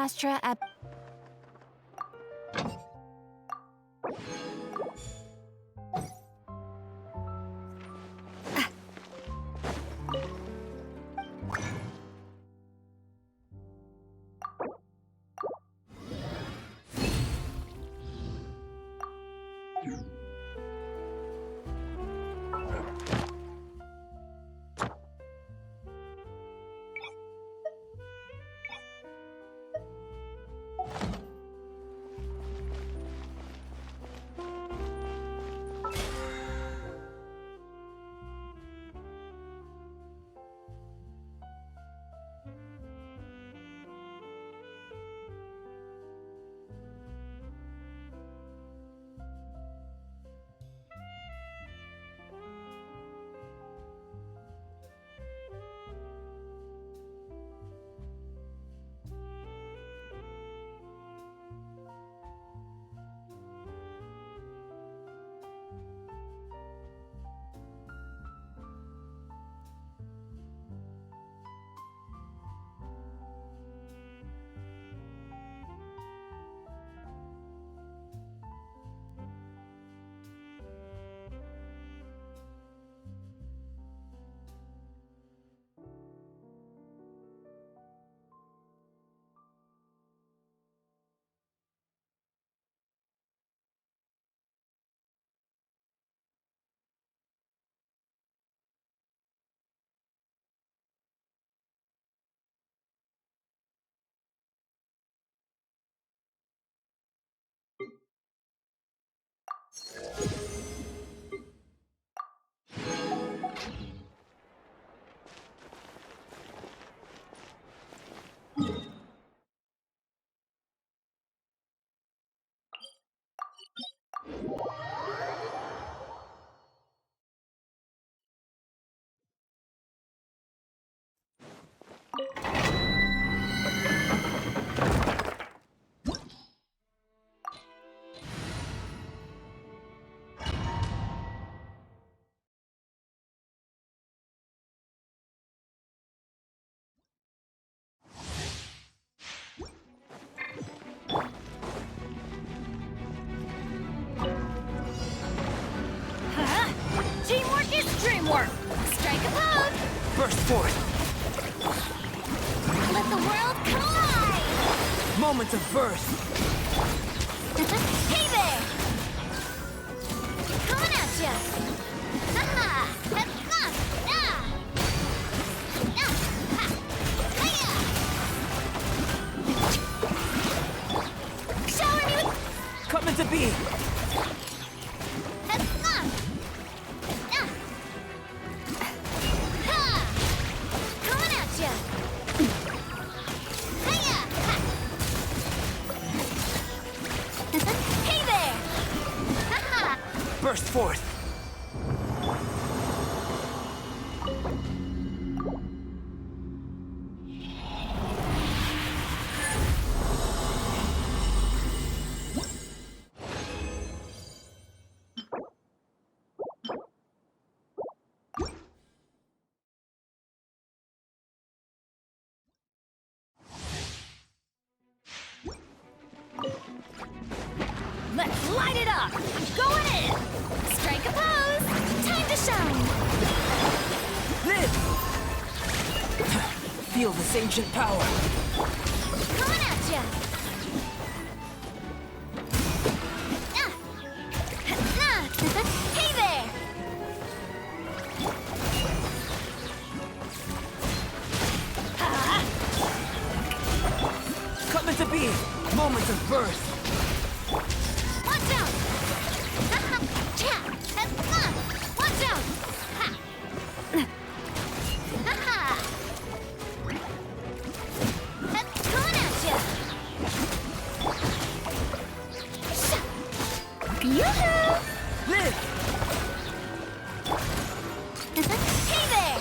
Astra at Teamwork is dreamwork. Strike a pose. Burst forth. Let the world collide. Moment of birth. Hey there. Coming at ya. Ha-ha. Shower me with... Coming to be. Burst forth. Let's light it up! Going in! Strike a pose! Time to shine! Live! Feel this ancient power. Coming at ya! Hey there! Coming to be. Moment of birth. Watch out! Watch out! Coming at ya! Yoo-hoo! Live! Hey there!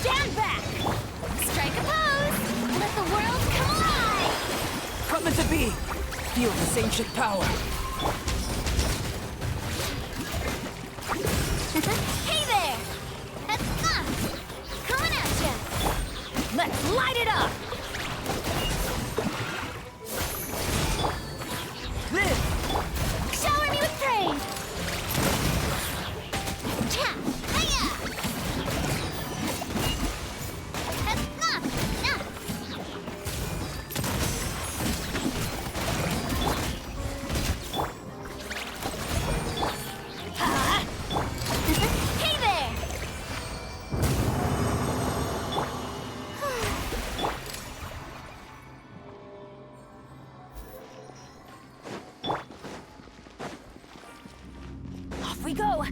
Stand back! Strike a pose! Let the world come alive! Come into being. Feel this ancient power. Hey there! Coming at ya! Let's light it up! Live! Shower me with praise! Cha! Hiya! Hey there! Off we go!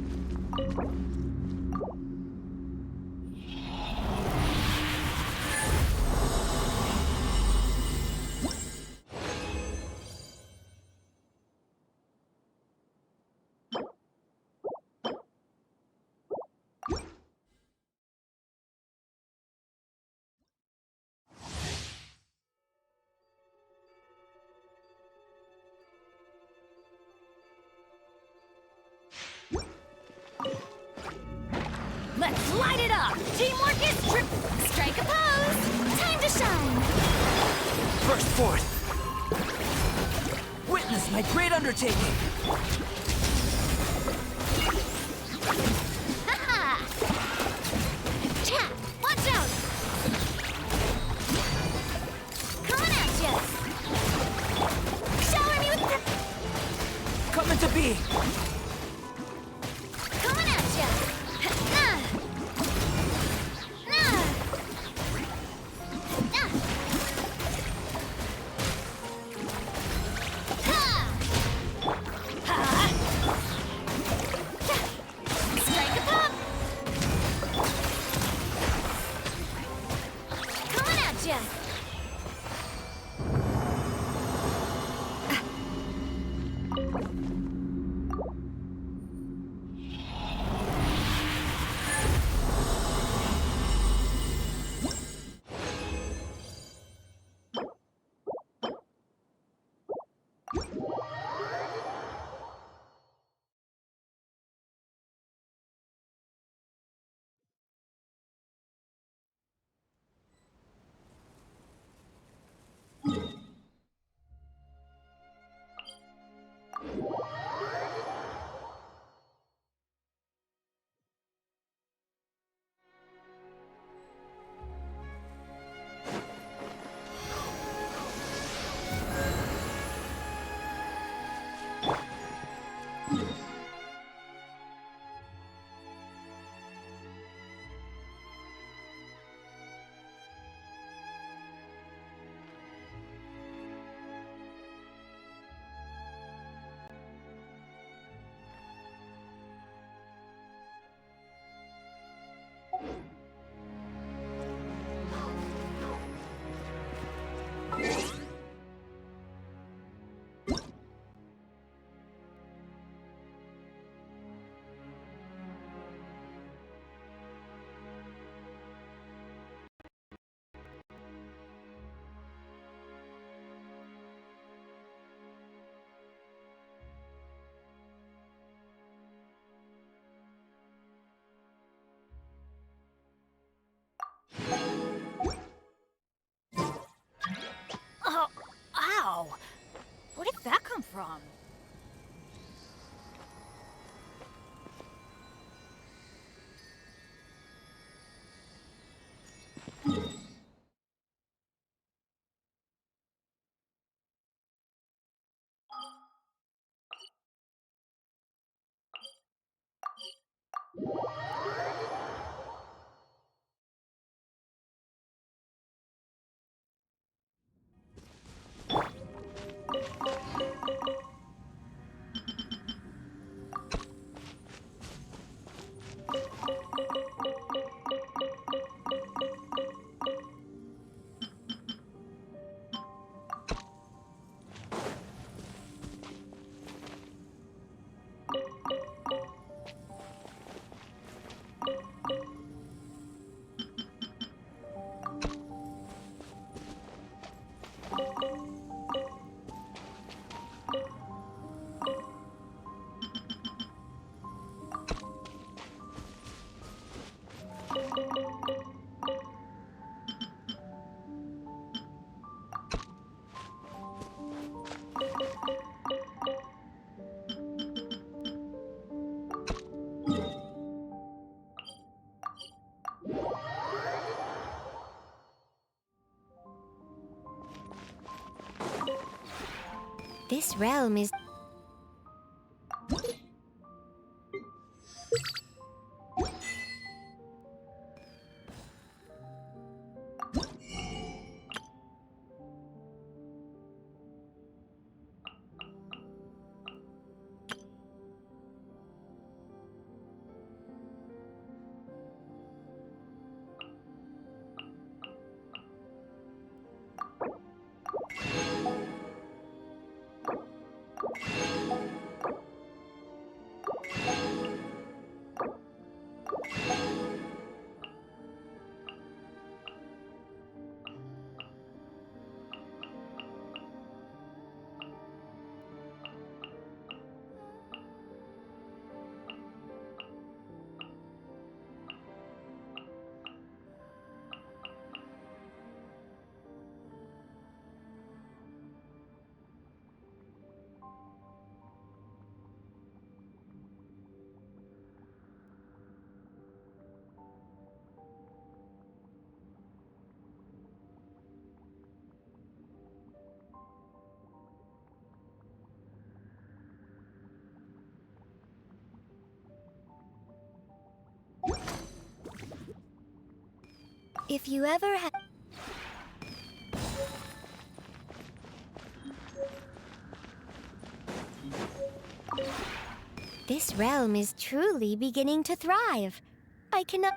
Let's light it up! Teamwork is true! Strike a pose! Time to shine! Burst forth. Witness my great undertaking. Haha! Cha! Watch out! Coming at ya! Shower me with Come into being. Coming at ya! Nah! Nah! Nah! Ha! Ha! Cha! Strike a pop! Coming at ya! Oh, ow! Where did that come from? This realm is if you ever have This realm is truly beginning to thrive. I cannot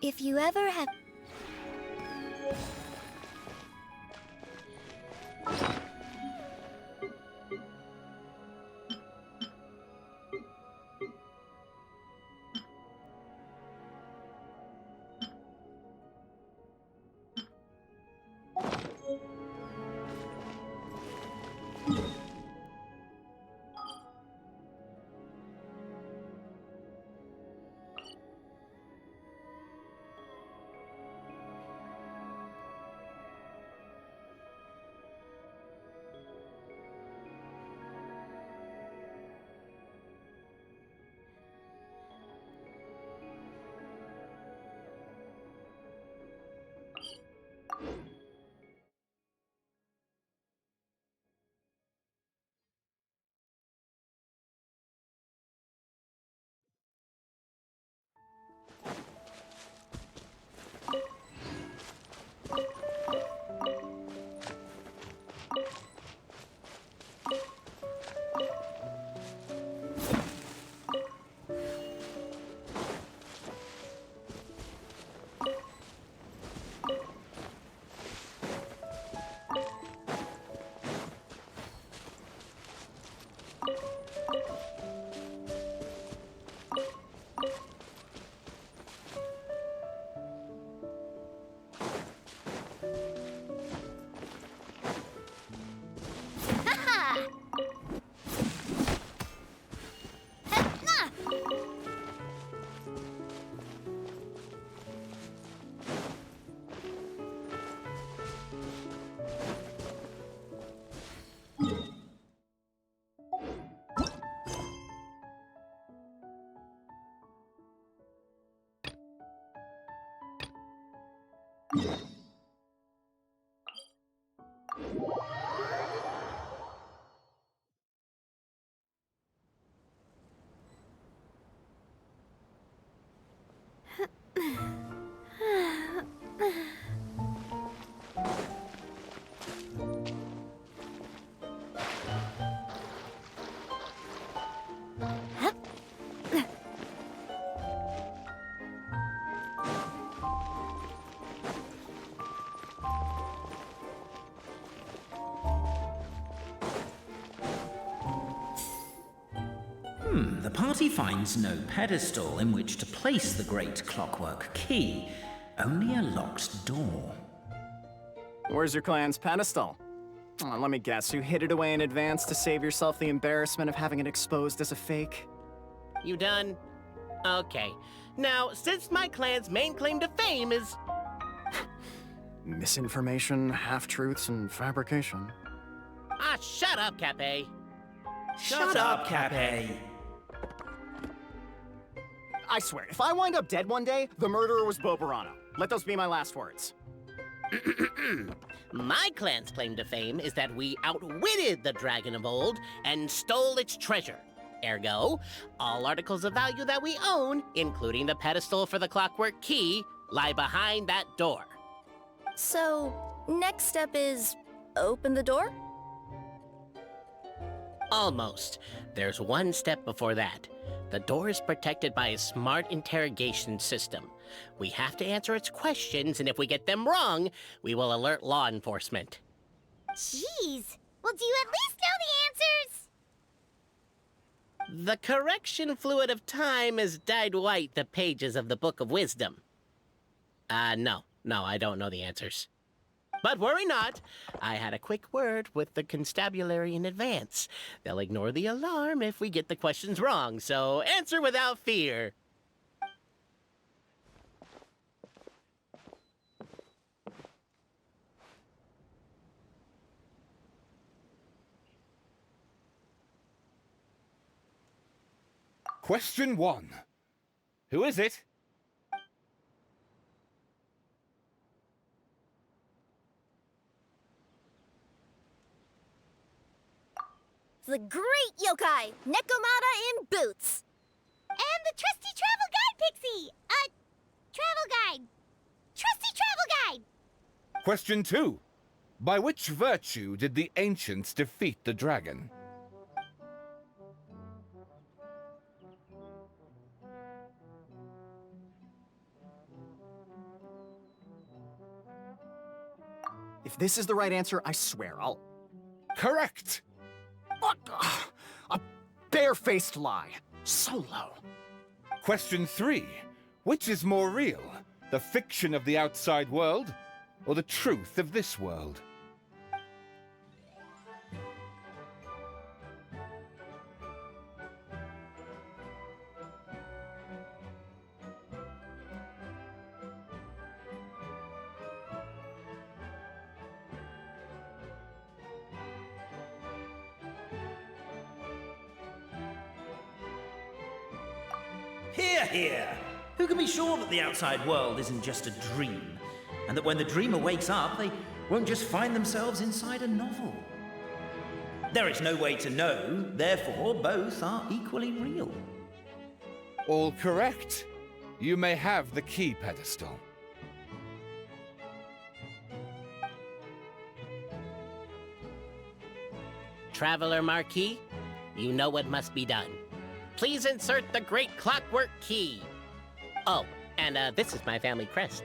If you ever have the party finds no pedestal in which to place the great clockwork key, only a locked door. Where's your clan's pedestal? Let me guess, you hid it away in advance to save yourself the embarrassment of having it exposed as a fake? You done? Okay. Now, since my clan's main claim to fame is... Misinformation, half-truths, and fabrication. Ah, shut up, Cape. Shut up, Cape. I swear, if I wind up dead one day, the murderer was Bobarano. Let those be my last words. My clan's claim to fame is that we outwitted the dragon of old and stole its treasure. Ergo, all articles of value that we own, including the pedestal for the clockwork key, lie behind that door. So, next step is open the door? Almost. There's one step before that. The door is protected by a smart interrogation system. We have to answer its questions, and if we get them wrong, we will alert law enforcement. Jeez. Well, do you at least know the answers? The correction fluid of time has dyed white the pages of the Book of Wisdom. No, I don't know the answers. But worry not. I had a quick word with the constabulary in advance. They'll ignore the alarm if we get the questions wrong, so answer without fear. Question 1. Who is it? The great yokai, Nekomata in boots. And the trusty travel guide pixie! Travel guide. Trusty travel guide! Question 2. By which virtue did the ancients defeat the dragon? If this is the right answer, I swear I'll... Correct! What? A barefaced lie. So low. Question 3. Which is more real? The fiction of the outside world, or the truth of this world? Hear, hear! Who can be sure that the outside world isn't just a dream? And that when the dreamer wakes up, they won't just find themselves inside a novel? There is no way to know, therefore both are equally real. All correct. You may have the key pedestal. Traveler Marquis, you know what must be done. Please insert the great clockwork key. Oh, and this is my family crest.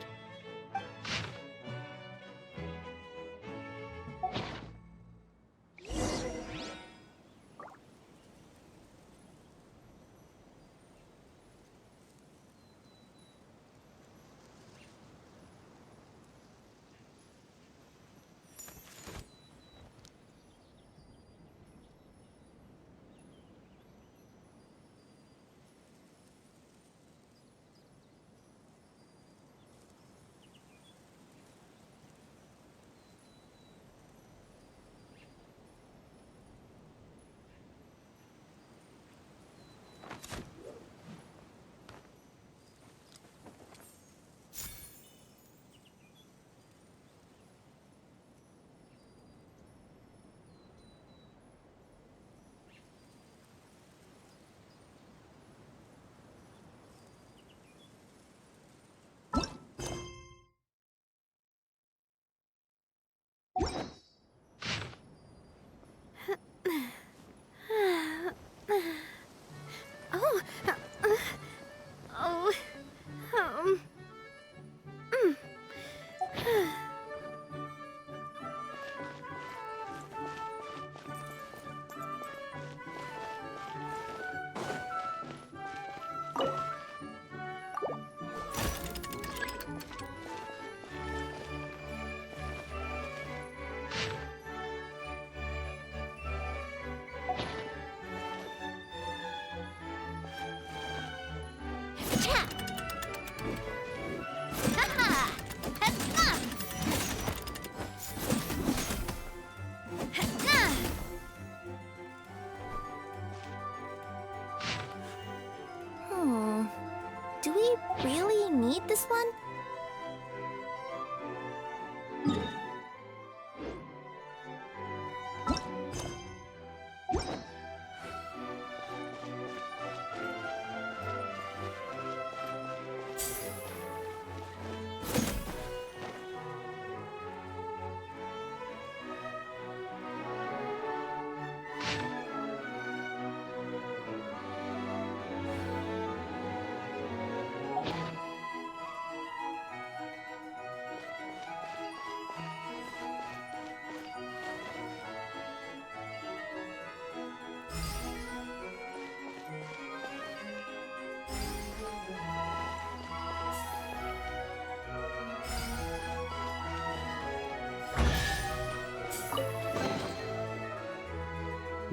get this one?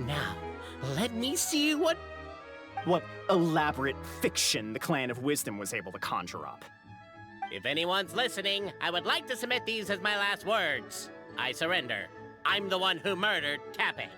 Now, let me see what elaborate fiction the Clan of Wisdom was able to conjure up. If anyone's listening, I would like to submit these as my last words. I surrender. I'm the one who murdered Tapping.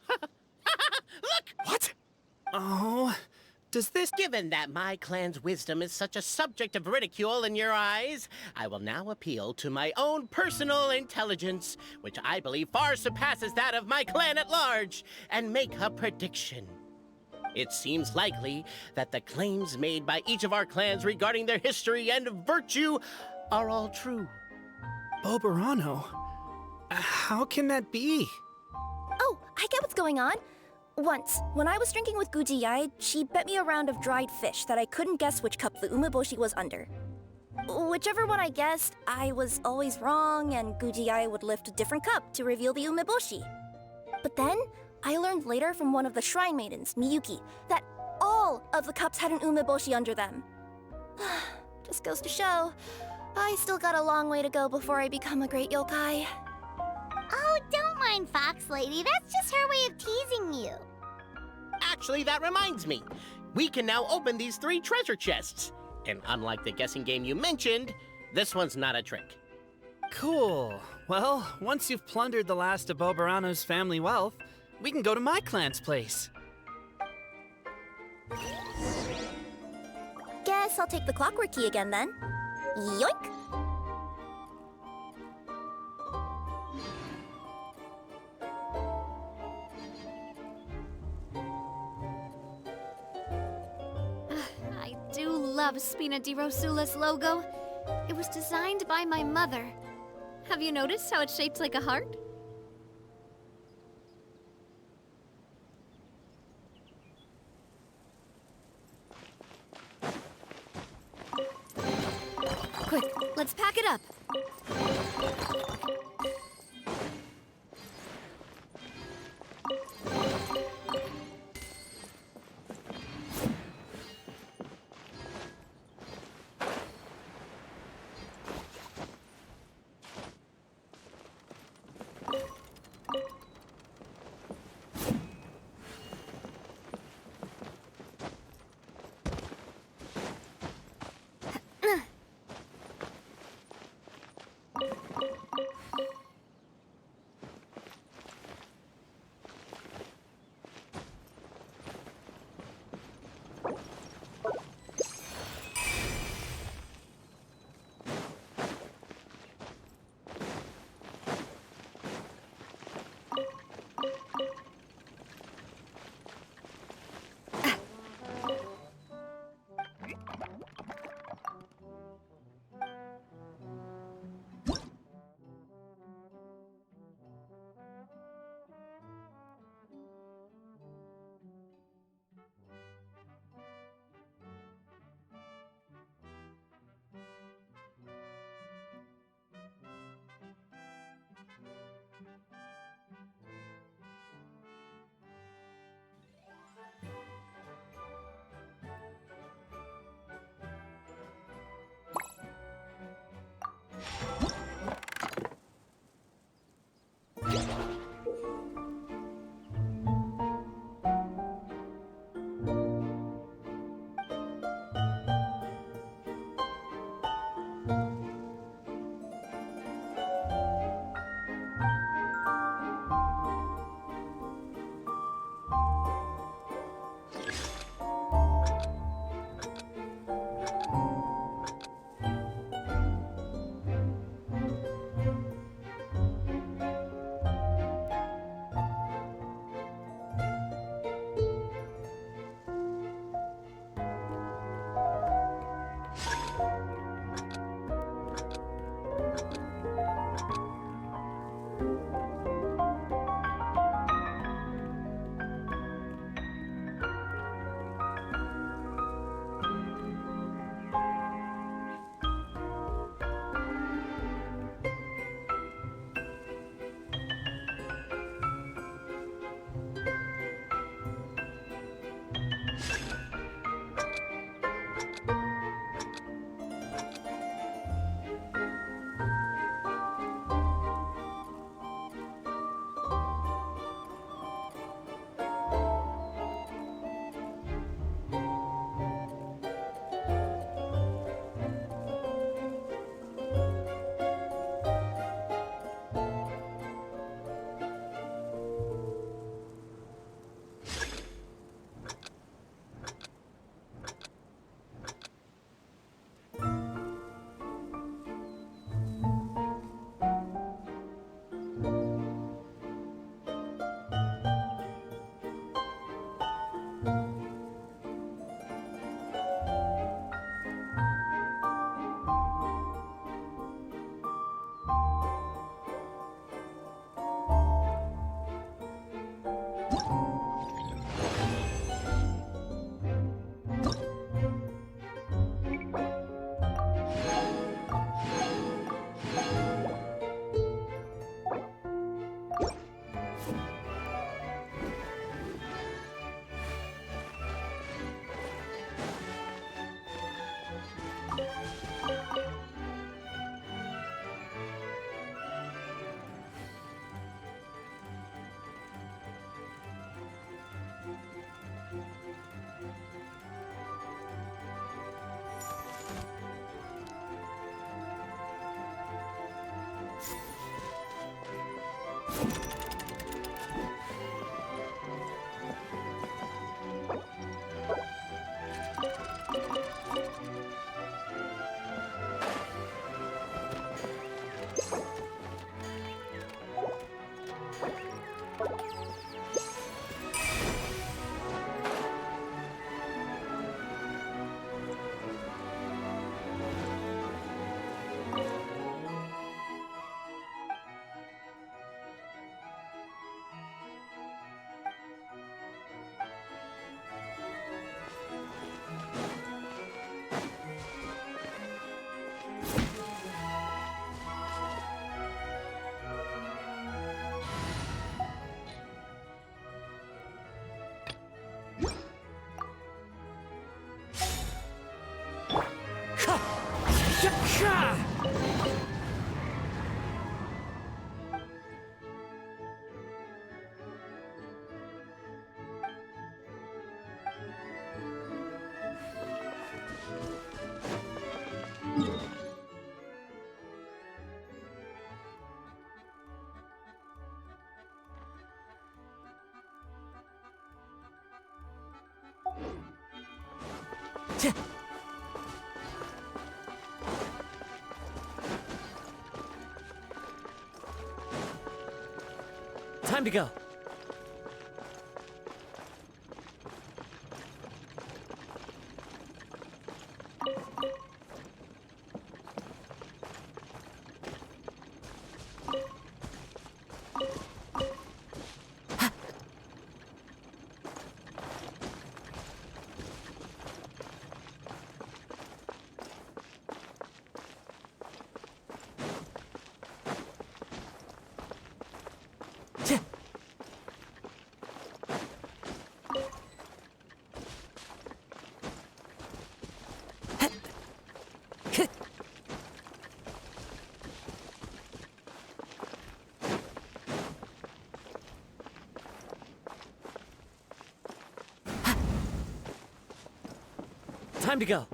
Look! What? Oh, does this... Given that my clan's wisdom is such a subject of ridicule in your eyes, I will now appeal to my own personal intelligence, which I believe far surpasses that of my clan at large, and make a prediction. It seems likely that the claims made by each of our clans regarding their history and virtue are all true. Boberano? How can that be? Oh, I get what's going on. Once, when I was drinking with Gujiyai, she bet me a round of dried fish that I couldn't guess which cup the umeboshi was under. Whichever one I guessed, I was always wrong, and Gujiyai would lift a different cup to reveal the umeboshi. But then, I learned later from one of the shrine maidens, Miyuki, that all of the cups had an umeboshi under them. Just goes to show, I still got a long way to go before I become a great yokai. Oh, don't mind Fox Lady. That's just her way of teasing you. Actually, that reminds me. We can now open these 3 treasure chests. And unlike the guessing game you mentioned, this one's not a trick. Cool. Well, once you've plundered the last of Boberano's family wealth, we can go to my clan's place. Guess I'll take the clockwork key again then. Yoink! I do love Spina di Rosula's logo. It was designed by my mother. Have you noticed how it's shaped like a heart? Quick, let's pack it up. Time to go. Time to go.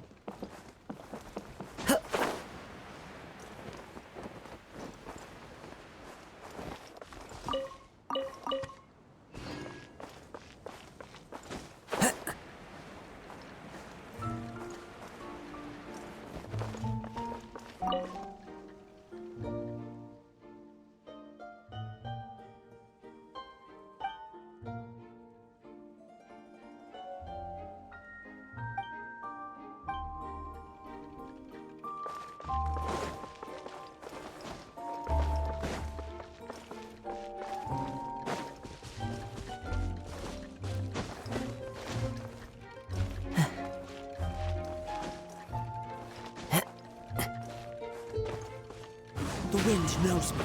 The wind knows me.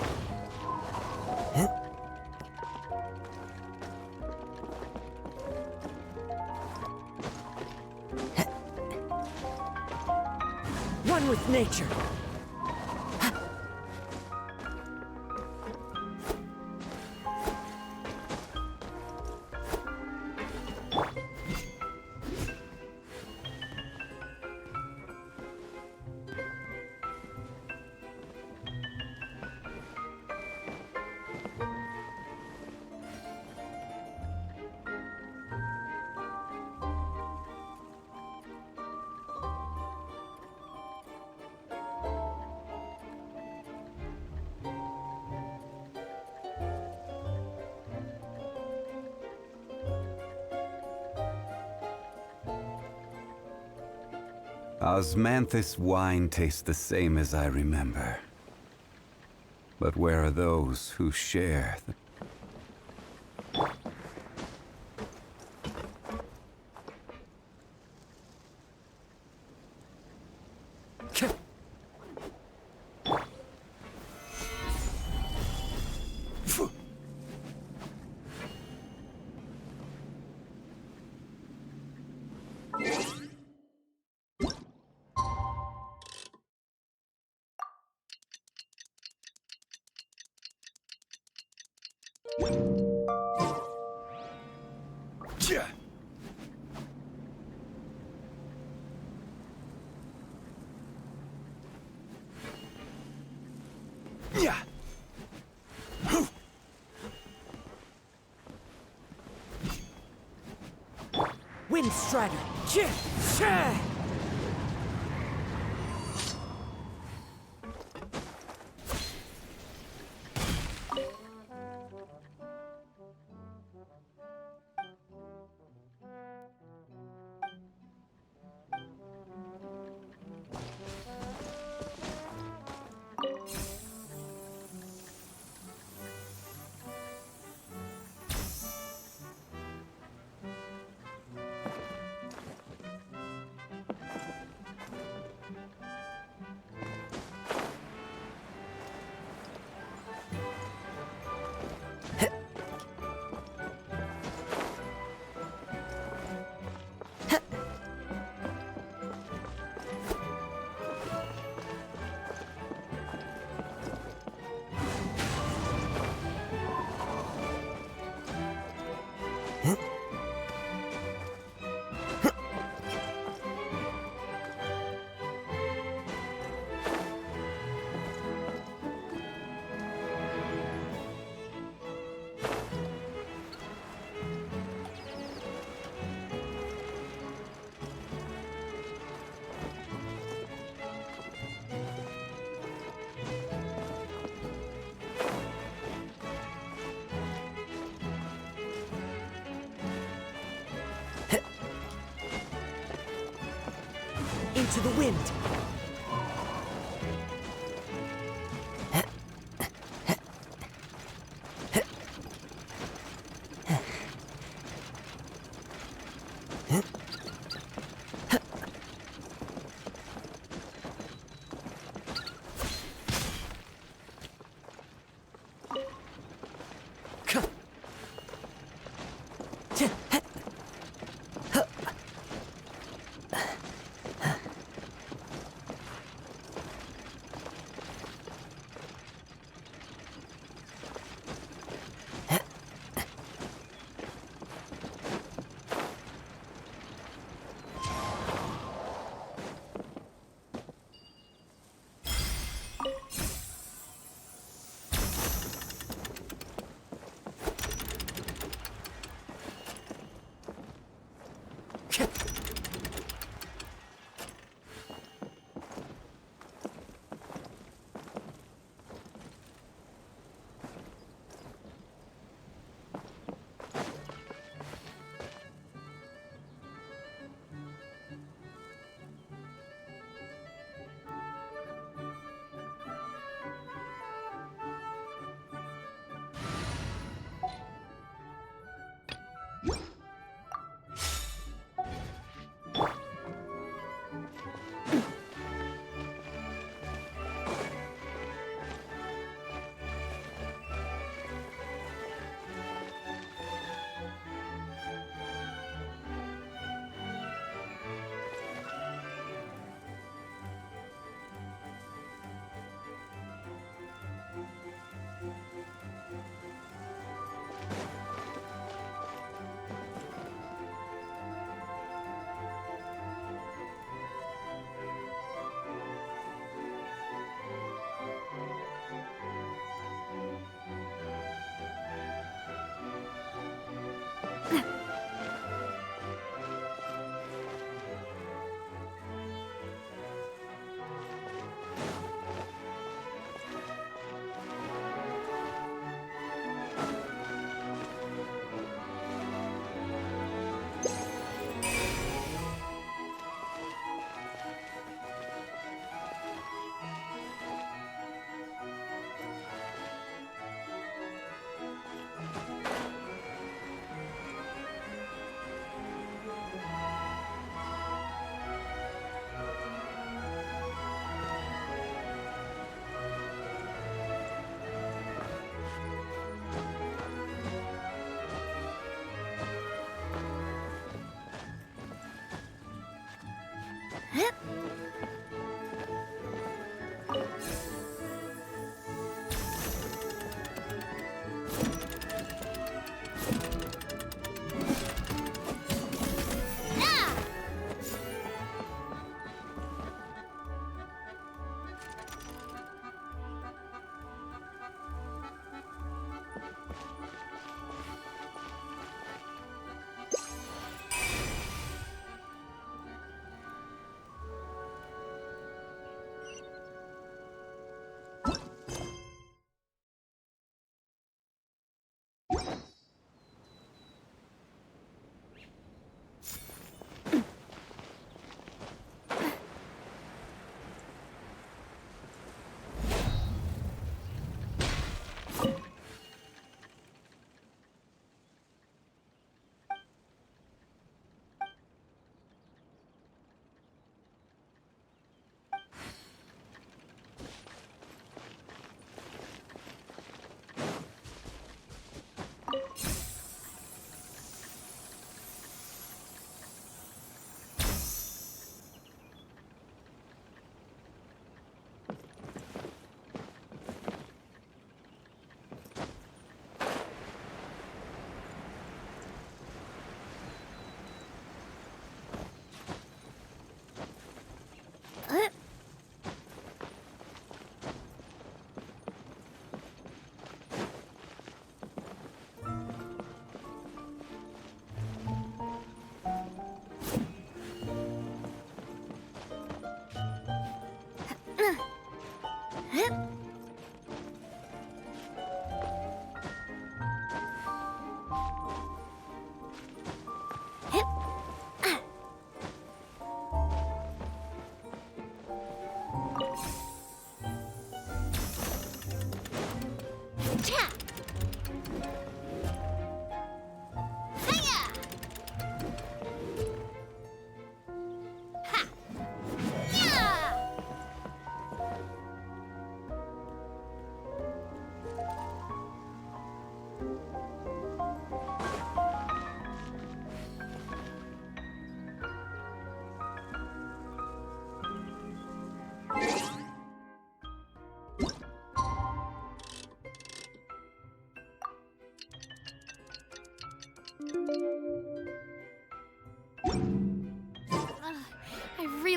One with nature. Osmanthus wine tastes the same as I remember. But where are those who share the... Wind Strider! into the wind.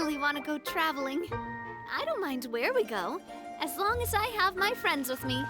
really want to go traveling. I don't mind where we go, as long as I have my friends with me.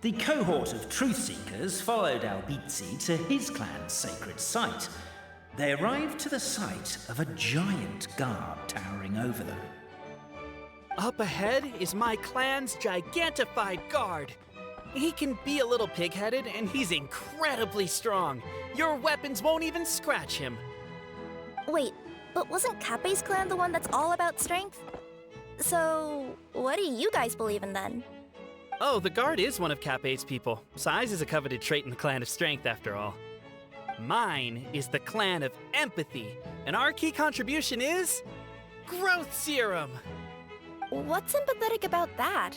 The cohort of truth seekers followed Albizzi to his clan's sacred site. They arrived to the site of a giant guard towering over them. Up ahead is my clan's gigantified guard. He can be a little pig-headed, and he's incredibly strong. Your weapons won't even scratch him. Wait, but wasn't Kappe's clan the one that's all about strength? So, what do you guys believe in then? Oh, the guard is one of Kappe's people. Size is a coveted trait in the clan of strength, after all. Mine is the clan of empathy, and our key contribution is growth serum. What's sympathetic about that?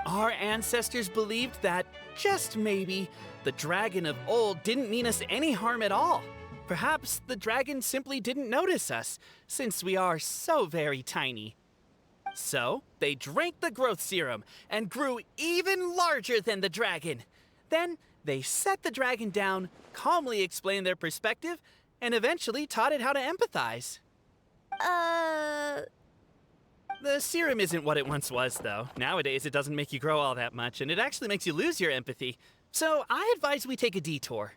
Our ancestors believed that, just maybe, the dragon of old didn't mean us any harm at all. Perhaps the dragon simply didn't notice us, since we are so very tiny. So, they drank the growth serum and grew even larger than the dragon. Then, they set the dragon down, calmly explained their perspective, and eventually taught it how to empathize. The serum isn't what it once was, though. Nowadays, it doesn't make you grow all that much, and it actually makes you lose your empathy. So, I advise we take a detour.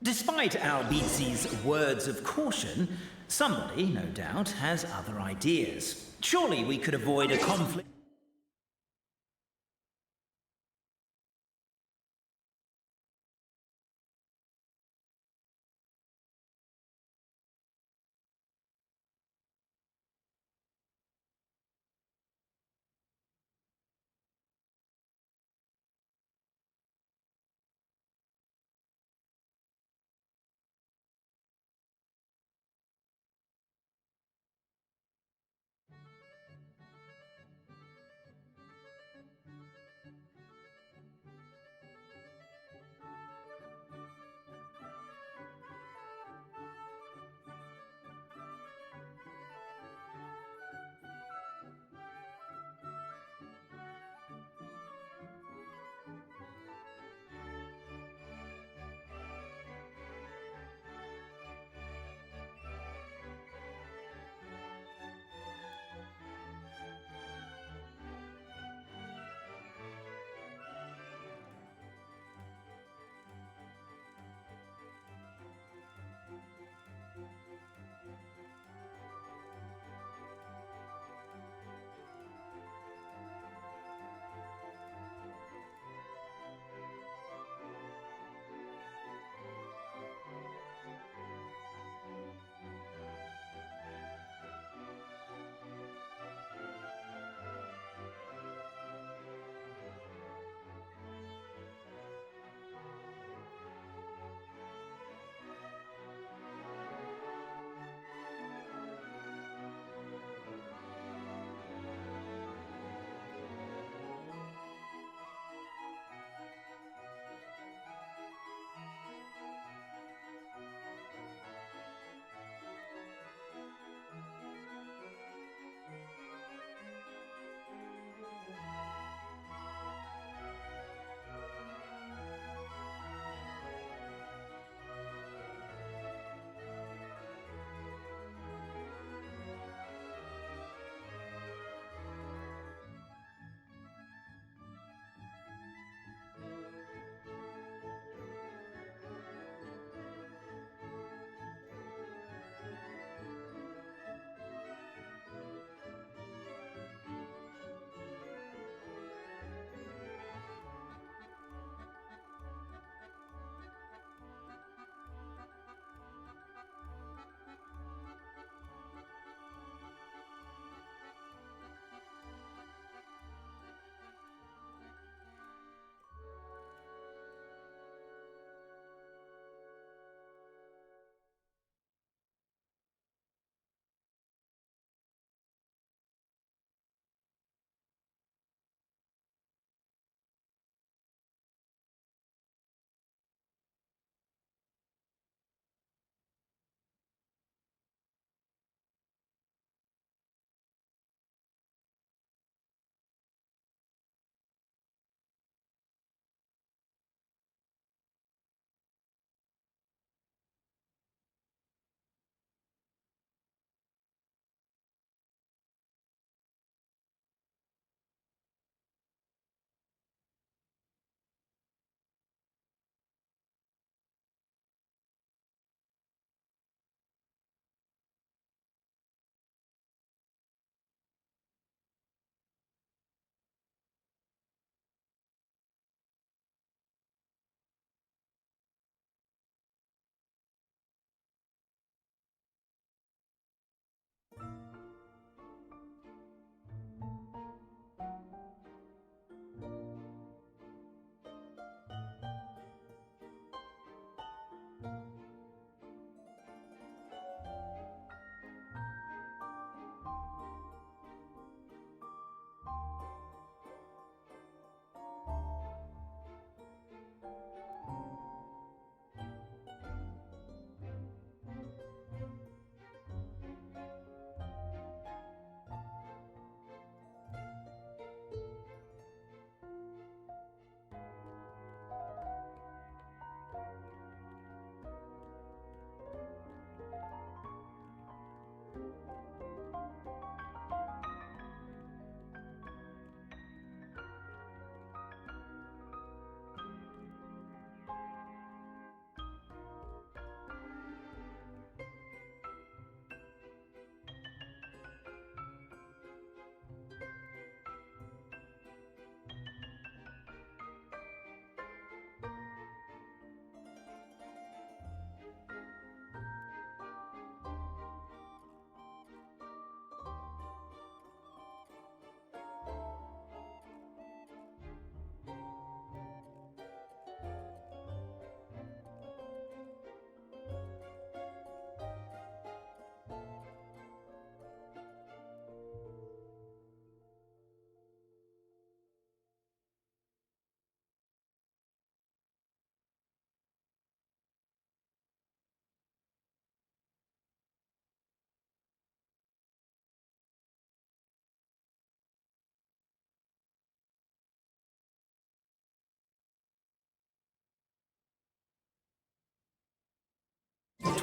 Despite Albizzi's words of caution, somebody, no doubt, has other ideas. Surely we could avoid a conflict.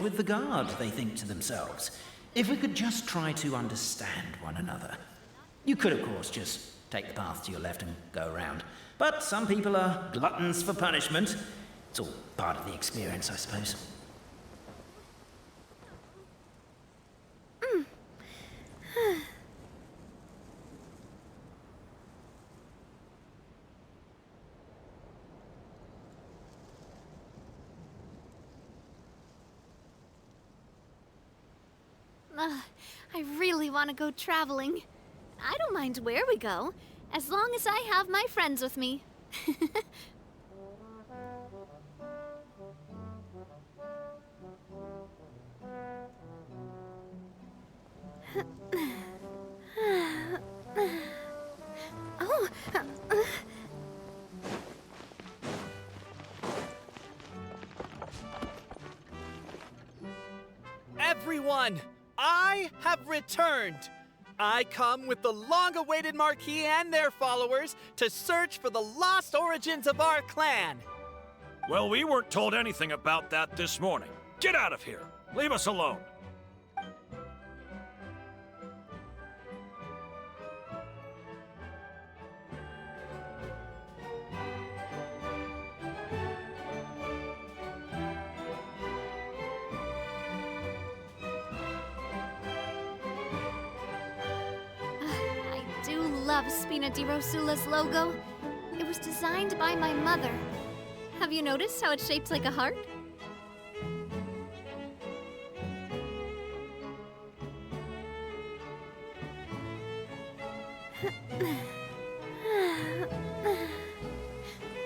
with the guard, they think to themselves. If we could just try to understand one another. You could, of course, just take the path to your left and go around. But some people are gluttons for punishment. It's all part of the experience, I suppose. I really want to go traveling. I don't mind where we go, as long as I have my friends with me. Oh. Everyone, I have returned. I come with the long-awaited Marquis and their followers to search for the lost origins of our clan. Well, we weren't told anything about that this morning. Get out of here. Leave us alone. I do love Spina di Rosula's logo. It was designed by my mother. Have you noticed how it's shaped like a heart?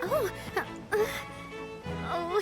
Oh. Oh. Oh.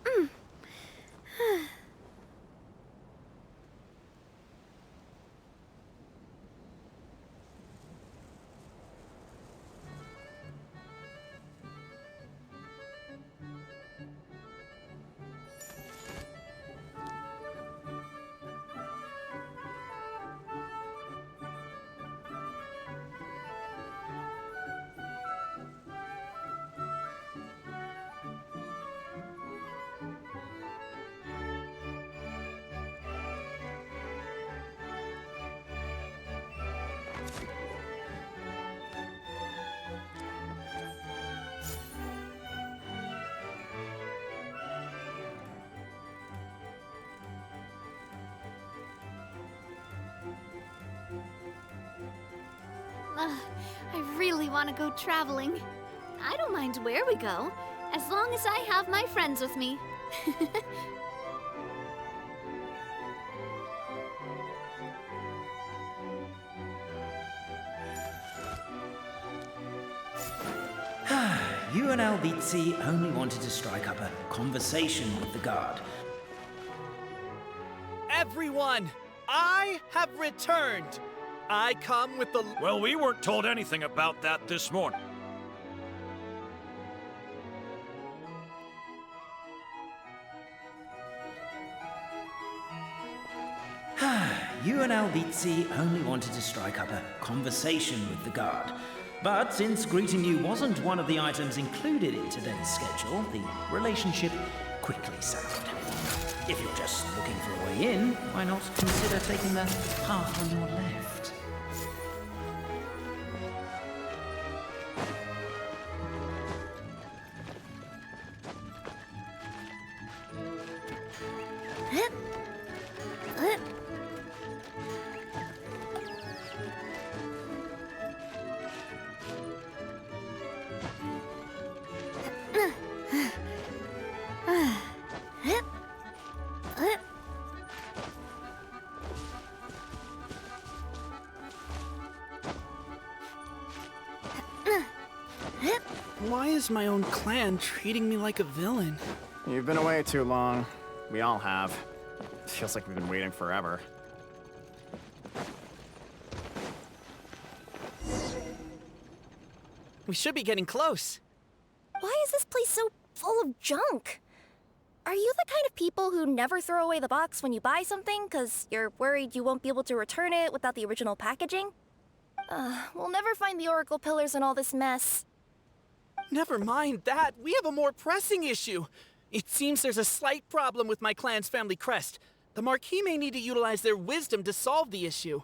Oh. I really want to go traveling. I don't mind where we go, as long as I have my friends with me. You and Albizzi only wanted to strike up a conversation with the guard. Everyone, I have returned. I come with the... Well, we weren't told anything about that this morning. You and Albizzi only wanted to strike up a conversation with the guard. But since greeting you wasn't one of the items included in today's schedule, the relationship quickly soured. If you're just looking for a way in, why not consider taking the path on your left? Why is my own clan treating me like a villain? You've been away too long. We all have. Feels like we've been waiting forever. We should be getting close. Why is this place so full of junk? Are you the kind of people who never throw away the box when you buy something because you're worried you won't be able to return it without the original packaging? We'll never find the Oracle Pillars in all this mess. Never mind that. We have a more pressing issue. It seems there's a slight problem with my clan's family crest. The Marquis may need to utilize their wisdom to solve the issue.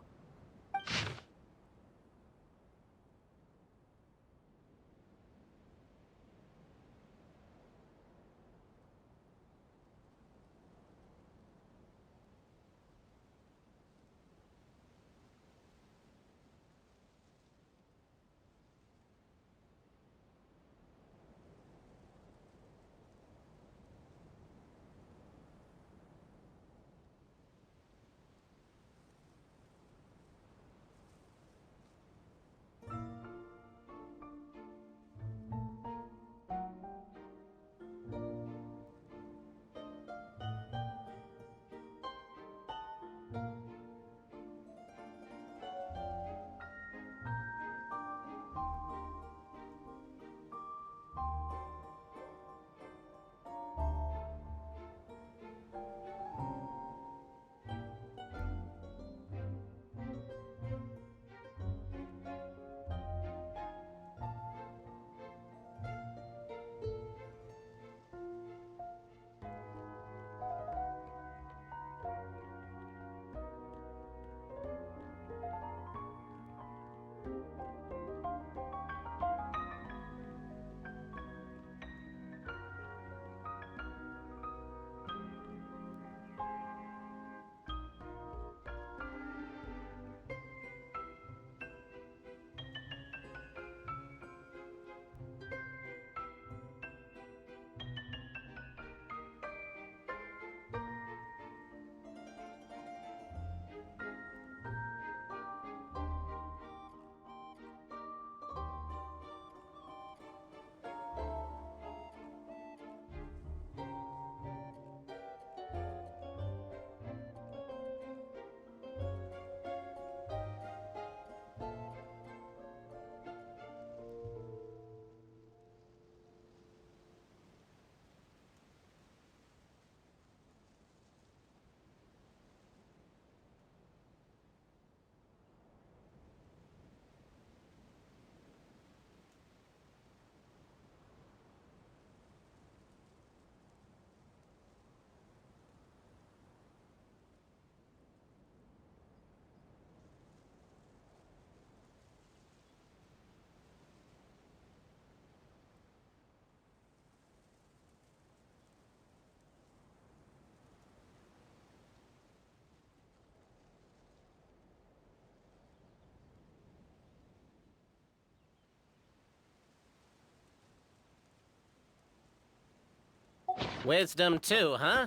Wisdom too, huh?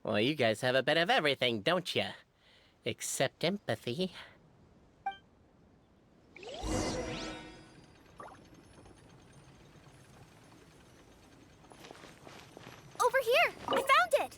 Well, you guys have a bit of everything, don't you? Except empathy. Over here! I found it!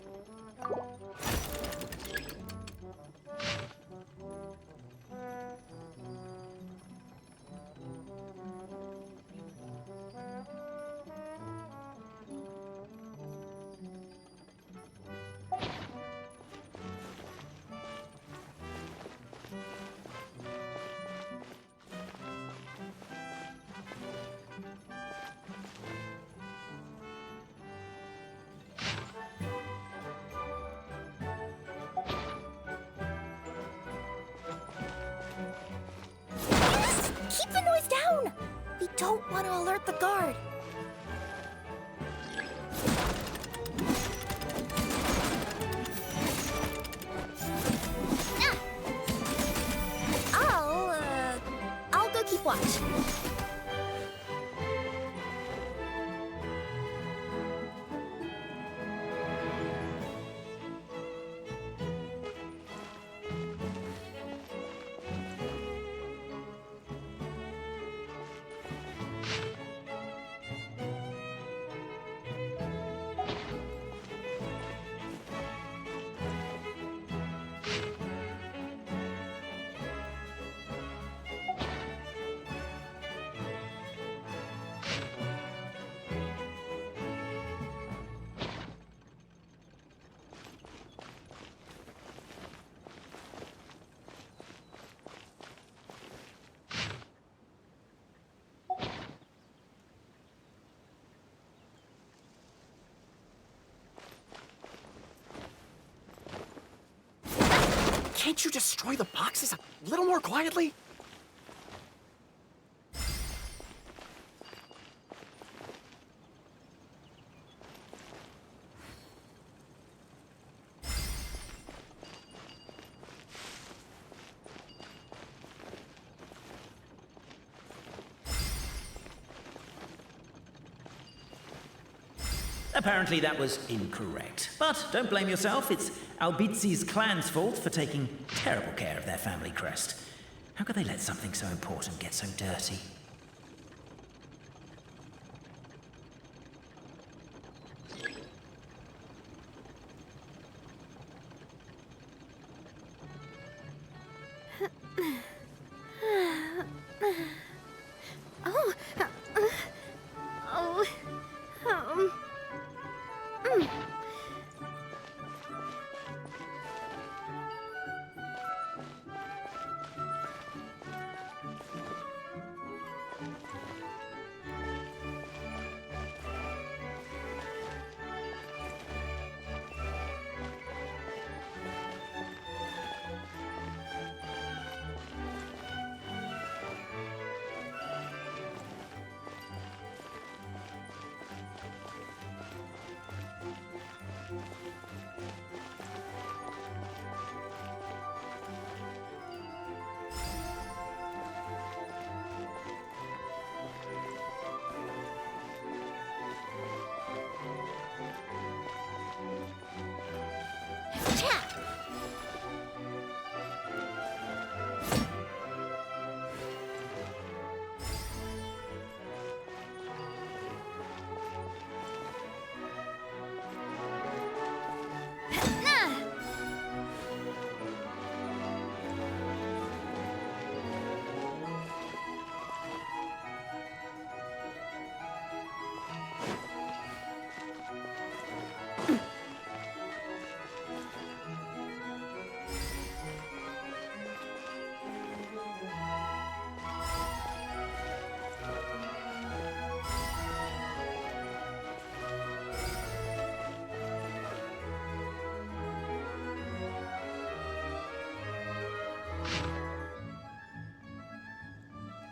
Keep the noise down! We don't want to alert the guard. Watch. Can't you destroy the boxes a little more quietly? Apparently that was incorrect. But don't blame yourself, it's Albizi's clan's fault for taking terrible care of their family crest. How could they let something so important get so dirty?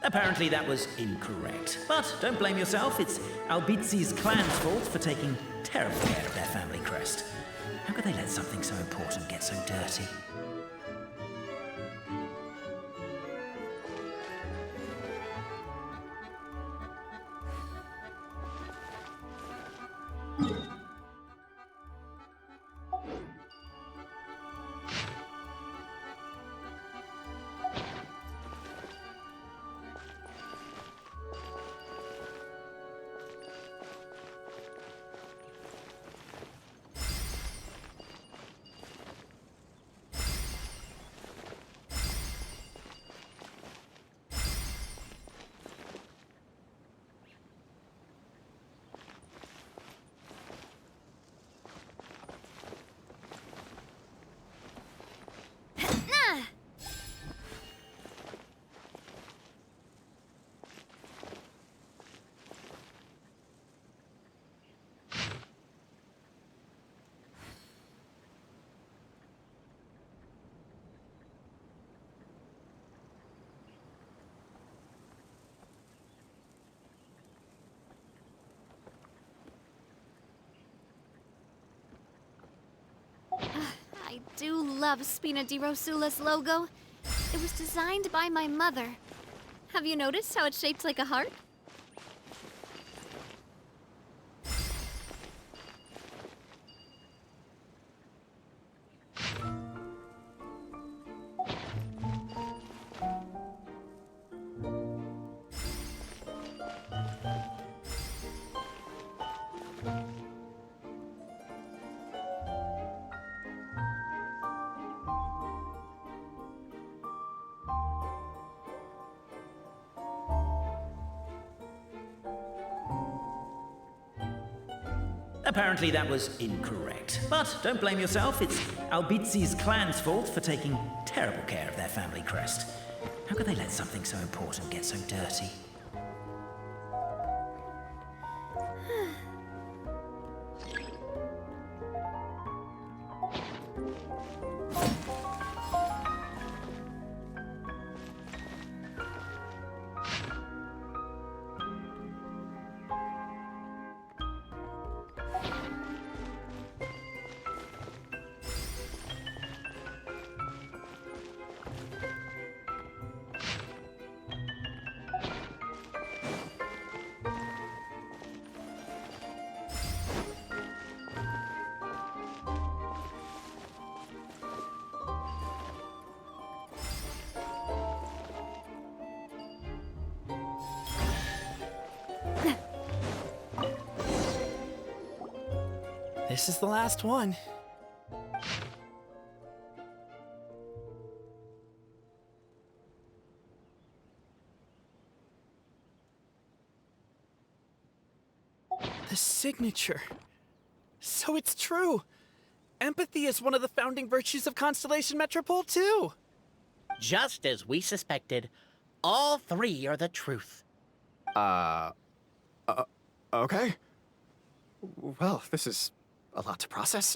Apparently that was incorrect. But don't blame yourself, it's Albizi's clan's fault for taking terrible care of their family crest. How could they let something so important get so dirty? I do love Spina di Rosula's logo. It was designed by my mother. Have you noticed how it's shaped like a heart? Apparently that was incorrect. But don't blame yourself, it's Albizi's clan's fault for taking terrible care of their family crest. How could they let something so important get so dirty? This is the last one. The signature. So it's true. Empathy is one of the founding virtues of Constellation Metropole, too. Just as we suspected, all three are the truth. Okay. Well, this is a lot to process.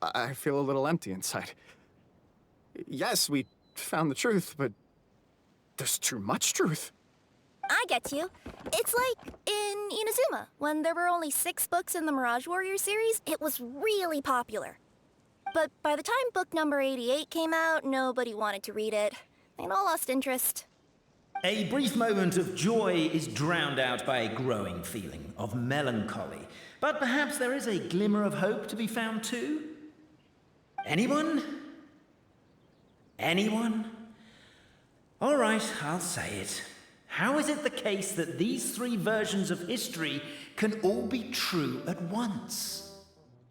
I feel a little empty inside. Yes, we found the truth, but there's too much truth. I get you. It's like in Inazuma, when there were only 6 books in the Mirage Warrior series, it was really popular. But by the time book number 88 came out, nobody wanted to read it. They'd all lost interest. A brief moment of joy is drowned out by a growing feeling of melancholy. But perhaps there is a glimmer of hope to be found too? Anyone? Anyone? All right, I'll say it. How is it the case that these 3 versions of history can all be true at once?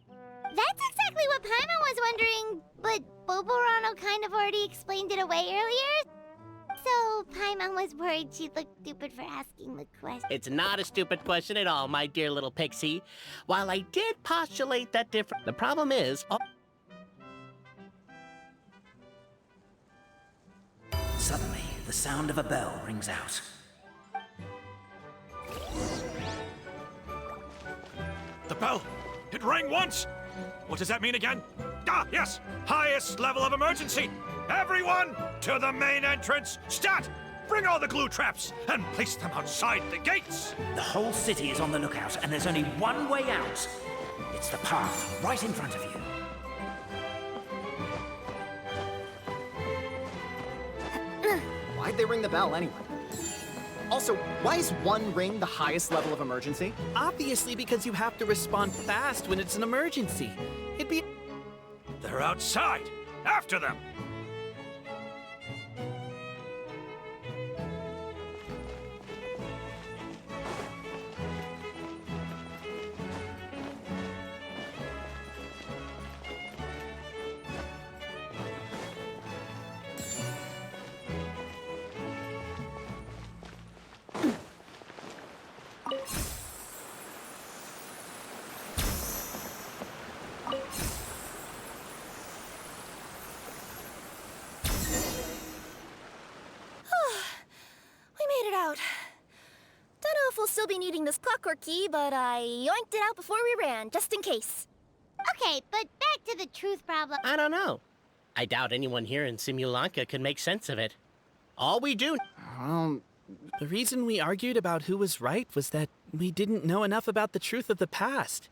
That's exactly what Paimon was wondering, but Boborano kind of already explained it away earlier. So Paimon was worried she'd look stupid for asking the question. It's not a stupid question at all, my dear little pixie. While I did postulate that the problem is... Suddenly, the sound of a bell rings out. The bell! It rang once! What does that mean again? Ah, yes! Highest level of emergency! Everyone, to the main entrance! Stat! Bring all the glue traps and place them outside the gates! The whole city is on the lookout, and there's only one way out. It's the path right in front of you. Why'd they ring the bell anyway? Also, why is 1 ring the highest level of emergency? Obviously because you have to respond fast when it's an emergency. It'd be... They're outside! After them! Still be needing this clockwork key, but I yoinked it out before we ran, just in case. Okay, but back to the truth problem. I don't know. I doubt anyone here in Simulanka could make sense of it. All we do... The reason we argued about who was right was that we didn't know enough about the truth of the past.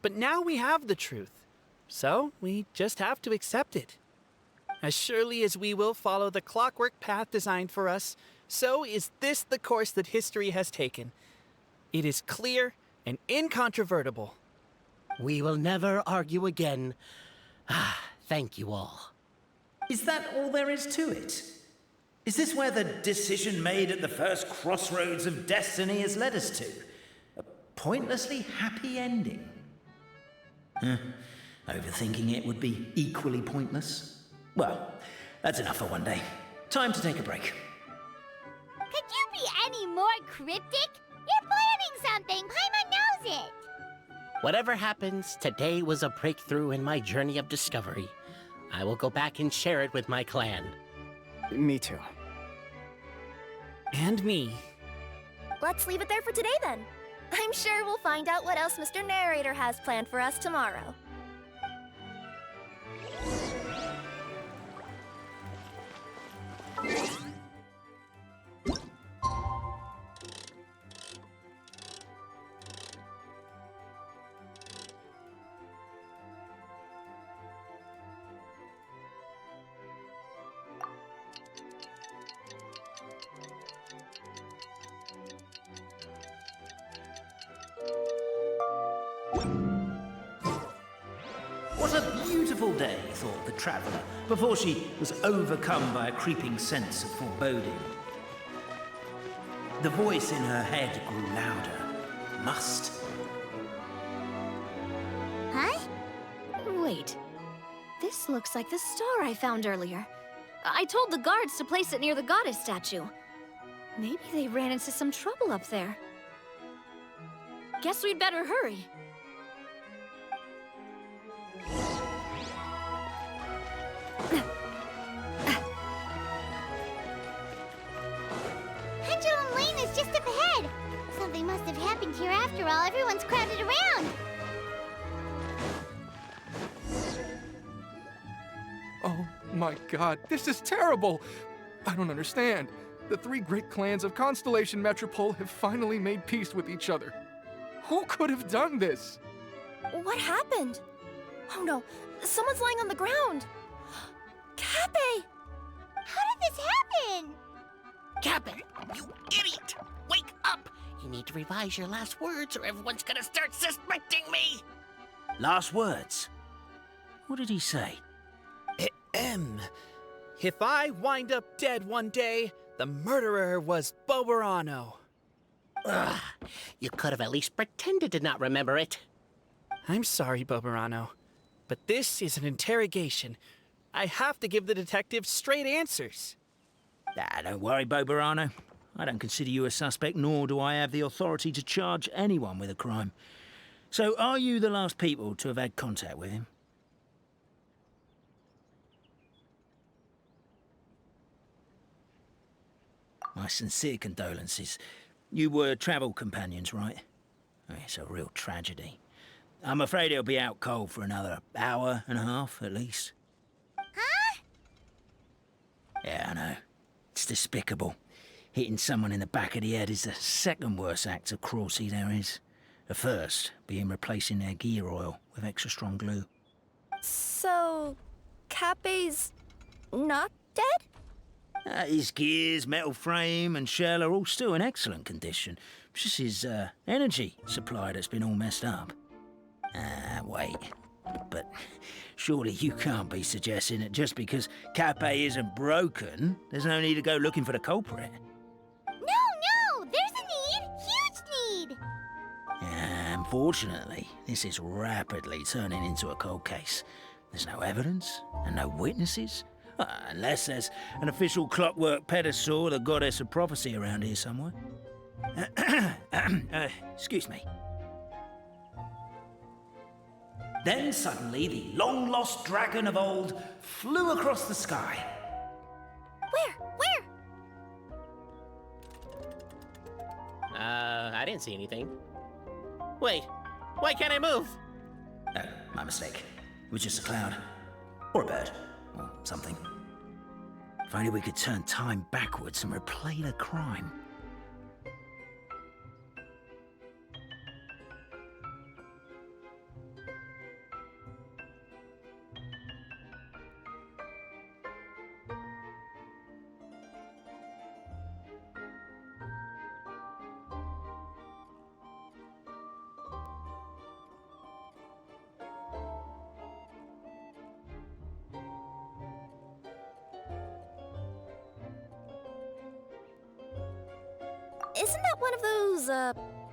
But now we have the truth. So, we just have to accept it. As surely as we will follow the clockwork path designed for us, So is this the course that history has taken? It is clear and incontrovertible. We will never argue again. Thank you all. Is that all there is to it? Is this where the decision made at the first crossroads of destiny has led us to? A pointlessly happy ending? Overthinking it would be equally pointless. Well, that's enough for one day. Time to take a break. Could you be any more cryptic? You're planning something. Paimon knows it. Whatever happens, today was a breakthrough in my journey of discovery. I will go back and share it with my clan. Me too. And me. Let's leave it there for today then. I'm sure we'll find out what else Mr. Narrator has planned for us tomorrow. What a beautiful day, thought the traveller, before she was overcome by a creeping sense of foreboding. The voice in her head grew louder. Must. Huh? Wait. This looks like the star I found earlier. I told the guards to place it near the goddess statue. Maybe they ran into some trouble up there. Guess we'd better hurry. Pendulum Lane is just up ahead. Something must have happened here after all. Everyone's crowded around. Oh my god, this is terrible! I don't understand. The three great clans of Constellation Metropole have finally made peace with each other. Who could have done this? What happened? Oh no, someone's lying on the ground. Cappe! How did this happen? Cappe, you idiot! Wake up! You need to revise your last words or everyone's gonna start suspecting me! Last words? What did he say? If I wind up dead one day, the murderer was Boberano. Ugh, you could have at least pretended to not remember it. I'm sorry, Boberano, but this is an interrogation. I have to give the detective straight answers. Don't worry, Boberano. I don't consider you a suspect, nor do I have the authority to charge anyone with a crime. So, are you the last people to have had contact with him? My sincere condolences. You were travel companions, right? It's a real tragedy. I'm afraid he'll be out cold for another hour and a half, at least. Huh? Yeah, I know. It's despicable. Hitting someone in the back of the head is the second worst act of cruelty there is. The first being replacing their gear oil with extra strong glue. So, Cappe's not dead? His gears, metal frame and shell are all still in excellent condition. It's just his energy supply that's been all messed up. Wait. But surely you can't be suggesting that just because Cappe isn't broken, there's no need to go looking for the culprit. No! There's a need! Huge need! Unfortunately, this is rapidly turning into a cold case. There's no evidence and no witnesses. Unless there's an official clockwork pedestal or the goddess of prophecy around here somewhere. Excuse me. Then suddenly the long-lost dragon of old flew across the sky. Where? I didn't see anything. Wait, why can't I move? Oh, my mistake. It was just a cloud. Or a bird. Or something. If only we could turn time backwards and replay the crime. Isn't that one of those,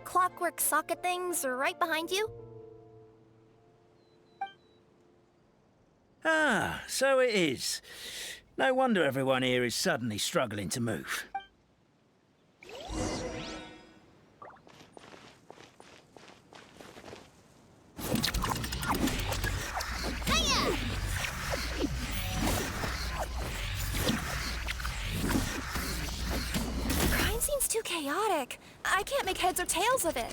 clockwork socket things right behind you? Ah, so it is. No wonder everyone here is suddenly struggling to move. Crime scene's too chaotic. I can't make heads or tails of it.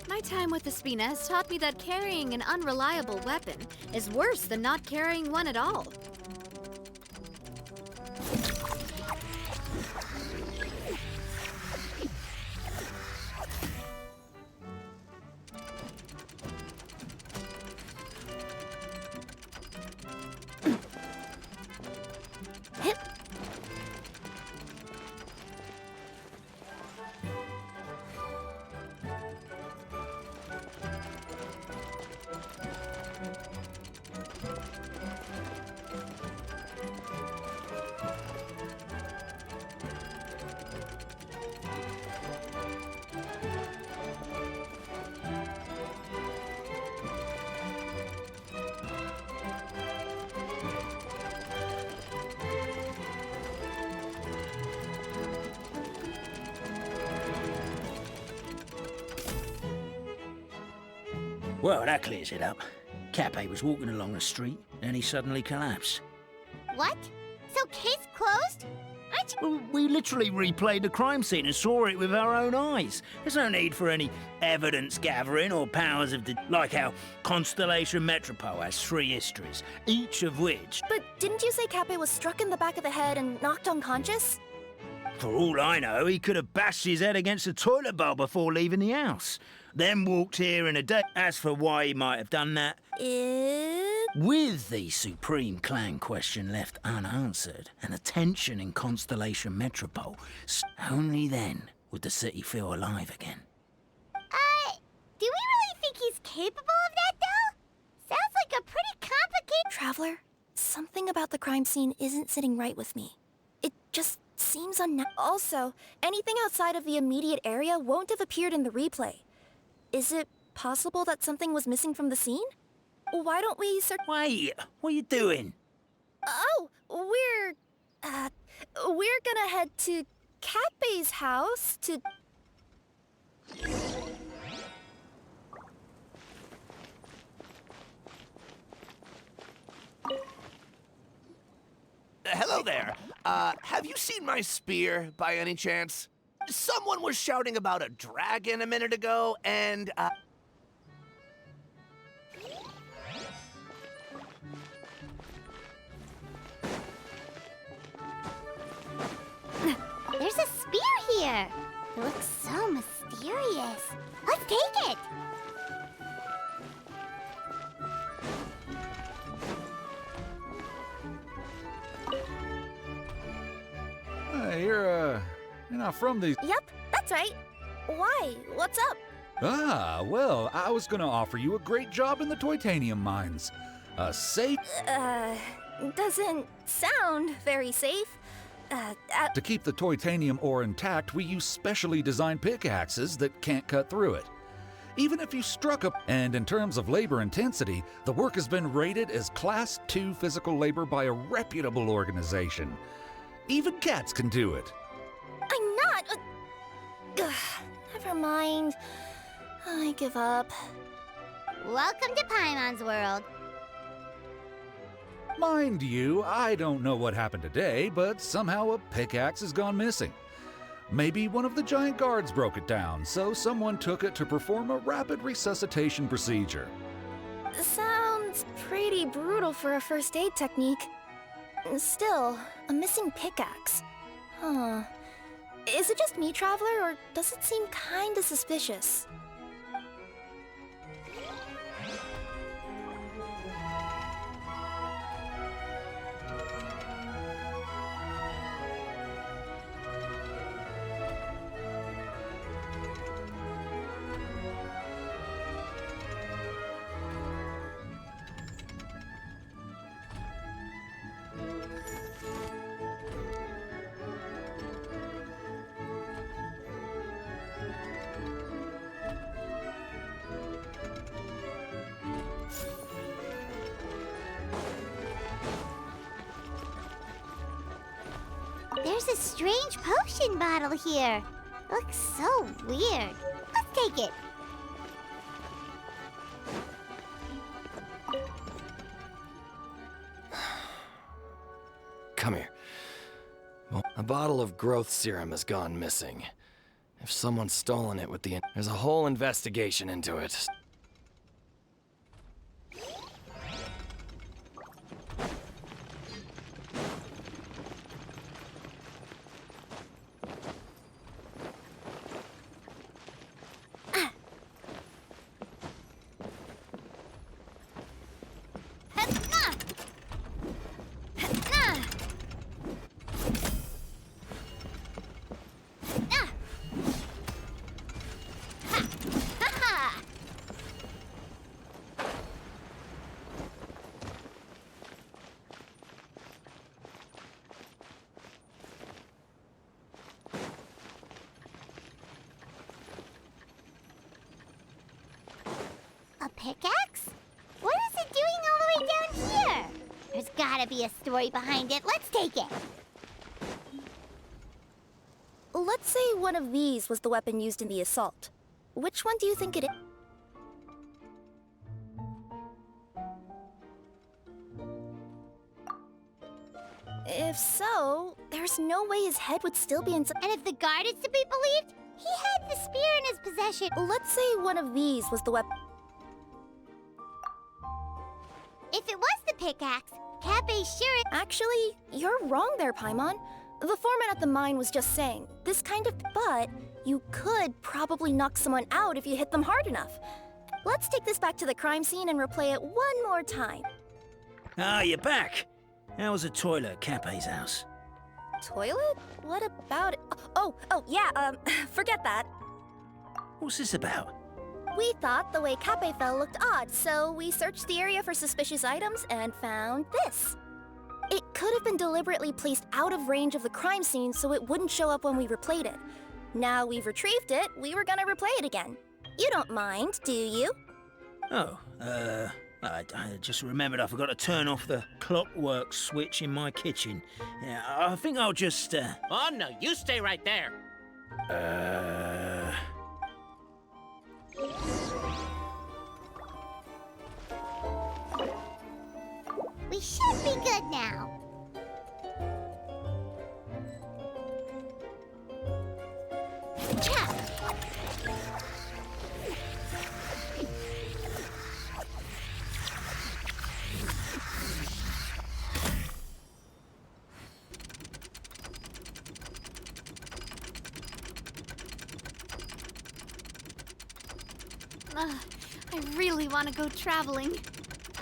My time with the Spina has taught me that carrying an unreliable weapon is worse than not carrying one at all. Well, that clears it up. Cape was walking along the street, and he suddenly collapsed. What? So case closed? Aren't you... Well, we literally replayed the crime scene and saw it with our own eyes. There's no need for any evidence gathering or powers of like how Constellation Metropole has 3 histories, each of which... But didn't you say Cape was struck in the back of the head and knocked unconscious? For all I know, he could have bashed his head against a toilet bowl before leaving the house. Then walked here in a day. As for why he might have done that... With the Supreme Clan question left unanswered and the tension in Constellation Metropole, only then would the city feel alive again. Do we really think he's capable of that, though? Sounds like a pretty complicated... Traveler, something about the crime scene isn't sitting right with me. It just seems Also, anything outside of the immediate area won't have appeared in the replay. Is it possible that something was missing from the scene? Why don't we search... Wait, what are you doing? Oh, we're gonna head to Cape's house to... Hello there. Have you seen my spear by any chance? Someone was shouting about a dragon a minute ago, and, There's a spear here. It looks so mysterious. Let's take it. You're not from these... Yep, that's right. Why? What's up? Ah, well, I was gonna offer you a great job in the Titanium mines. Safe... Doesn't sound very safe. To keep the Titanium ore intact, we use specially designed pickaxes that can't cut through it. Even if you struck up... And in terms of labor intensity, the work has been rated as Class 2 physical labor by a reputable organization. Even cats can do it. I'm not... Never mind. I give up. Welcome to Paimon's world. Mind you, I don't know what happened today, but somehow a pickaxe has gone missing. Maybe one of the giant guards broke it down, so someone took it to perform a rapid resuscitation procedure. Sounds pretty brutal for a first aid technique. Still, a missing pickaxe. Huh. Is it just me, Traveler, or does it seem kinda suspicious? There's a strange potion bottle here. Looks so weird. Let's take it. Come here. Well, a bottle of growth serum has gone missing. If someone's stolen it with there's a whole investigation into it. A pickaxe? What is it doing all the way down here? There's gotta be a story behind it. Let's take it. Let's say one of these was the weapon used in the assault. Which one do you think it is? If so, there's no way his head would still be inside. And if the guard is to be believed, he had the spear in his possession. Let's say one of these was the weapon. If it was the pickaxe, Cappy's sure it— Actually, you're wrong there, Paimon. The foreman at the mine was just saying, this kind of— But you could probably knock someone out if you hit them hard enough. Let's take this back to the crime scene and replay it one more time. Ah, you're back. How was the toilet at Cape's house? Toilet? What about it? Oh, yeah, forget that. What's this about? We thought the way Cape fell looked odd, so we searched the area for suspicious items and found this. It could have been deliberately placed out of range of the crime scene so it wouldn't show up when we replayed it. Now we've retrieved it, we were gonna replay it again. You don't mind, do you? Oh, I just remembered I forgot to turn off the clockwork switch in my kitchen. Yeah, I think I'll just, Oh, no, you stay right there. We should be good now. Cha! I really want to go traveling.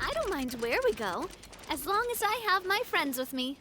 I don't mind where we go, as long as I have my friends with me.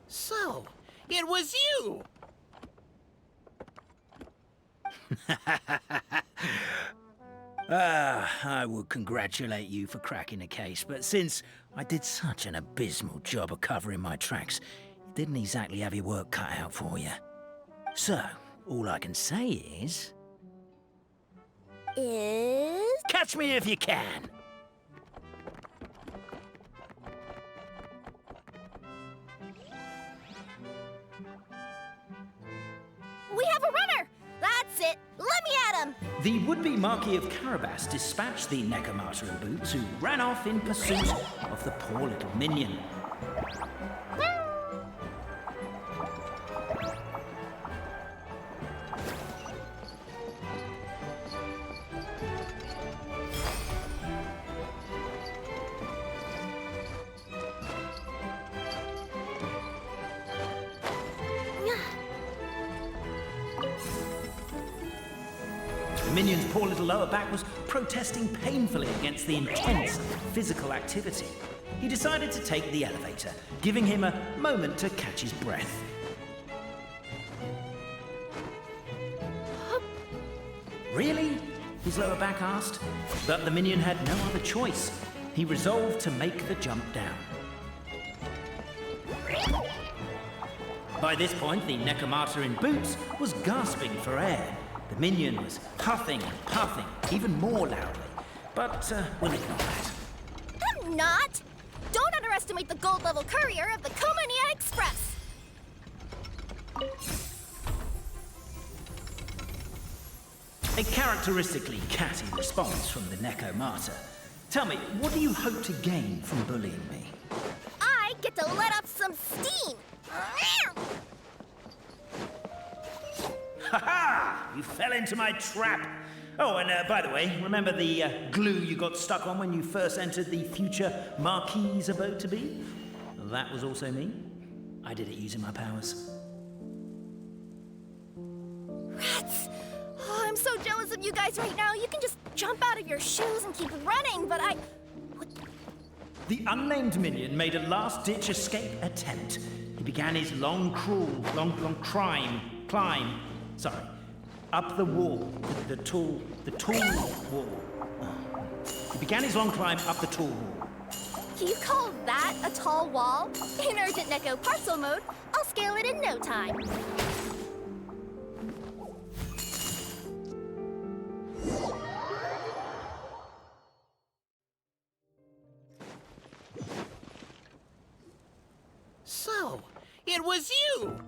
So, it was you! I would congratulate you for cracking the case, but since I did such an abysmal job of covering my tracks, you didn't exactly have your work cut out for you. So, all I can say is... Catch me if you can! We have a runner! That's it! Let me at him! The would-be Marquis of Carabas dispatched the Necromata in boots, who ran off in pursuit of the poor little minion. The minion's poor little lower back was protesting painfully against the intense physical activity. He decided to take the elevator, giving him a moment to catch his breath. Really? His lower back asked. But the minion had no other choice. He resolved to make the jump down. By this point, the Necromata in boots was gasping for air. The minion was huffing and puffing, even more loudly. But we'll ignore that. I'm not! Don't underestimate the gold-level courier of the Komania Express! A characteristically catty response from the Necromata. Tell me, what do you hope to gain from bullying me? I get to let off some steam! Ha-ha! You fell into my trap! Oh, and by the way, remember the glue you got stuck on when you first entered the future Marquis's abode to be? That was also me. I did it using my powers. Rats! Oh, I'm so jealous of you guys right now. You can just jump out of your shoes and keep running, but I... The unnamed minion made a last-ditch escape attempt. He began his long climb, up the wall, the tall wall. He began his long climb up the tall wall. Do you call that a tall wall? In urgent Neko parcel mode, I'll scale it in no time. So, it was you!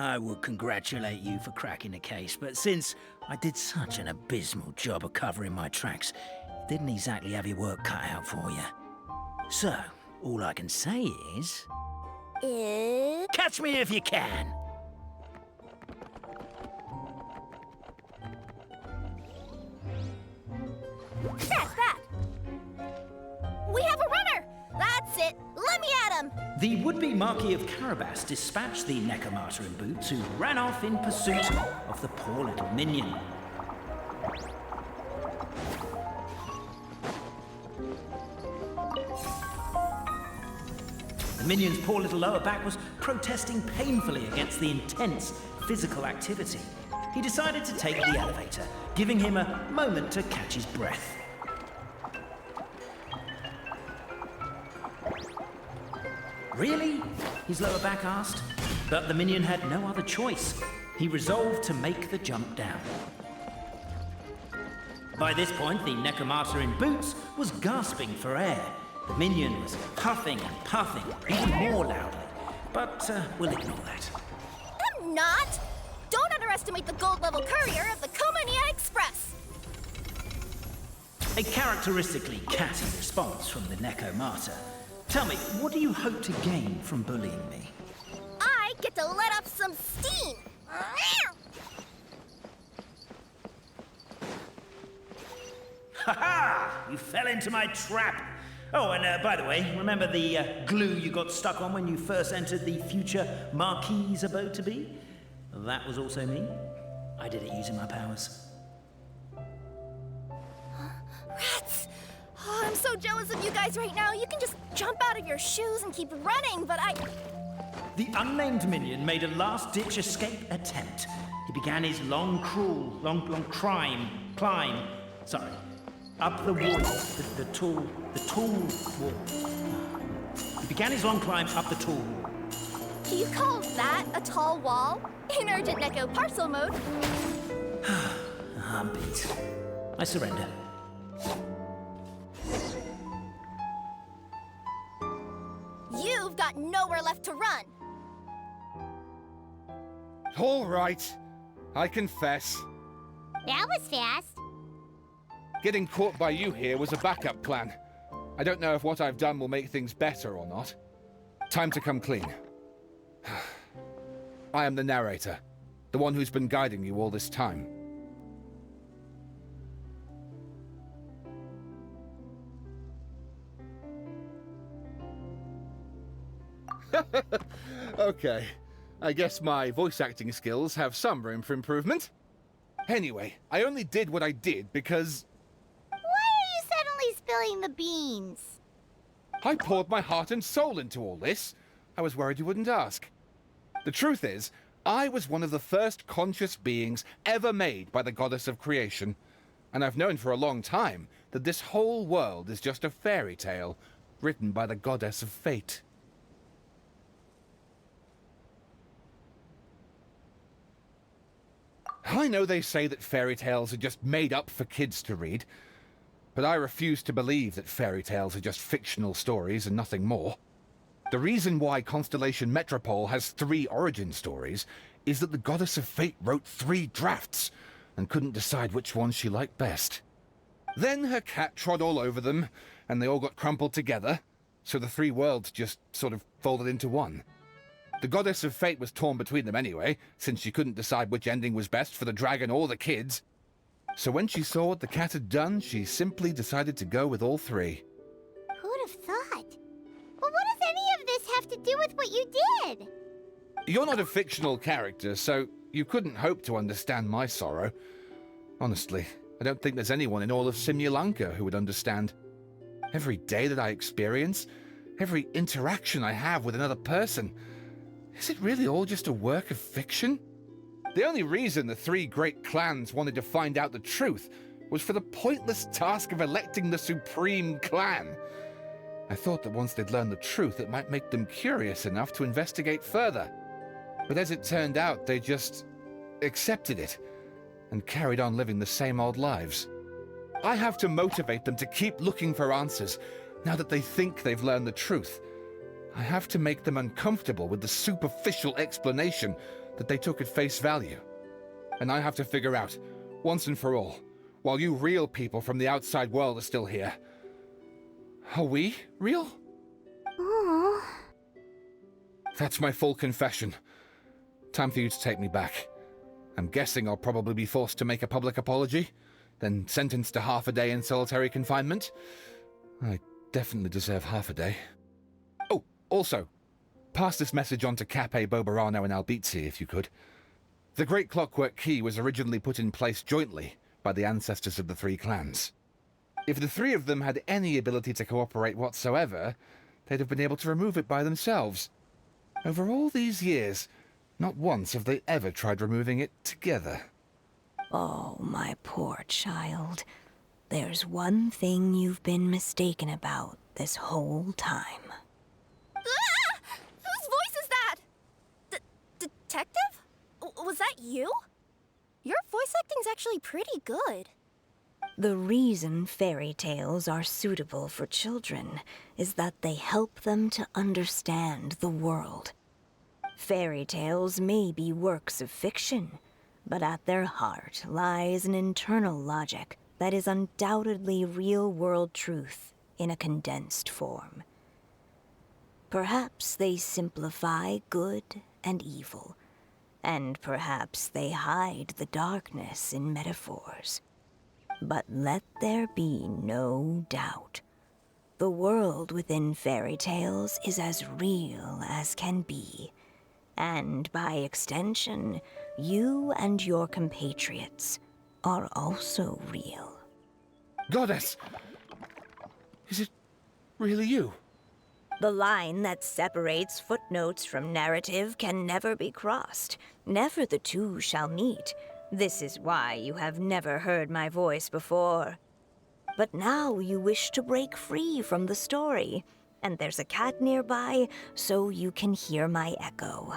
I would congratulate you for cracking the case, but since I did such an abysmal job of covering my tracks, didn't exactly have your work cut out for you. So, all I can say is... Catch me if you can! That's that! We have a runner! That's it! Let me at him! The would-be Marquis of Carabas dispatched the Necromata in boots, who ran off in pursuit of the poor little minion. The minion's poor little lower back was protesting painfully against the intense physical activity. He decided to take the elevator, giving him a moment to catch his breath. Really? His lower back asked. But the minion had no other choice. He resolved to make the jump down. By this point, the Necromata in boots was gasping for air. The minion was huffing and puffing, even more loudly. But we'll ignore that. I'm not! Don't underestimate the gold-level courier of the Komania Express! A characteristically catty response from the Necromata. Tell me, what do you hope to gain from bullying me? I get to let off some steam! Ha-ha! You fell into my trap! Oh, and by the way, remember the glue you got stuck on when you first entered the future Marquis's abode to be? That was also me. I did it using my powers. Rats! Oh, I'm so jealous of you guys right now. You can just jump out of your shoes and keep running, but I... The unnamed minion made a last-ditch escape attempt. He began his long climb, up the wall, the tall wall. He began his long climb up the tall wall. You call that a tall wall? In urgent Neko parcel mode. I'm beat. I surrender. You've got nowhere left to run. All right. I confess. That was fast. Getting caught by you here was a backup plan. I don't know if what I've done will make things better or not. Time to come clean. I am the narrator, the one who's been guiding you all this time. Okay, I guess my voice acting skills have some room for improvement. Anyway, I only did what I did because... Why are you suddenly spilling the beans? I poured my heart and soul into all this. I was worried you wouldn't ask. The truth is, I was one of the first conscious beings ever made by the goddess of creation. And I've known for a long time that this whole world is just a fairy tale written by the goddess of fate. I know they say that fairy tales are just made up for kids to read, but I refuse to believe that fairy tales are just fictional stories and nothing more. The reason why Constellation Metropole has 3 origin stories is that the Goddess of Fate wrote 3 drafts and couldn't decide which one she liked best. Then her cat trod all over them, and they all got crumpled together, so the 3 worlds just sort of folded into one. The Goddess of Fate was torn between them anyway, since she couldn't decide which ending was best for the dragon or the kids. So when she saw what the cat had done, she simply decided to go with all 3. Who'd have thought? Well, what does any of this have to do with what you did? You're not a fictional character, so you couldn't hope to understand my sorrow. Honestly, I don't think there's anyone in all of Simulanka who would understand. Every day that I experience, every interaction I have with another person, is it really all just a work of fiction? The only reason the 3 great clans wanted to find out the truth was for the pointless task of electing the supreme clan. I thought that once they'd learned the truth, it might make them curious enough to investigate further. But as it turned out, they just accepted it and carried on living the same old lives. I have to motivate them to keep looking for answers now that they think they've learned the truth. I have to make them uncomfortable with the superficial explanation that they took at face value. And I have to figure out, once and for all, while you real people from the outside world are still here, are we real? Aww. That's my full confession. Time for you to take me back. I'm guessing I'll probably be forced to make a public apology, then sentenced to half a day in solitary confinement. I definitely deserve half a day. Oh, also, pass this message on to Cape, Bobarano, and Albizzi, if you could. The Great Clockwork Key was originally put in place jointly by the ancestors of the 3 clans. If the 3 of them had any ability to cooperate whatsoever, they'd have been able to remove it by themselves. Over all these years, not once have they ever tried removing it together. Oh, my poor child. There's one thing you've been mistaken about this whole time. Ah! Whose voice is that? Detective? Was that you? Your voice acting's actually pretty good. The reason fairy tales are suitable for children is that they help them to understand the world. Fairy tales may be works of fiction, but at their heart lies an internal logic that is undoubtedly real-world truth in a condensed form. Perhaps they simplify good and evil, and perhaps they hide the darkness in metaphors. But let there be no doubt. The world within fairy tales is as real as can be. And by extension, you and your compatriots are also real. Goddess! Is it really you? The line that separates footnotes from narrative can never be crossed. Never the two shall meet. This is why you have never heard my voice before. But now you wish to break free from the story. And there's a cat nearby, so you can hear my echo.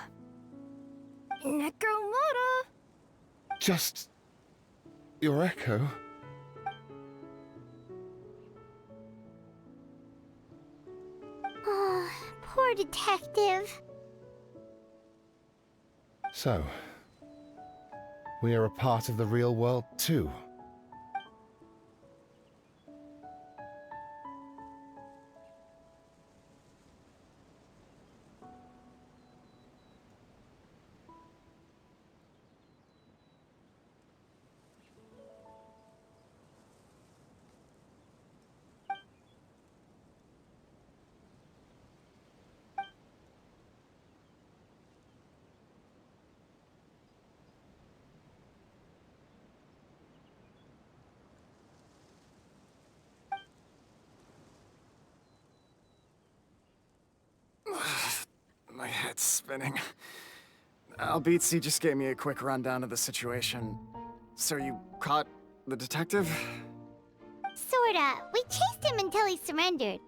Necromora! Just your echo? Oh, poor detective. So, we are a part of the real world too. My head's spinning. Albizzi just gave me a quick rundown of the situation. So you caught the detective? Sorta. We chased him until he surrendered.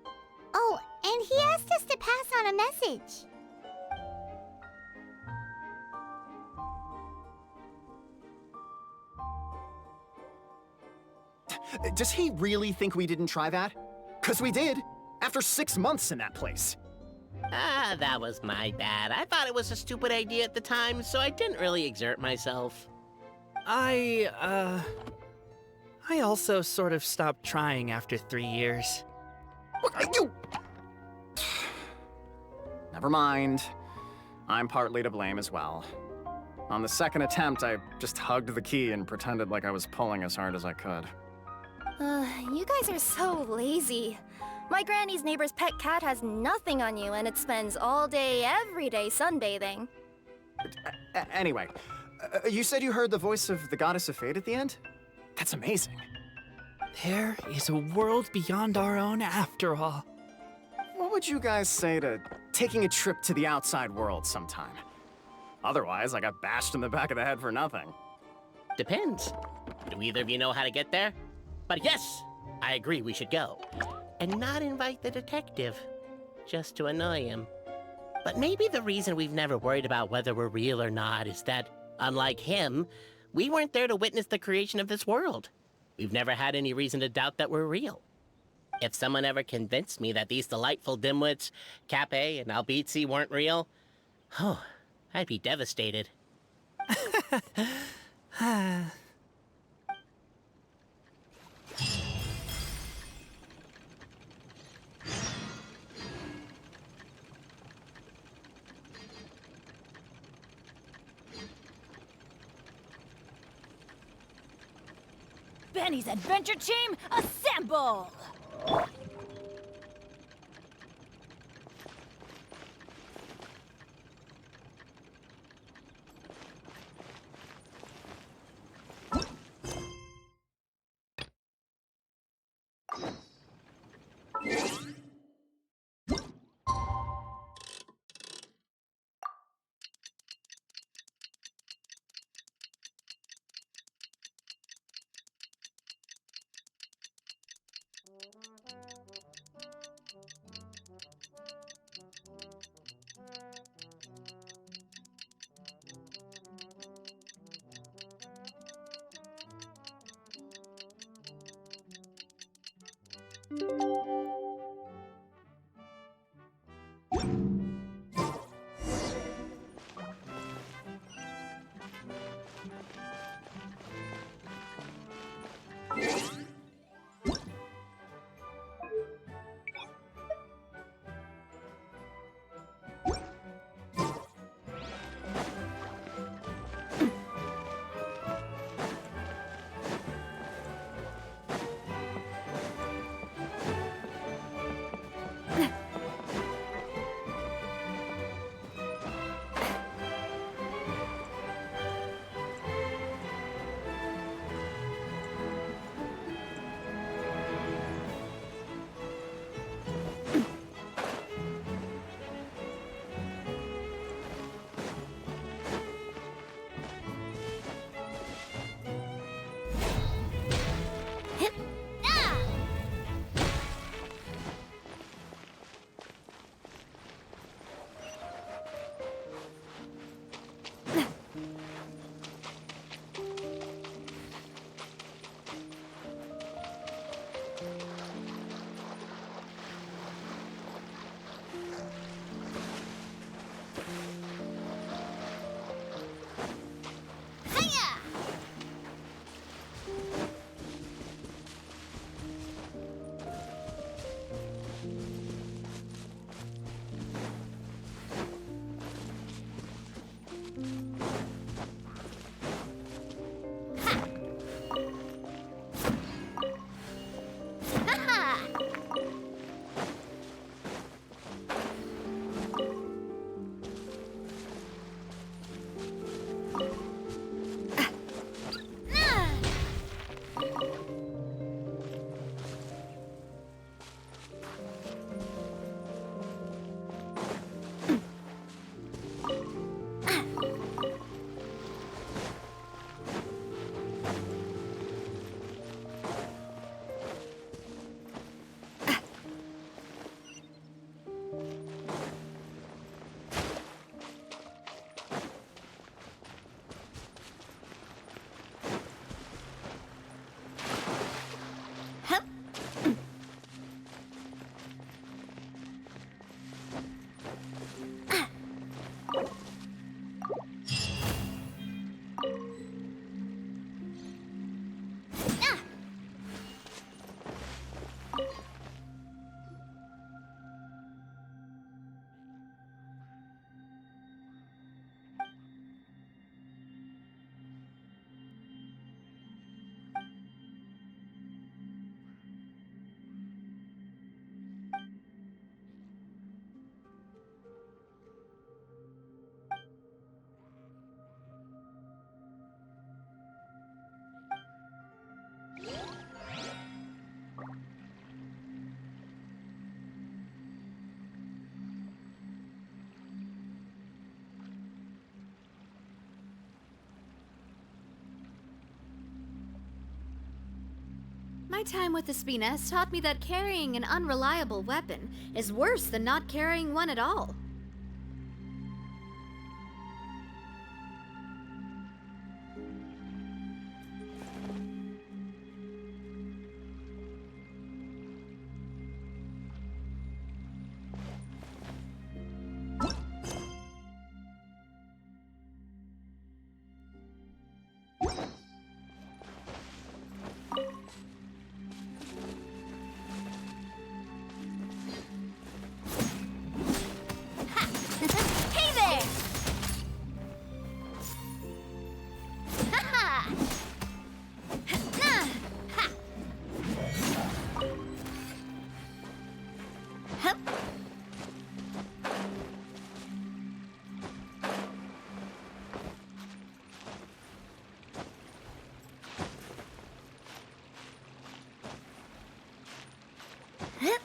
Oh, and he asked us to pass on a message. Does he really think we didn't try that? 'Cause we did, after 6 months in that place. Ah, that was my bad. I thought it was a stupid idea at the time, so I didn't really exert myself. I also sort of stopped trying after 3 years. You! Never mind. I'm partly to blame as well. On the second attempt, I just hugged the key and pretended like I was pulling as hard as I could. You guys are so lazy. My granny's neighbor's pet cat has nothing on you, and it spends all day, every day sunbathing. Anyway, you said you heard the voice of the goddess of fate at the end? That's amazing. There is a world beyond our own after all. What would you guys say to taking a trip to the outside world sometime? Otherwise, I got bashed in the back of the head for nothing. Depends. Do either of you know how to get there? But yes, I agree we should go. And not invite the detective, just to annoy him. But maybe the reason we've never worried about whether we're real or not is that, unlike him, we weren't there to witness the creation of this world. We've never had any reason to doubt that we're real. If someone ever convinced me that these delightful dimwits, Cape and Albizzi, weren't real, oh, I'd be devastated. Benny's adventure team, assemble! time with the Spines taught me that carrying an unreliable weapon is worse than not carrying one at all. Hey there! Ha-ha! Ha! Hup. Hup.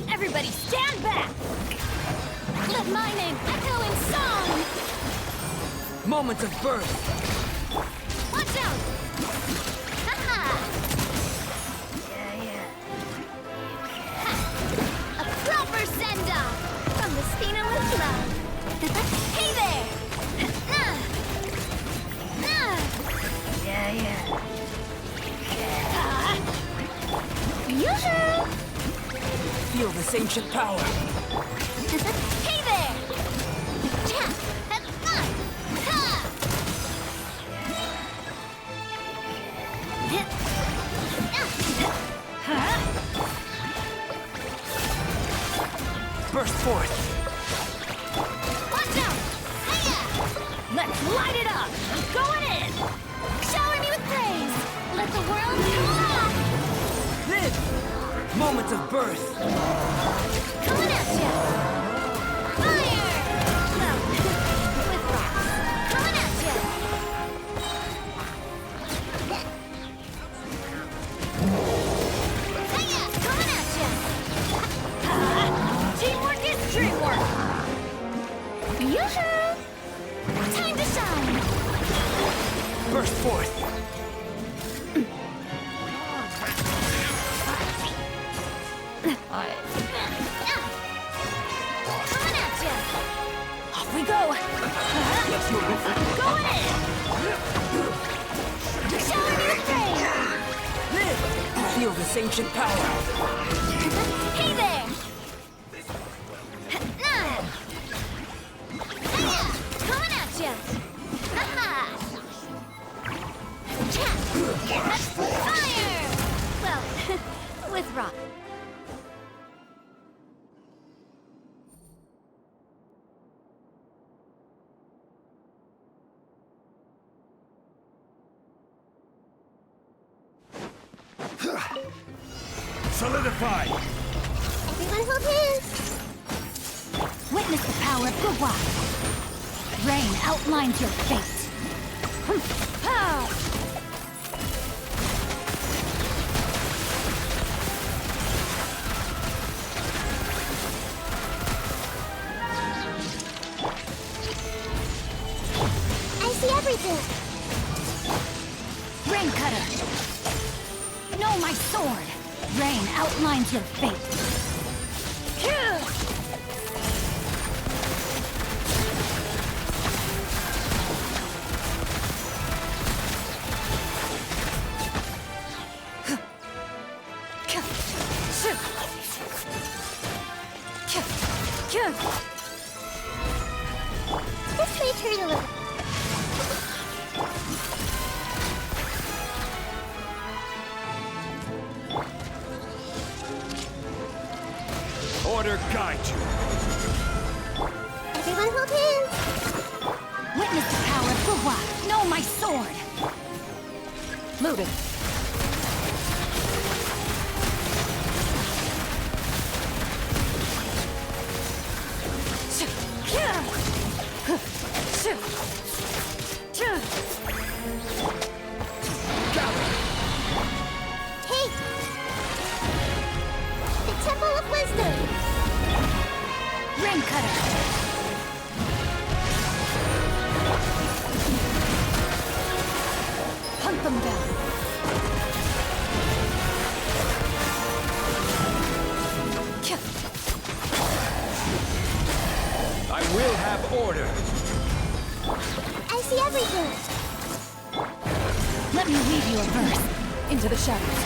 Everybody stand back! Let my name echo in song! Moments of birth. Watch out! Haha! A proper send-off from the Spina with love. Hey there! Yoo-hoo! Feel this ancient power. Hey there! Burst forth. Watch out! Hiya! Let's light it up! I'm going in! Shower me with praise! Let the world collapse! Live! Moments of birth. Coming at ya! Fire! Well, with rocks. Coming at ya! Hiya! Coming at ya! Teamwork is dreamwork! Yoo-hoo! Time to shine! Burst forth. Coming at ya! Off we go! Going in! Shower me with praise! Live! Feel this ancient power. Hey there! Hiya! Coming at ya! Ha-ha! Fire! Well, with rock. Solidify! Everyone hold hands. Witness the power of wuwa. Rain outlines your fate. Pow! I see everything. Rain cutter. Know my sword. Rain outlines your fate. This way, turn a little. Order guide you. Everyone hold hands. Witness the power of wuwa. Know my sword. Loaded. Hey! The Temple of Wisdom. Rain cutter. Hunt them down. I will have order. I see everything. Let me weave you a verse into the shadows.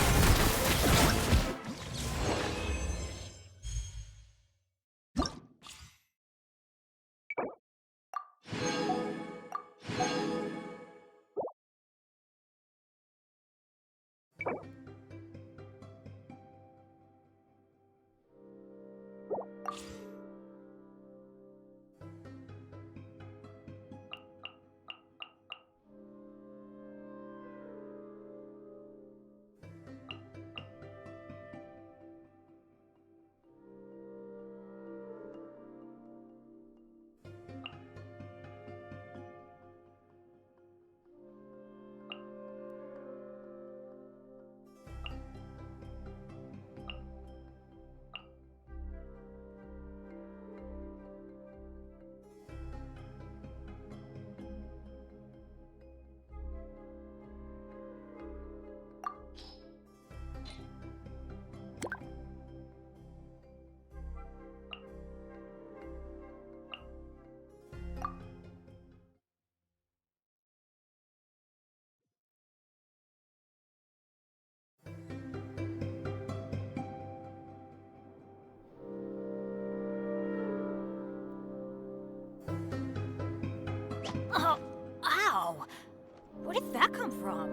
Where did that come from?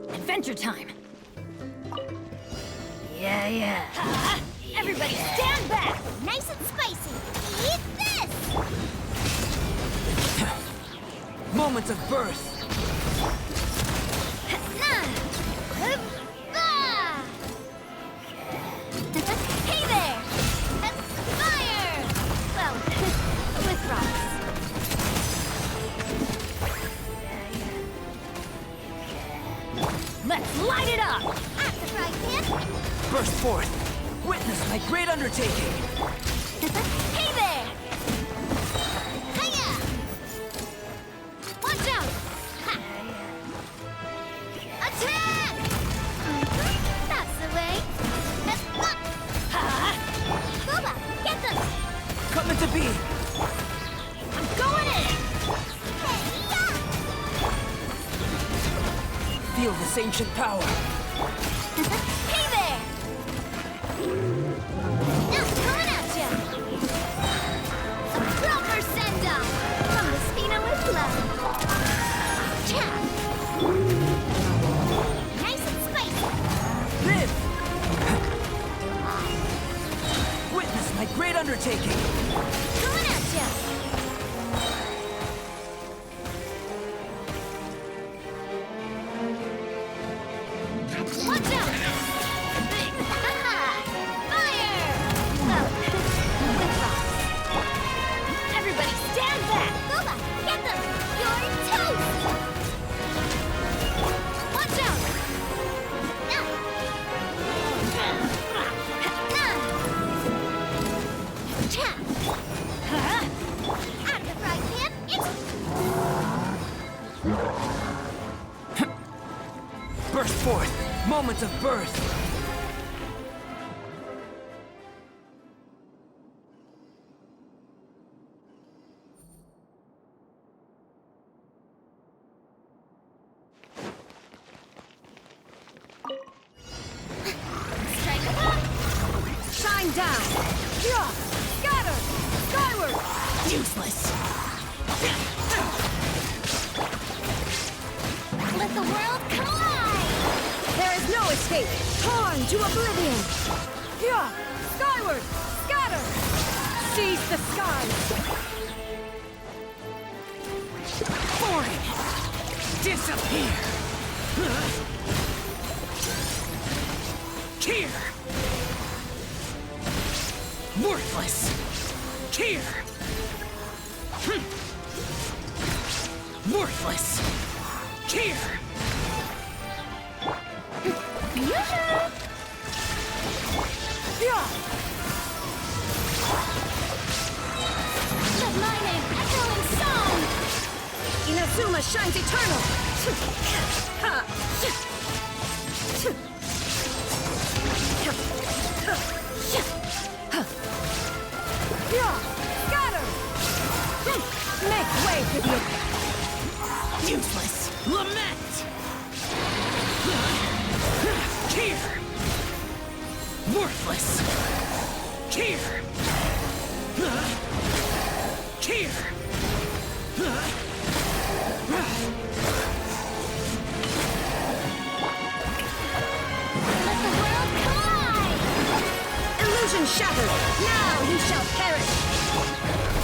Adventure time! Yeah. Everybody stand back! Nice and spicy. Eat this! Moments of birth. Hey there! Fire! Well, with rocks. Let's light it up! At the fry pan. Burst forth. Witness my great undertaking. Hey there! Hiya! Watch out! Ha. Attack! That's the way. Booba, get them! Coming to be. I'm going in! Feel this ancient power. Hey there! Now coming at ya! A proper send-off from the Spina with love. Cha! Nice and spicy. Live! Witness my great undertaking. Coming at ya! Watch out! Fire! Well, with rocks. Everybody stand back! Booba, get them! You're toast! Watch out! Cha! Out of the fry pan, it's... Burst forth. Moments of birth. Strike a block! Shine down! Yeah! Scatter! Skyward! Useless. Let the world collide! There is no escape! Torn to oblivion! Yeah! Skyward! Scatter! Seize the skies! Foreign. Disappear. Cheer. Worthless. Cheer. Worthless. Cheer. Yeah! Let my name echo in song! Inazuma shines eternal! Ha! Yeah! Scatter! Make way for the... Useless. Lament. Cheer. Worthless. Cheer. Cheer. Let the world collide! Illusion shattered! Now you shall perish!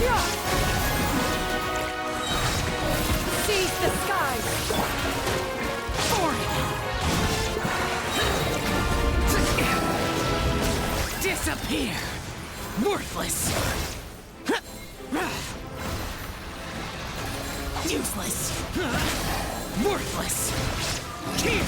Yeah! Seize the skies! Disappear! Worthless! Useless! Worthless! Cheer!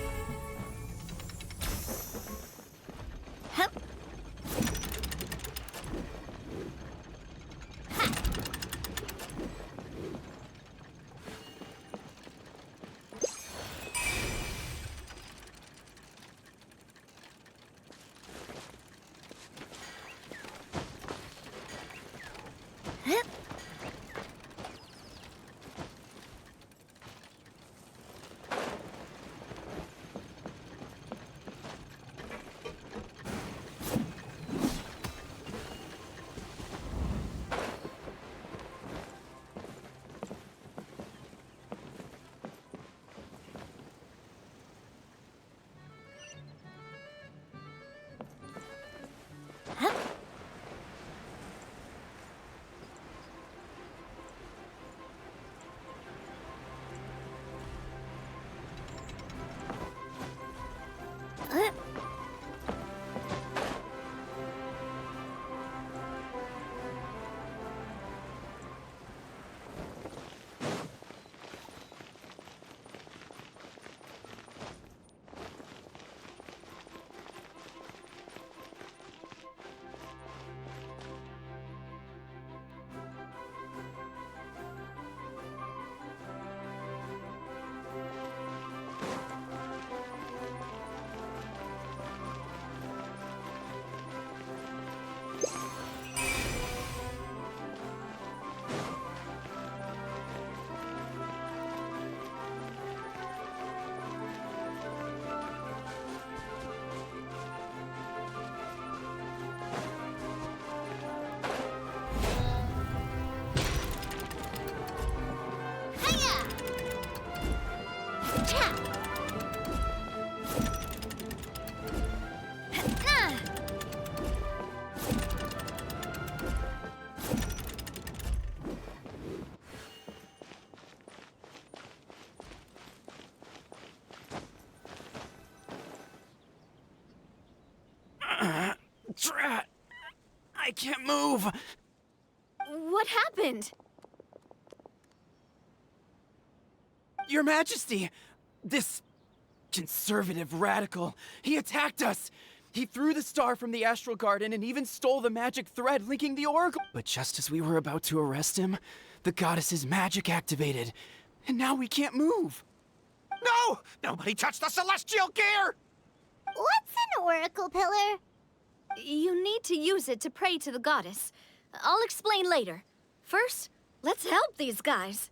เ Drat! I can't move! What happened? Your Majesty! This conservative radical, he attacked us! He threw the star from the Astral Garden and even stole the magic thread linking the Oracle. But just as we were about to arrest him, the goddess's magic activated, and now we can't move. No! Nobody touched the celestial gear! What's an oracle pillar? You need to use it to pray to the goddess. I'll explain later. First, let's help these guys.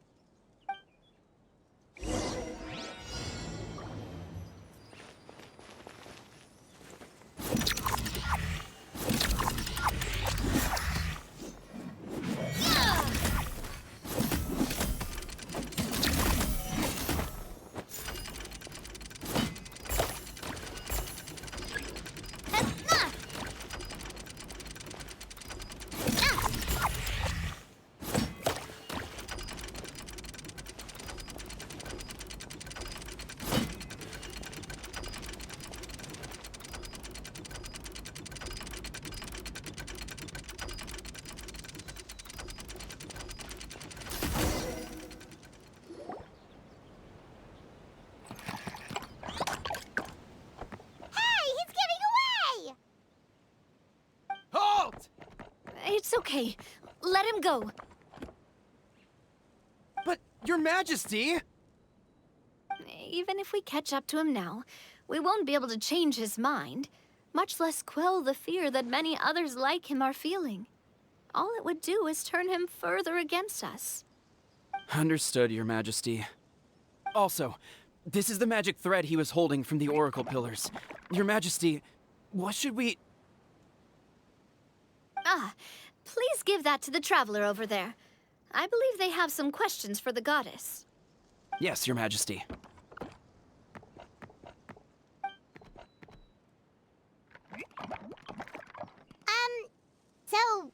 It's okay. Let him go. But, Your Majesty! Even if we catch up to him now, we won't be able to change his mind, much less quell the fear that many others like him are feeling. All it would do is turn him further against us. Understood, Your Majesty. Also, this is the magic thread he was holding from the Oracle Pillars. Your Majesty, what should we... Please give that to the traveler over there. I believe they have some questions for the goddess. Yes, Your Majesty. So,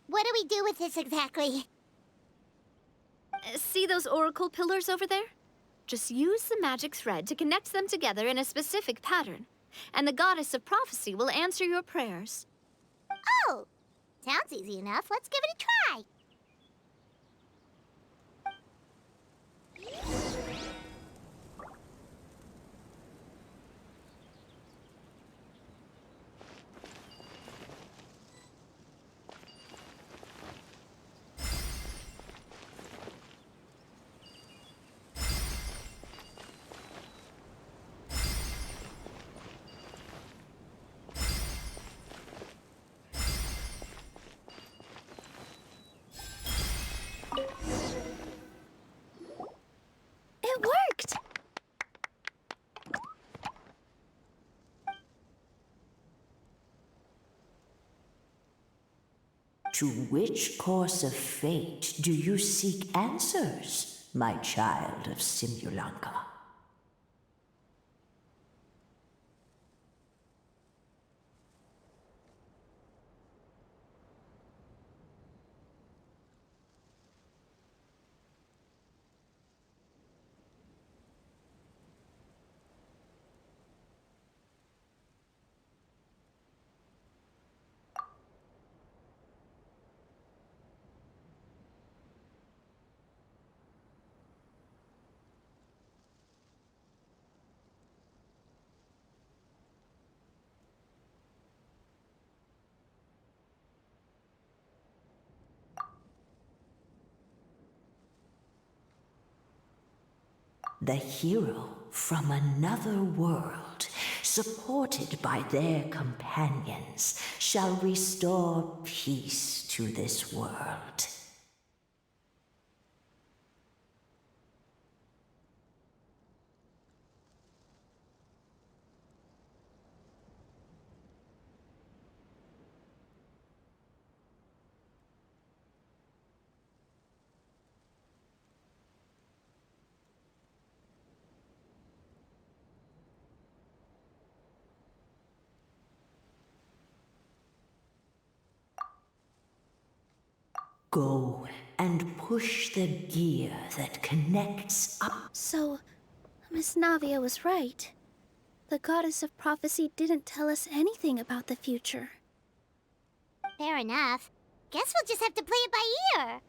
what do we do with this exactly? See those oracle pillars over there? Just use the magic thread to connect them together in a specific pattern, and the goddess of prophecy will answer your prayers. Oh! Sounds easy enough. Let's give it a try. It worked! To which course of fate do you seek answers, my child of Simulanka? The hero from another world, supported by their companions, shall restore peace to this world. Go and push the gear that connects up. So, Miss Navia was right. The goddess of prophecy didn't tell us anything about the future. Fair enough. Guess we'll just have to play it by ear.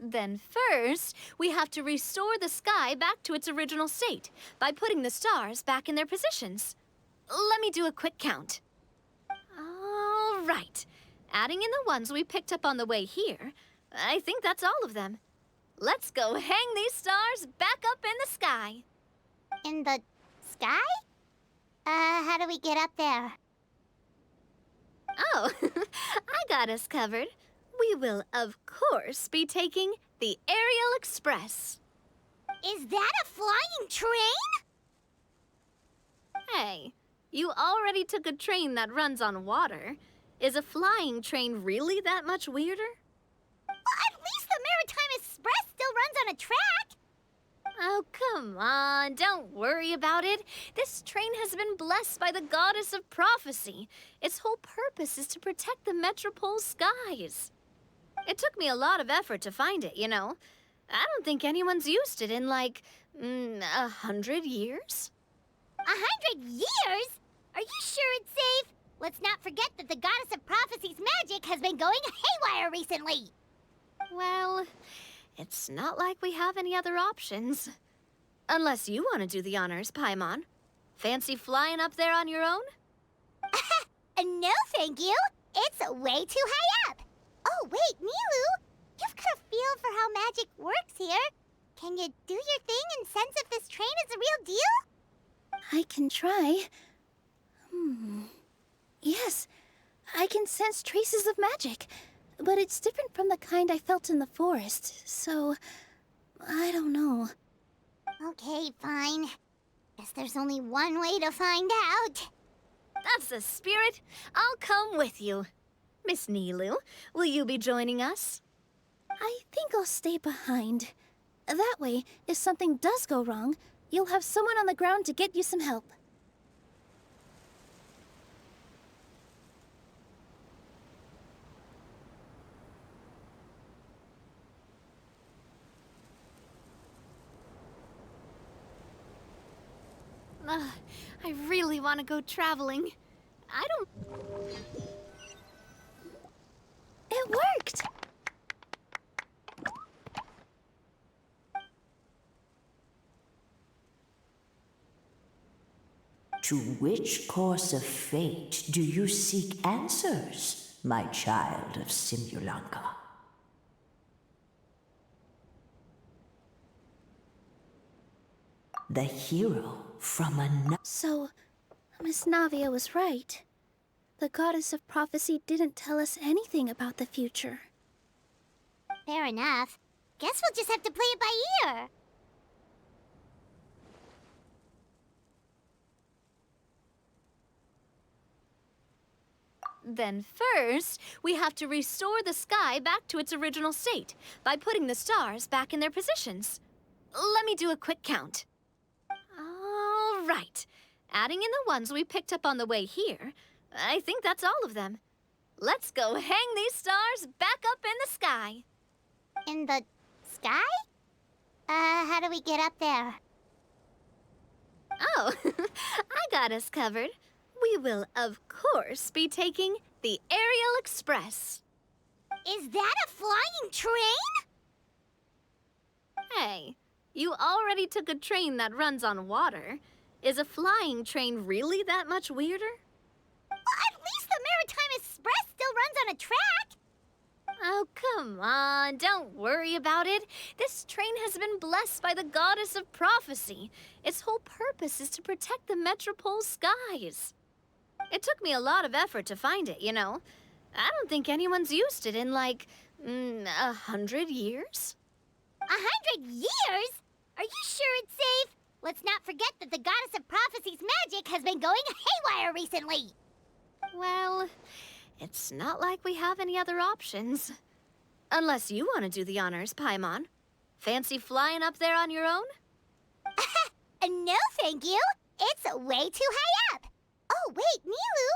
Then first, we have to restore the sky back to its original state by putting the stars back in their positions. Let me do a quick count. All right. Adding in the ones we picked up on the way here, I think that's all of them. Let's go hang these stars back up in the sky. In the sky? How do we get up there? Oh, I got us covered. We will, of course, be taking the Aerial Express. Is that a flying train? Hey, you already took a train that runs on water. Is a flying train really that much weirder? Well, at least the Maritime Express still runs on a track. Oh, come on, don't worry about it. This train has been blessed by the goddess of prophecy. Its whole purpose is to protect the Metropole skies. It took me a lot of effort to find it, you know. I don't think anyone's used it in, like, 100 years. 100 years? Are you sure it's safe? Let's not forget that the goddess of prophecy's magic has been going haywire recently. Well, it's not like we have any other options. Unless you want to do the honors, Paimon. Fancy flying up there on your own? No, thank you. It's way too high up. Oh, wait, Nilu. You've got a feel for how magic works here. Can you do your thing and sense if this train is the real deal? I can try. Yes, I can sense traces of magic, but it's different from the kind I felt in the forest, so I don't know. Okay, fine. Guess there's only one way to find out. That's the spirit. I'll come with you. Miss Nilu, will you be joining us? I think I'll stay behind. That way, if something does go wrong, you'll have someone on the ground to get you some help. I really want to go traveling. I don't... It worked! To which course of fate do you seek answers, my child of Simulanka? The hero from another... So, Miss Navia was right. The goddess of prophecy didn't tell us anything about the future. Fair enough. Guess we'll just have to play it by ear. Then first, we have to restore the sky back to its original state by putting the stars back in their positions. Let me do a quick count. All right. Adding in the ones we picked up on the way here, I think that's all of them. Let's go hang these stars back up in the sky. In the sky? How do we get up there? Oh, I got us covered. We will, of course, be taking the Aerial Express. Is that a flying train? Hey, you already took a train that runs on water. Is a flying train really that much weirder? Well, at least the Maritime Express still runs on a track. Oh, come on, don't worry about it. This train has been blessed by the goddess of prophecy. Its whole purpose is to protect the Metropole skies. It took me a lot of effort to find it, you know. I don't think anyone's used it in, like, 100 years. 100 years? Are you sure it's safe? Let's not forget that the goddess of prophecy's magic has been going haywire recently. Well, it's not like we have any other options. Unless you want to do the honors, Paimon. Fancy flying up there on your own? No, thank you. It's way too high up. Oh, wait, Nilu.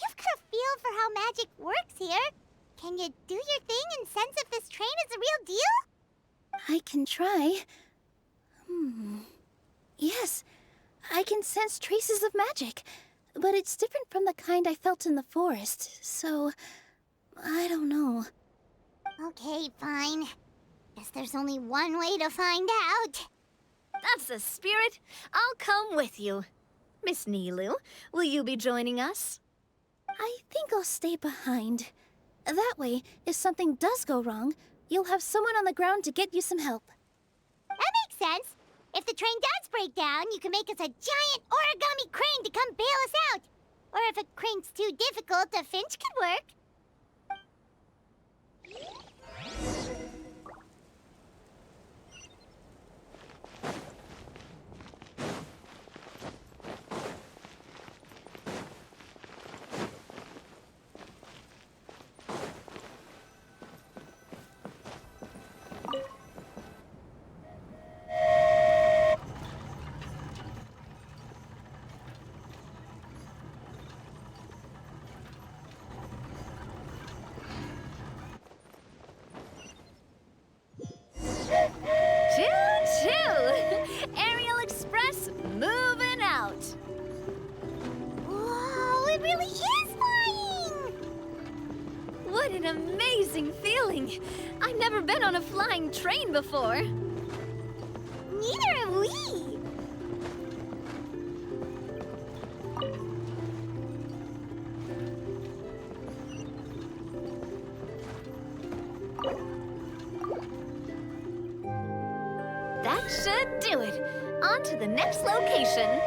You've got a feel for how magic works here. Can you do your thing and sense if this train is a real deal? I can try. Yes, I can sense traces of magic, but it's different from the kind I felt in the forest, so I don't know. Okay, fine. Guess there's only one way to find out. That's the spirit. I'll come with you. Miss Nilu, will you be joining us? I think I'll stay behind. That way, if something does go wrong, you'll have someone on the ground to get you some help. That makes sense. If the train does break down, you can make us a giant origami crane to come bail us out. Or if a crane's too difficult, a finch could work. Choo-choo! Aerial Express moving out. Whoa, it really is flying! What an amazing feeling! I've never been on a flying train before. Neither have we. That should do it. On to the next location.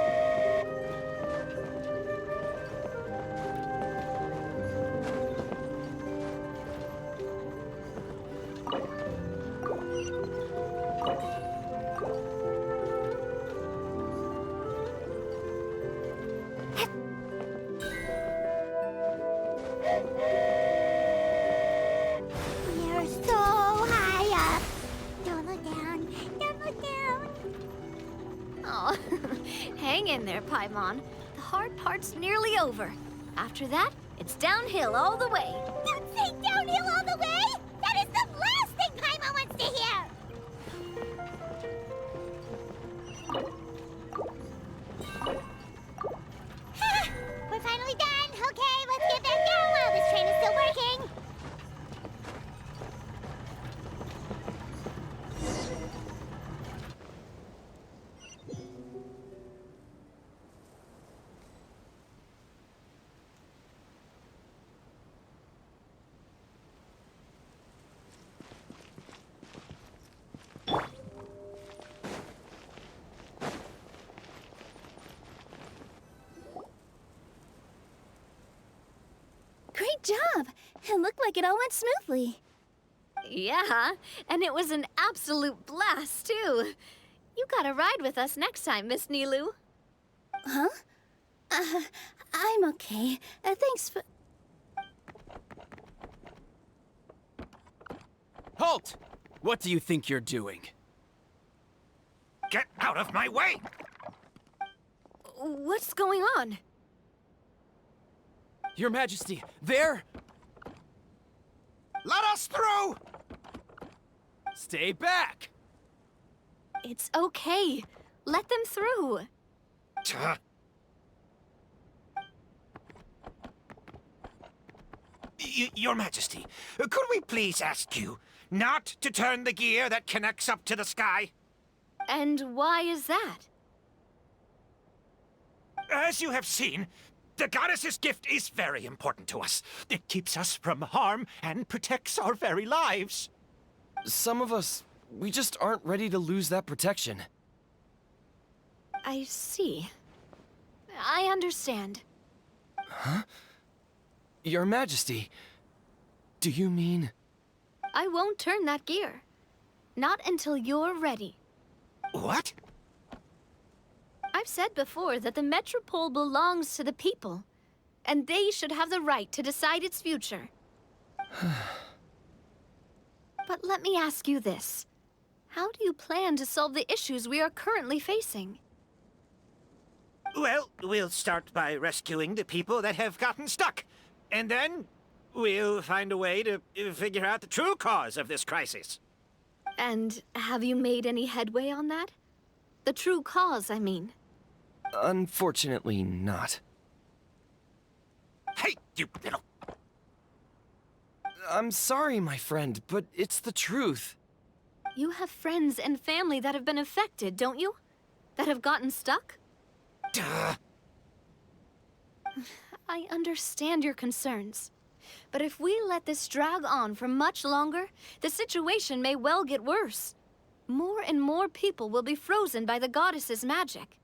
You're so high up. Don't look down. Don't look down. Oh, hang in there, Paimon. The hard part's nearly over. After that, it's downhill all the way. Don't say downhill all the way! That is the last thing Paimon wants to hear! We're finally done! Okay, let's get back down while this train is still working! Great job! It looked like it all went smoothly. Yeah, and it was an absolute blast, too. You gotta ride with us next time, Miss Nilu. Huh? I'm okay. Thanks for... Halt! What do you think you're doing? Get out of my way! What's going on? Your Majesty, there! Let us through! Stay back! It's okay. Let them through. Your Majesty, could we please ask you not to turn the gear that connects up to the sky? And why is that? As you have seen, the goddess's gift is very important to us. It keeps us from harm and protects our very lives. Some of us, we just aren't ready to lose that protection. I see. I understand. Huh? Your Majesty, do you mean... I won't turn that gear. Not until you're ready. What? I've said before that the Metropole belongs to the people, and they should have the right to decide its future. But let me ask you this. How do you plan to solve the issues we are currently facing? Well, we'll start by rescuing the people that have gotten stuck. And then we'll find a way to figure out the true cause of this crisis. And have you made any headway on that? The true cause, I mean. Unfortunately, not. Hey, you little... I'm sorry, my friend, but it's the truth. You have friends and family that have been affected, don't you? That have gotten stuck? Duh. I understand your concerns. But if we let this drag on for much longer, the situation may well get worse. More and more people will be frozen by the goddess's magic.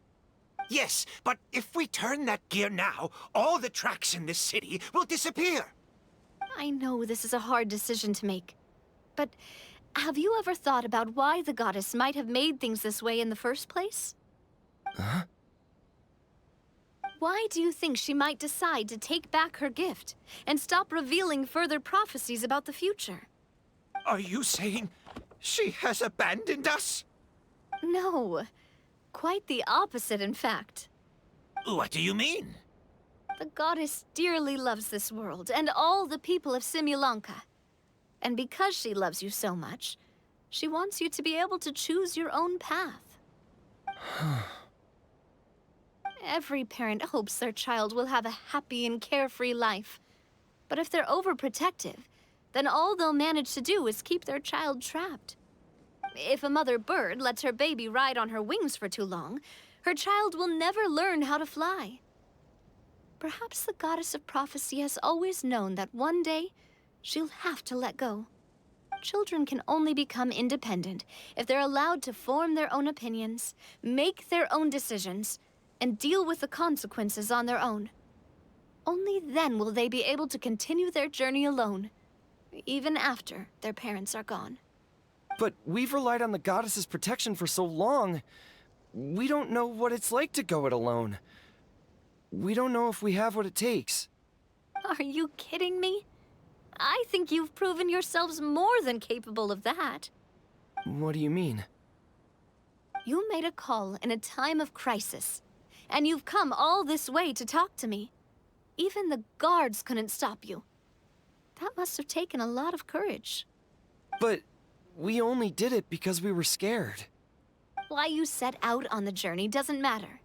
Yes, but if we turn that gear now, all the tracks in this city will disappear. I know this is a hard decision to make. But have you ever thought about why the goddess might have made things this way in the first place? Huh? Why do you think she might decide to take back her gift and stop revealing further prophecies about the future? Are you saying she has abandoned us? No. Quite the opposite, in fact. What do you mean? The goddess dearly loves this world and all the people of Simulanka. And because she loves you so much, she wants you to be able to choose your own path. Every parent hopes their child will have a happy and carefree life. But if they're overprotective, then all they'll manage to do is keep their child trapped. If a mother bird lets her baby ride on her wings for too long, her child will never learn how to fly. Perhaps the goddess of prophecy has always known that one day she'll have to let go. Children can only become independent if they're allowed to form their own opinions, make their own decisions, and deal with the consequences on their own. Only then will they be able to continue their journey alone, even after their parents are gone. But we've relied on the goddess's protection for so long. We don't know what it's like to go it alone. We don't know if we have what it takes. Are you kidding me? I think you've proven yourselves more than capable of that. What do you mean? You made a call in a time of crisis, and you've come all this way to talk to me. Even the guards couldn't stop you. That must have taken a lot of courage. But we only did it because we were scared. Why you set out on the journey doesn't matter.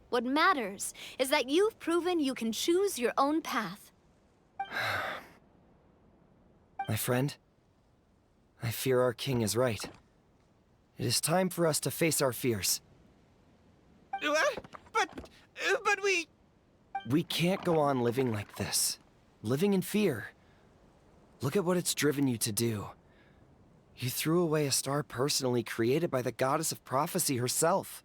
What matters is that you've proven you can choose your own path. My friend, I fear our king is right. It is time for us to face our fears. But we... We can't go on living like this. Living in fear. Look at what it's driven you to do. You threw away a star personally created by the goddess of prophecy herself.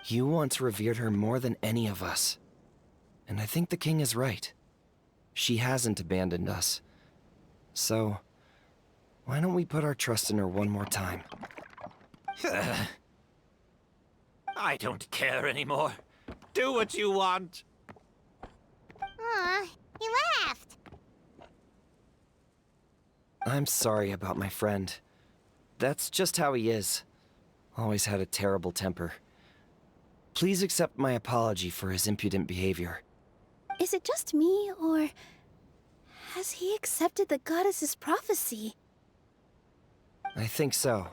You once revered her more than any of us. And I think the king is right. She hasn't abandoned us. So, why don't we put our trust in her one more time? I don't care anymore. Do what you want. Aw, he laughed. I'm sorry about my friend. That's just how he is. Always had a terrible temper. Please accept my apology for his impudent behavior. Is it just me, or has he accepted the goddess's prophecy? I think so.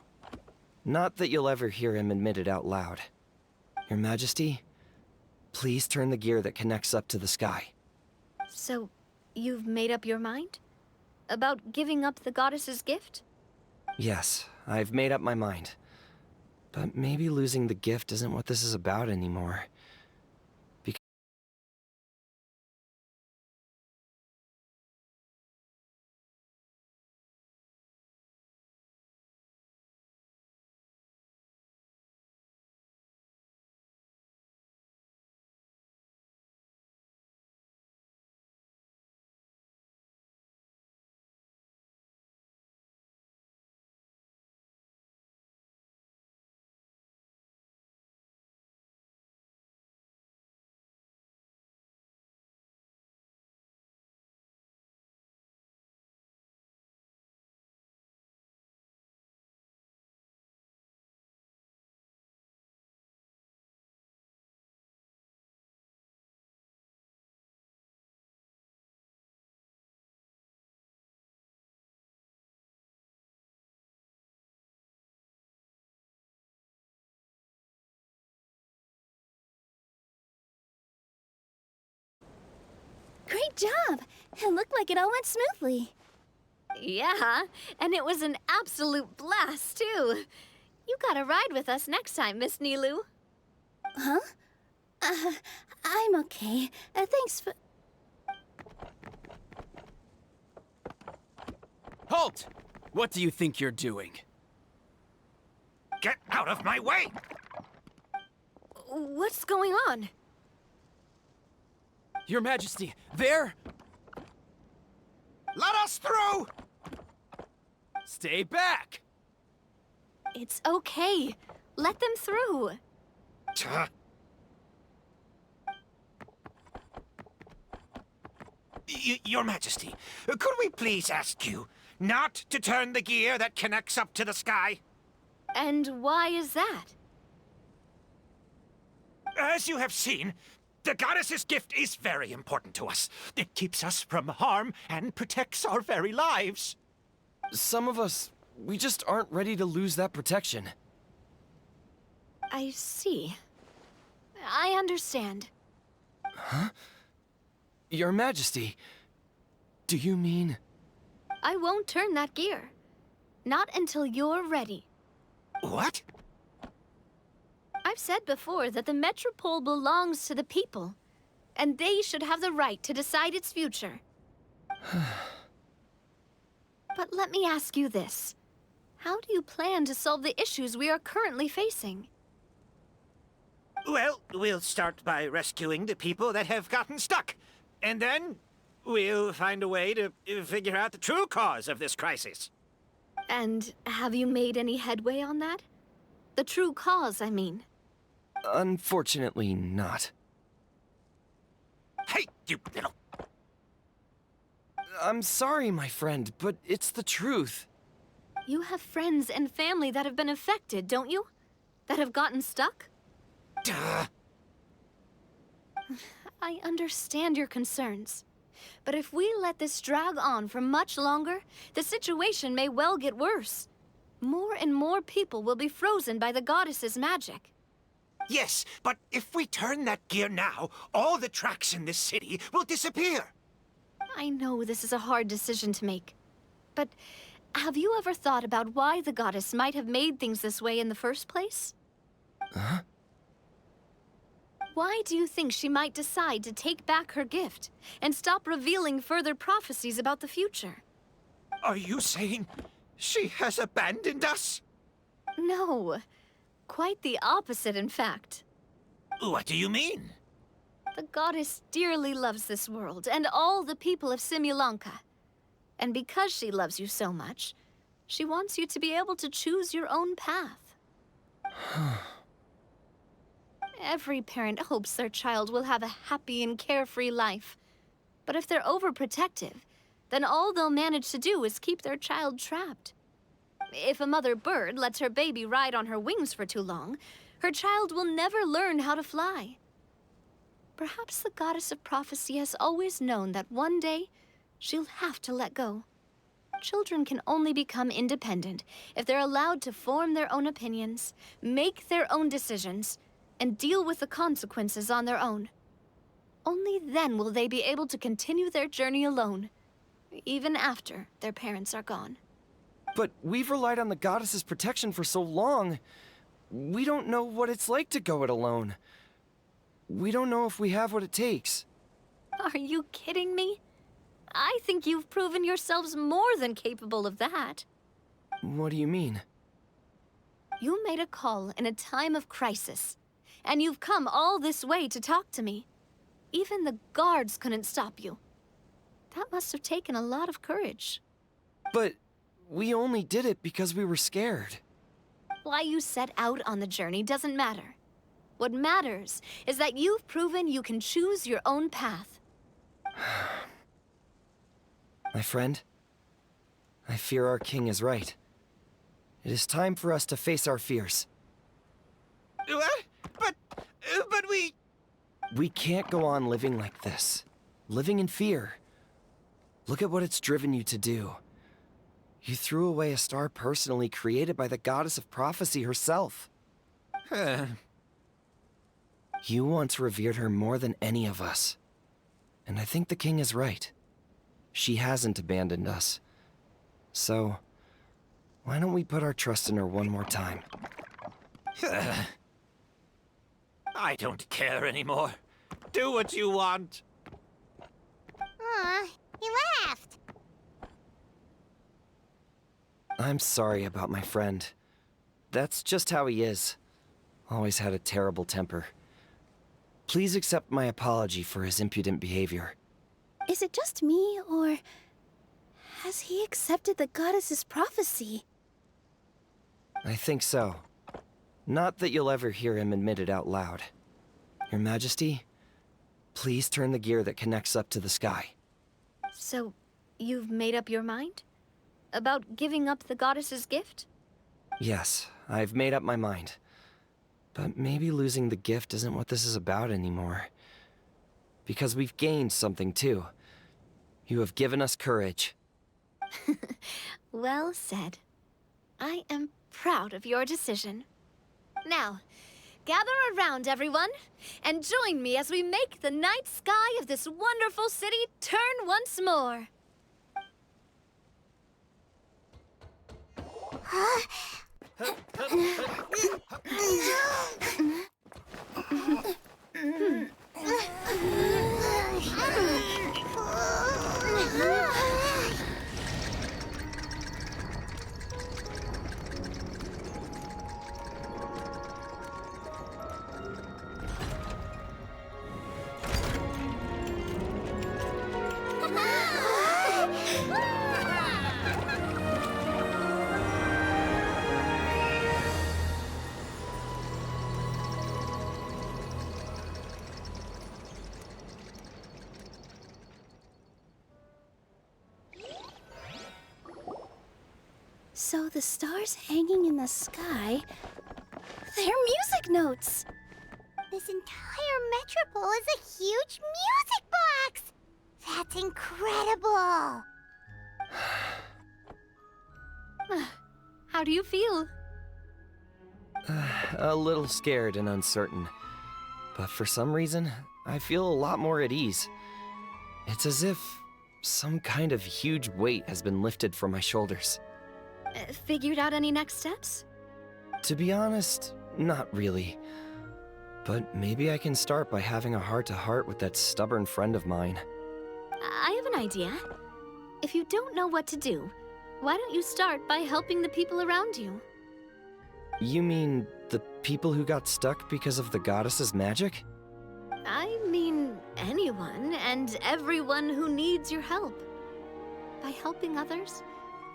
Not that you'll ever hear him admit it out loud. Your Majesty, please turn the gear that connects up to the sky. So, you've made up your mind? About giving up the goddess's gift? Yes, I've made up my mind. But maybe losing the gift isn't what this is about anymore. Great job! It looked like it all went smoothly. Yeah, and it was an absolute blast, too. You gotta ride with us next time, Miss Nilu. Huh? I'm okay. Thanks for... Halt! What do you think you're doing? Get out of my way! What's going on? Your Majesty, there! Let us through! Stay back! It's okay. Let them through. Your Majesty, could we please ask you not to turn the gear that connects up to the sky? And why is that? As you have seen, the goddess's gift is very important to us. It keeps us from harm and protects our very lives. Some of us, we just aren't ready to lose that protection. I see. I understand. Huh? Your Majesty, do you mean... I won't turn that gear. Not until you're ready. What? I've said before that the Metropole belongs to the people, and they should have the right to decide its future. But let me ask you this. How do you plan to solve the issues we are currently facing? Well, we'll start by rescuing the people that have gotten stuck. And then we'll find a way to figure out the true cause of this crisis. And have you made any headway on that? The true cause, I mean. Unfortunately not. Hey, you little... I'm sorry, my friend, but it's the truth. You have friends and family that have been affected, don't you? That have gotten stuck? Duh. I understand your concerns. But if we let this drag on for much longer, the situation may well get worse. More and more people will be frozen by the goddess's magic. Yes, but if we turn that gear now, all the tracks in this city will disappear. I know this is a hard decision to make. But have you ever thought about why the goddess might have made things this way in the first place? Huh? Why do you think she might decide to take back her gift and stop revealing further prophecies about the future? Are you saying she has abandoned us? No. Quite the opposite, in fact. What do you mean? The goddess dearly loves this world and all the people of Simulanka. And because she loves you so much, she wants you to be able to choose your own path. Every parent hopes their child will have a happy and carefree life. But if they're overprotective, then all they'll manage to do is keep their child trapped. If a mother bird lets her baby ride on her wings for too long, her child will never learn how to fly. Perhaps the goddess of prophecy has always known that one day she'll have to let go. Children can only become independent if they're allowed to form their own opinions, make their own decisions, and deal with the consequences on their own. Only then will they be able to continue their journey alone, even after their parents are gone. But we've relied on the goddess's protection for so long. We don't know what it's like to go it alone. We don't know if we have what it takes. Are you kidding me? I think you've proven yourselves more than capable of that. What do you mean? You made a call in a time of crisis, and you've come all this way to talk to me. Even the guards couldn't stop you. That must have taken a lot of courage. But we only did it because we were scared. Why you set out on the journey doesn't matter. What matters is that you've proven you can choose your own path. My friend, I fear our king is right. It is time for us to face our fears. What? But we... We can't go on living like this. Living in fear. Look at what it's driven you to do. You threw away a star personally created by the goddess of prophecy herself. You once revered her more than any of us. And I think the king is right. She hasn't abandoned us. So, why don't we put our trust in her one more time? I don't care anymore. Do what you want. Aw, he laughed. I'm sorry about my friend. That's just how he is. Always had a terrible temper. Please accept my apology for his impudent behavior. Is it just me, or has he accepted the goddess's prophecy? I think so. Not that you'll ever hear him admit it out loud. Your Majesty, please turn the gear that connects up to the sky. So, you've made up your mind? About giving up the goddess's gift? Yes, I've made up my mind. But maybe losing the gift isn't what this is about anymore. Because we've gained something too. You have given us courage. Well said. I am proud of your decision. Now, gather around, everyone, and join me as we make the night sky of this wonderful city turn once more. So the stars hanging in the sky, they're music notes. This entire metropole is a huge music box! That's incredible! How do you feel? A little scared and uncertain. But for some reason, I feel a lot more at ease. It's as if some kind of huge weight has been lifted from my shoulders. Figured out any next steps? To be honest, not really. But maybe I can start by having a heart-to-heart with that stubborn friend of mine. I have an idea. If you don't know what to do, why don't you start by helping the people around you? You mean the people who got stuck because of the goddess's magic? I mean anyone and everyone who needs your help. By helping others,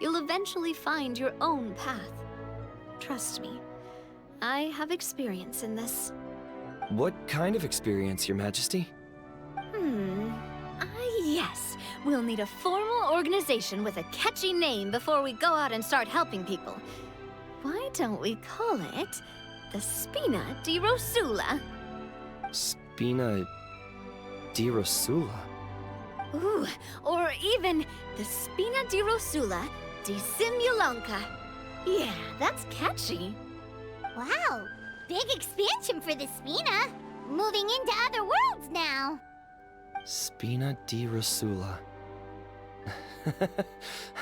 you'll eventually find your own path. Trust me, I have experience in this. What kind of experience, Your Majesty? Yes. We'll need a formal organization with a catchy name before we go out and start helping people. Why don't we call it the Spina di Rosula? Spina di Rosula? Ooh, or even the Spina di Rosula di Simulanka. Yeah, that's catchy. Wow, big expansion for the Spina. Moving into other worlds now. Spina di Rosula.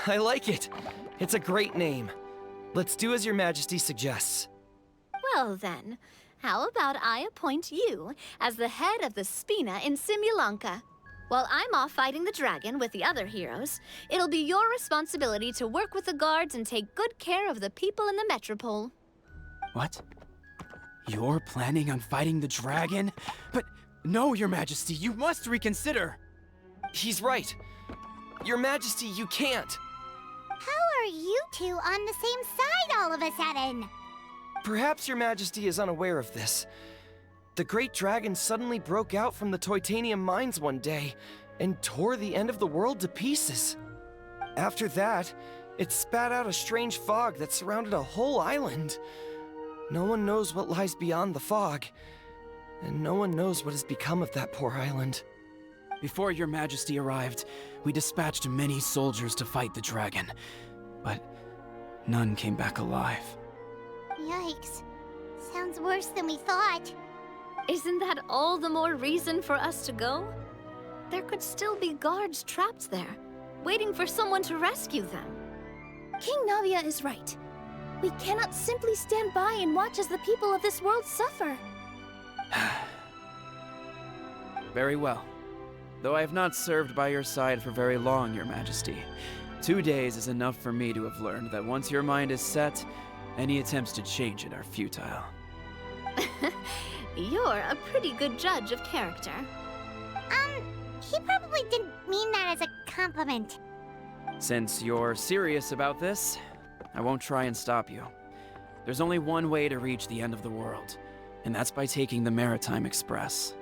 I like it. It's a great name. Let's do as Your Majesty suggests. Well then, how about I appoint you as the head of the Spina in Simulanka? While I'm off fighting the dragon with the other heroes, it'll be your responsibility to work with the guards and take good care of the people in the metropole. What? You're planning on fighting the dragon? But no, Your Majesty, you must reconsider. He's right. Your Majesty, you can't. How are you two on the same side all of a sudden? Perhaps Your Majesty is unaware of this. The great dragon suddenly broke out from the Titanium mines one day and tore the end of the world to pieces. After that, it spat out a strange fog that surrounded a whole island. No one knows what lies beyond the fog, and no one knows what has become of that poor island. Before Your Majesty arrived, we dispatched many soldiers to fight the dragon, but none came back alive. Yikes. Sounds worse than we thought. Isn't that all the more reason for us to go? there could still be guards trapped there, waiting for someone to rescue them. King Navia is right. We cannot simply stand by and watch as the people of this world suffer. Very well. Though I have not served by your side for very long, Your Majesty, 2 days is enough for me to have learned that once your mind is set, any attempts to change it are futile. You're a pretty good judge of character. He probably didn't mean that as a compliment. Since you're serious about this, I won't try and stop you. There's only one way to reach the end of the world, and that's by taking the Maritime Express.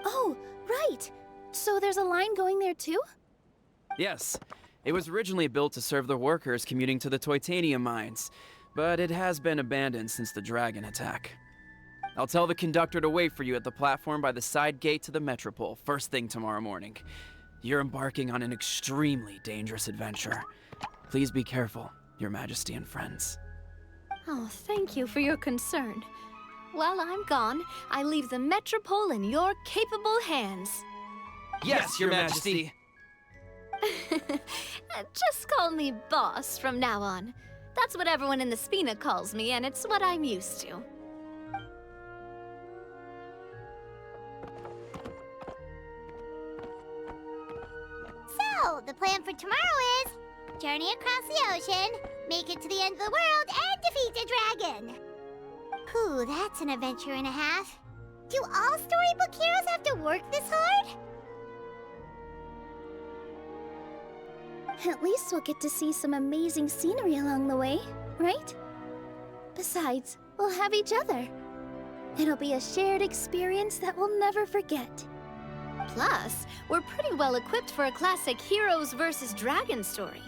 Oh, right. So there's a line going there too? Yes, it was originally built to serve the workers commuting to the Titanium mines, but it has been abandoned since the dragon attack. I'll tell the conductor to wait for you at the platform by the side gate to the Metropole first thing tomorrow morning. You're embarking on an extremely dangerous adventure. Please be careful, Your Majesty and friends. Oh, thank you for your concern. While I'm gone, I leave the Metropole in your capable hands. Yes, Your Majesty! Just call me boss from now on. That's what everyone in the Spina calls me, and it's what I'm used to. So, the plan for tomorrow is journey across the ocean, make it to the end of the world, and defeat a dragon. Whew, that's an adventure and a half. Do all storybook heroes have to work this hard? At least we'll get to see some amazing scenery along the way, right? Besides, we'll have each other. It'll be a shared experience that we'll never forget. Plus, we're pretty well equipped for a classic heroes versus dragon story.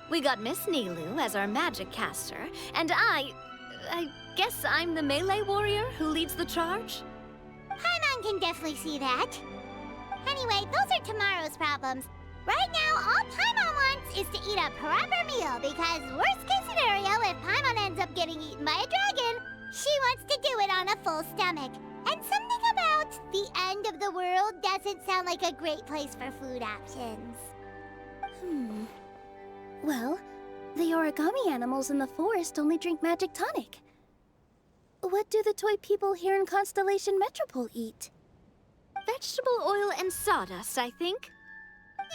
We got Miss Nilu as our magic caster, and I guess I'm the melee warrior who leads the charge? Paimon can definitely see that. Anyway, those are tomorrow's problems. Right now, all Paimon wants is to eat a proper meal, because worst case scenario, if Paimon ends up getting eaten by a dragon, she wants to do it on a full stomach. And something about the end of the world doesn't sound like a great place for food options. Well, the origami animals in the forest only drink magic tonic. What do the toy people here in Constellation Metropole eat? Vegetable oil and sawdust, I think. No!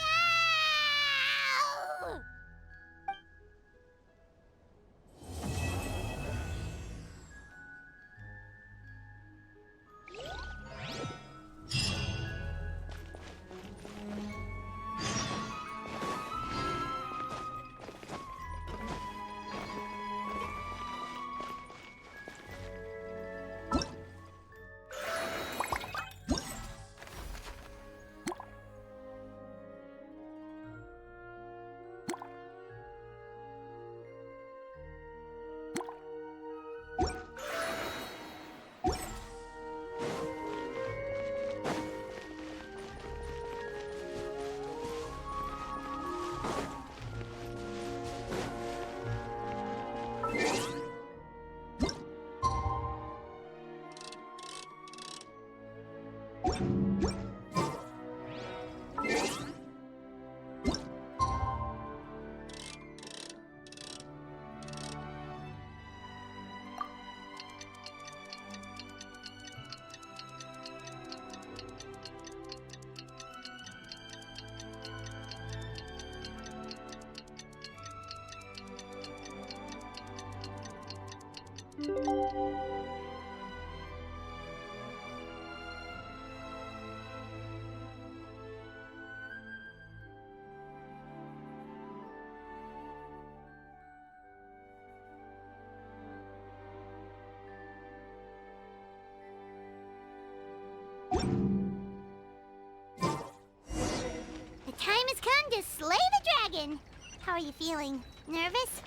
The time has come to slay the dragon. How are you feeling? Nervous?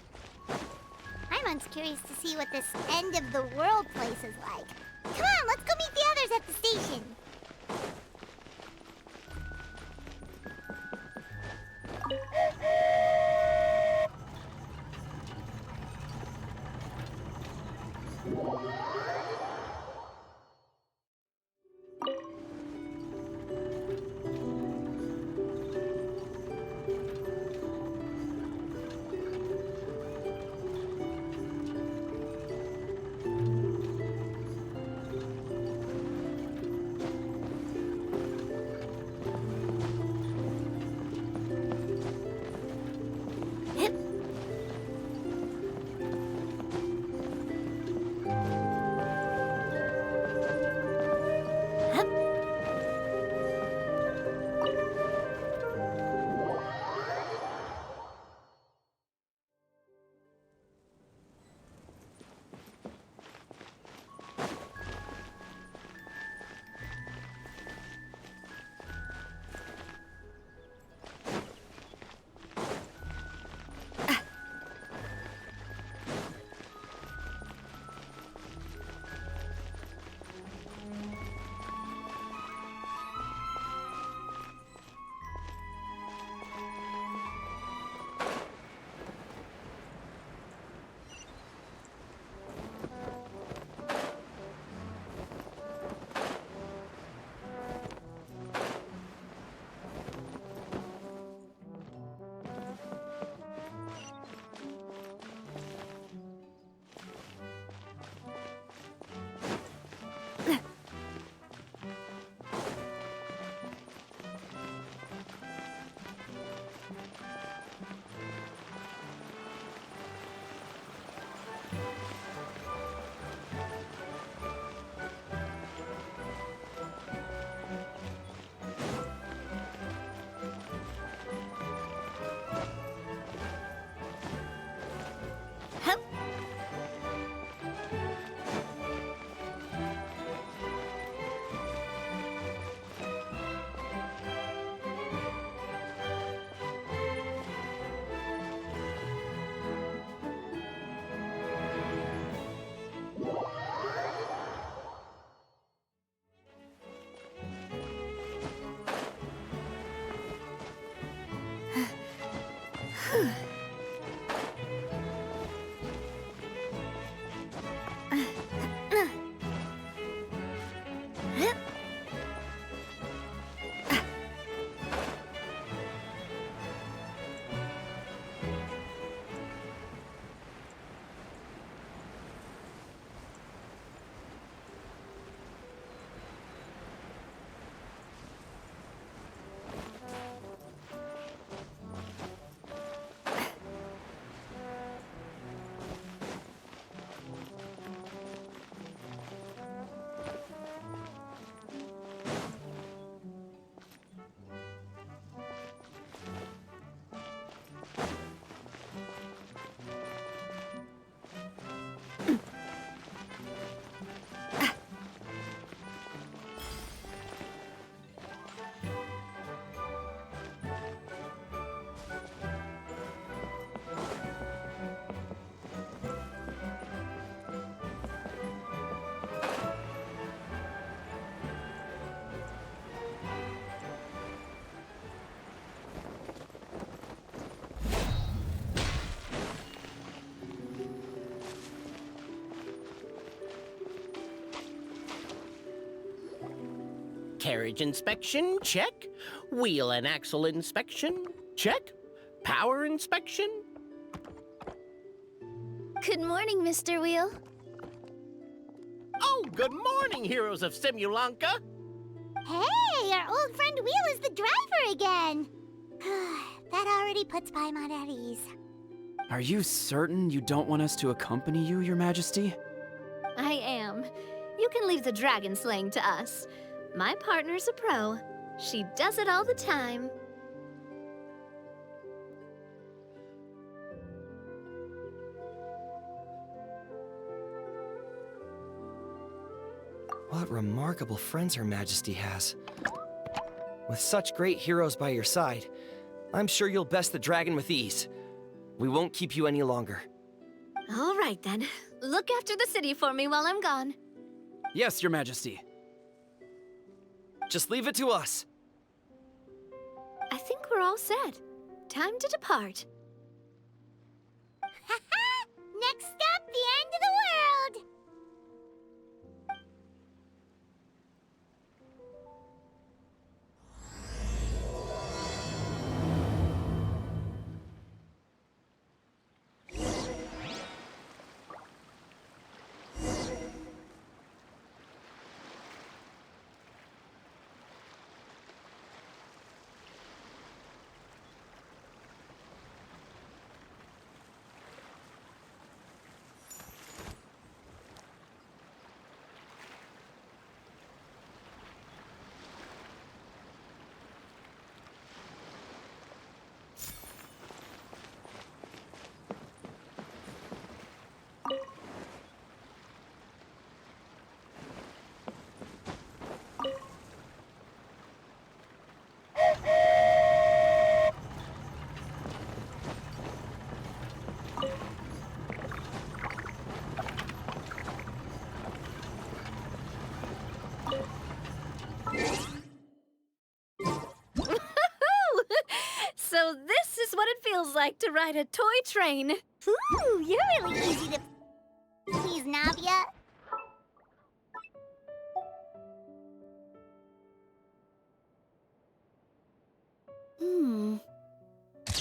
I'm curious to see what this end of the world place is like. Come on, let's go meet the others at the station. Carriage inspection, check. Wheel and axle inspection, check. Power inspection. Good morning, Mr. Wheel. Oh, good morning, heroes of Simulanka. Hey, our old friend Wheel is the driver again. That already puts Paimon at ease. Are you certain you don't want us to accompany you, Your Majesty? I am. You can leave the dragon slaying to us. My partner's a pro. She does it all the time. What remarkable friends Her Majesty has. With such great heroes by your side, I'm sure you'll best the dragon with ease. We won't keep you any longer. All right, then. Look after the city for me while I'm gone. Yes, Your Majesty. Just leave it to us. I think we're all set. Time to depart. Next up, the end of the world! So this is what it feels like to ride a toy train. Ooh, you're really easy to please, Navia.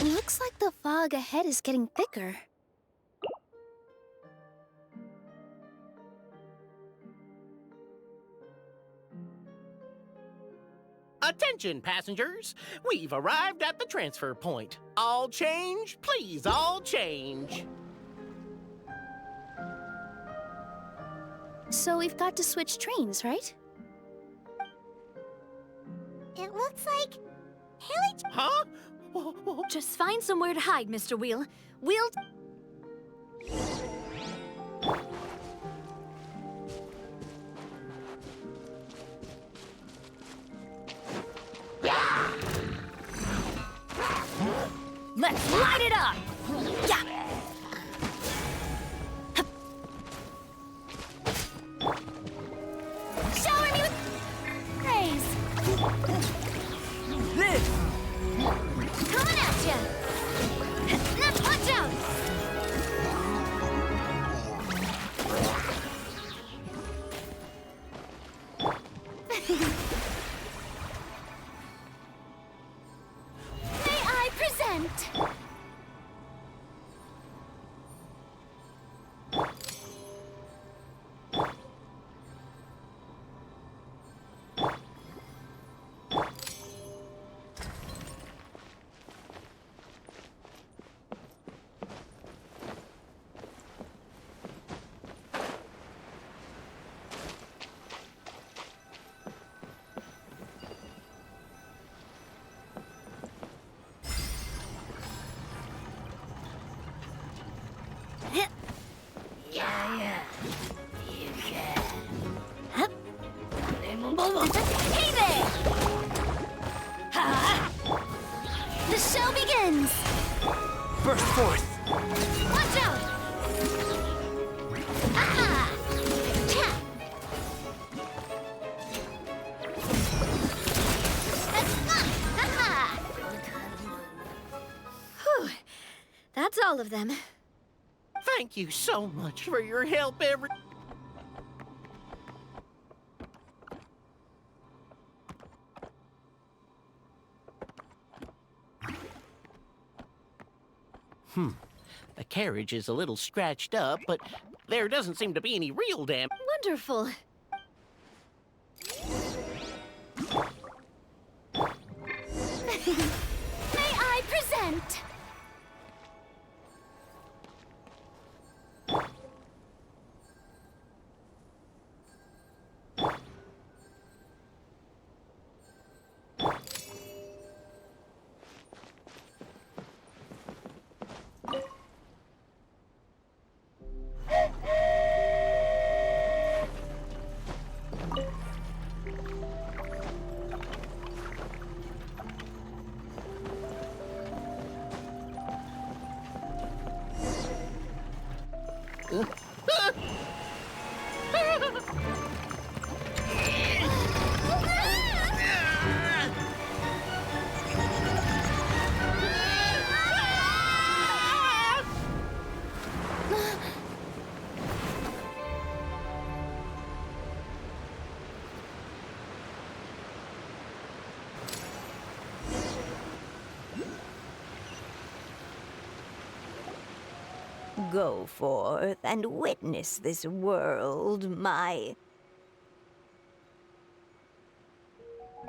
Looks like the fog ahead is getting thicker. Attention, passengers. We've arrived at the transfer point. All change, please, all change. So we've got to switch trains, right? It looks like Haley... Huh? Just find somewhere to hide, Mr. Wheel. We'll... Let's light it up! Yeah! Shower me with praise! This! Coming at ya! Yeah. You can. Hup. Hey there! Ha! The show begins! Burst forth. Watch out! Aha! Cha! Aha! Whew. That's all of them. Thank you so much for your help, The carriage is a little scratched up, but there doesn't seem to be any real damage. Wonderful. May I present? Go forth and witness this world, my...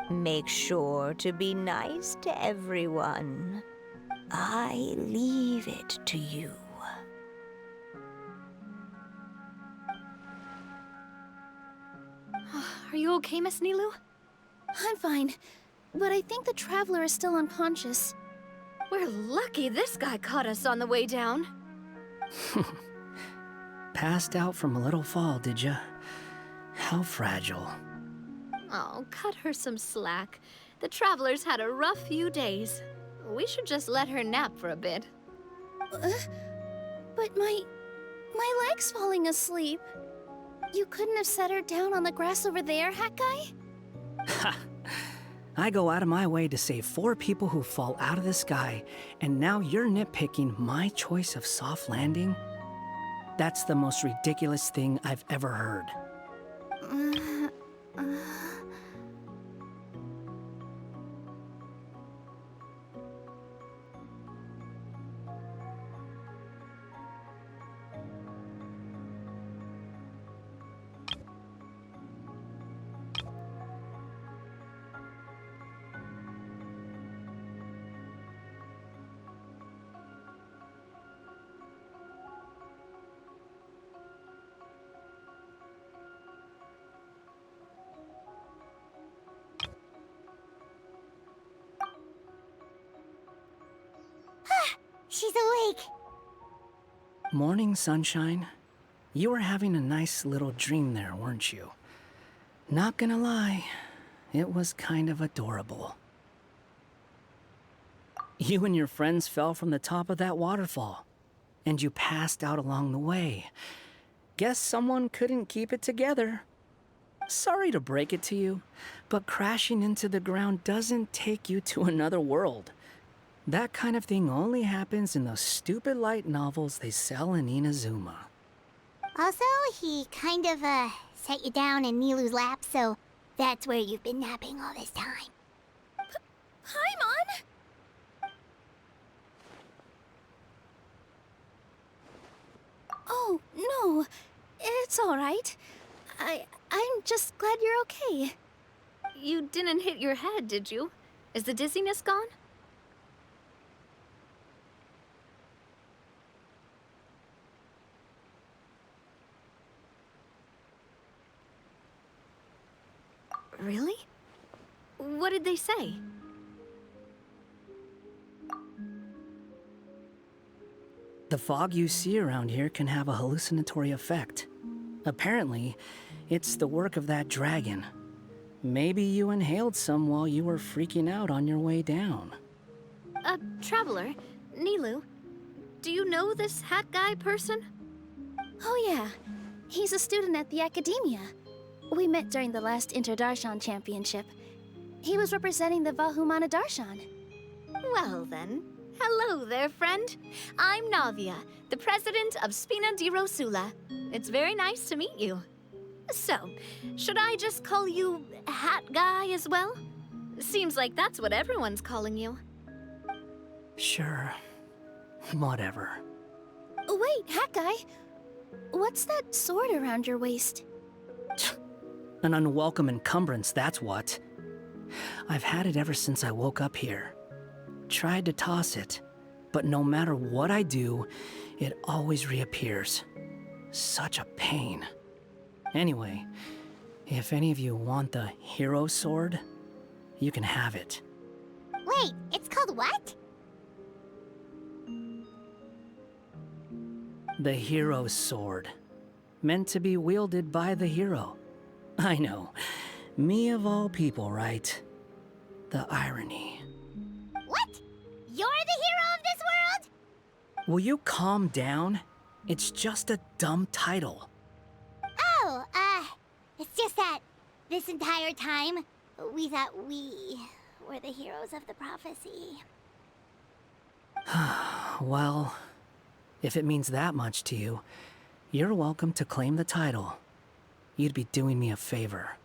Make sure to be nice to everyone. I leave it to you. Are you okay, Miss Nilu? I'm fine, but I think the Traveler is still unconscious. We're lucky this guy caught us on the way down. Passed out from a little fall, did ya? How fragile. Oh, cut her some slack. The Traveler's had a rough few days. We should just let her nap for a bit. But my leg's falling asleep. You couldn't have set her down on the grass over there, Hat Guy? Ha! I go out of my way to save 4 people who fall out of the sky, and now you're nitpicking my choice of soft landing? That's the most ridiculous thing I've ever heard. She's awake. Morning, sunshine. You were having a nice little dream there, weren't you? Not gonna lie, it was kind of adorable. You and your friends fell from the top of that waterfall, and you passed out along the way. Guess someone couldn't keep it together. Sorry to break it to you, but crashing into the ground doesn't take you to another world. That kind of thing only happens in those stupid light novels they sell in Inazuma. Also, he kind of, set you down in Nilu's lap, so that's where you've been napping all this time. Paimon! Oh, no. It's all right. I'm just glad you're okay. You didn't hit your head, did you? Is the dizziness gone? Really? What did they say? The fog you see around here can have a hallucinatory effect. Apparently, it's the work of that dragon. Maybe you inhaled some while you were freaking out on your way down. Traveler, Nilu, do you know this hat guy person? Oh yeah, he's a student at the academia. We met during the last Inter-Darshan Championship. He was representing the Vahumana Darshan. Well then, hello there, friend. I'm Navia, the president of Spina di Rosula. It's very nice to meet you. So, should I just call you Hat Guy as well? Seems like that's what everyone's calling you. Sure. Whatever. Wait, Hat Guy. What's that sword around your waist? An unwelcome encumbrance, that's what. I've had it ever since I woke up here. Tried to toss it, but no matter what I do, it always reappears. Such a pain. Anyway, if any of you want the hero sword, you can have it. Wait, it's called what? The hero sword. Meant to be wielded by the hero. I know. Me of all people, right? The irony. What? You're the hero of this world? Will you calm down? It's just a dumb title. Oh, it's just that this entire time, we thought we were the heroes of the prophecy. Well, if it means that much to you, you're welcome to claim the title. You'd be doing me a favor.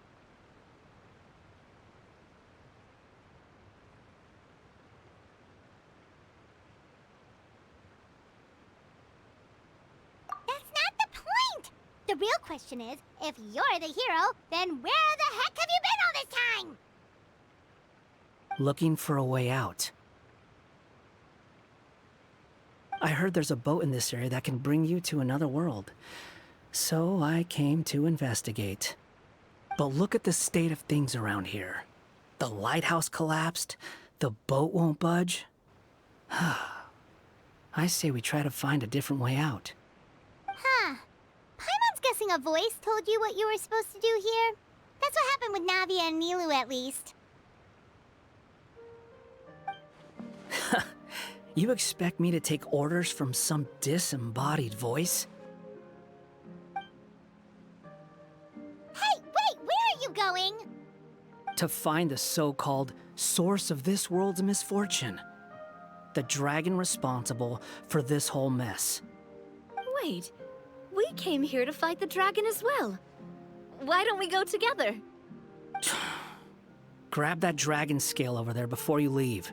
That's not the point! The real question is, if you're the hero, then where the heck have you been all this time? Looking for a way out. I heard there's a boat in this area that can bring you to another world. So I came to investigate. But look at the state of things around here. The lighthouse collapsed. The boat won't budge. I say we try to find a different way out. Huh. Paimon's guessing a voice told you what you were supposed to do here. That's what happened with Navia and Nilu, at least. You expect me to take orders from some disembodied voice? Hey, wait, where are you going? To find the so-called source of this world's misfortune. The dragon responsible for this whole mess. Wait, we came here to fight the dragon as well. Why don't we go together? Grab that dragon scale over there before you leave.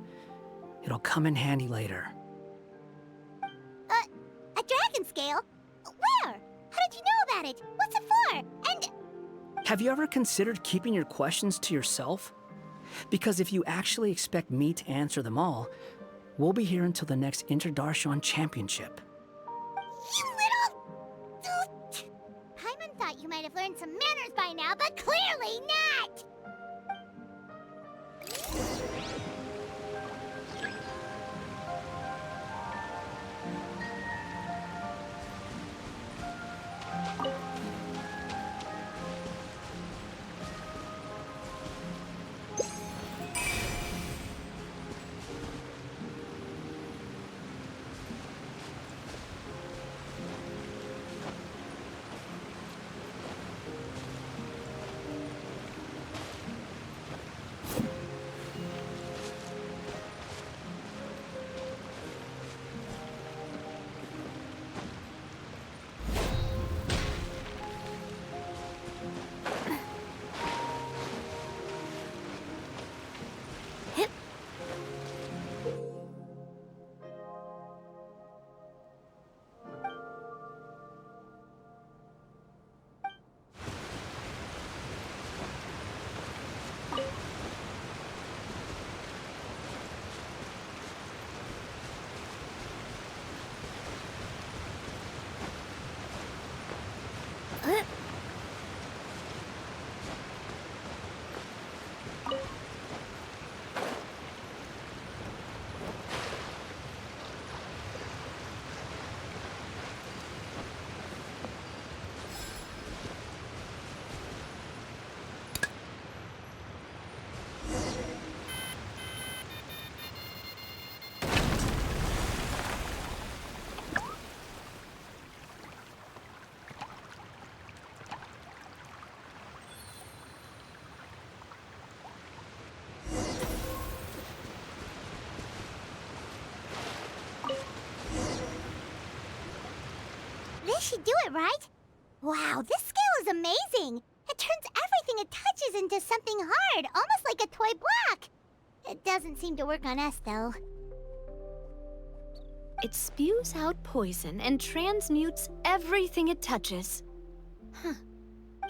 It'll come in handy later. A dragon scale? Where? How did you know about it? What's it for? And... Have you ever considered keeping your questions to yourself? Because if you actually expect me to answer them all, we'll be here until the next Inter-Darshan Championship. You little... Paimon thought you might have learned some manners by now, but clearly not! This should do it, right? Wow, this scale is amazing! It turns everything it touches into something hard, almost like a toy block! It doesn't seem to work on us, though. It spews out poison and transmutes everything it touches. Huh.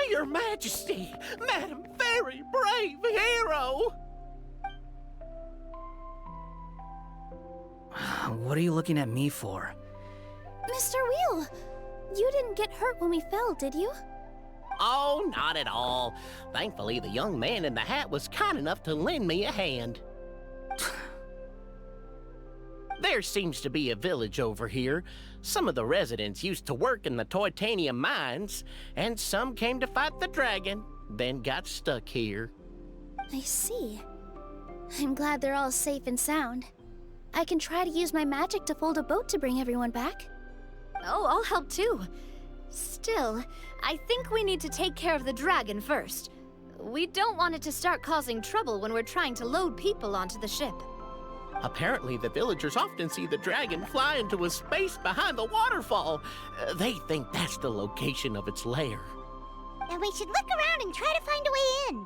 Your Majesty, Madam Very Brave Hero! What are you looking at me for? Mr. Wheel, you didn't get hurt when we fell, did you? Oh, not at all. Thankfully, the young man in the hat was kind enough to lend me a hand. There seems to be a village over here. Some of the residents used to work in the Titanium mines, and some came to fight the dragon, then got stuck here. I see. I'm glad they're all safe and sound. I can try to use my magic to fold a boat to bring everyone back. Oh, I'll help too. Still, I think we need to take care of the dragon first. We don't want it to start causing trouble when we're trying to load people onto the ship. Apparently, the villagers often see the dragon fly into a space behind the waterfall. They think that's the location of its lair. Then we should look around and try to find a way in.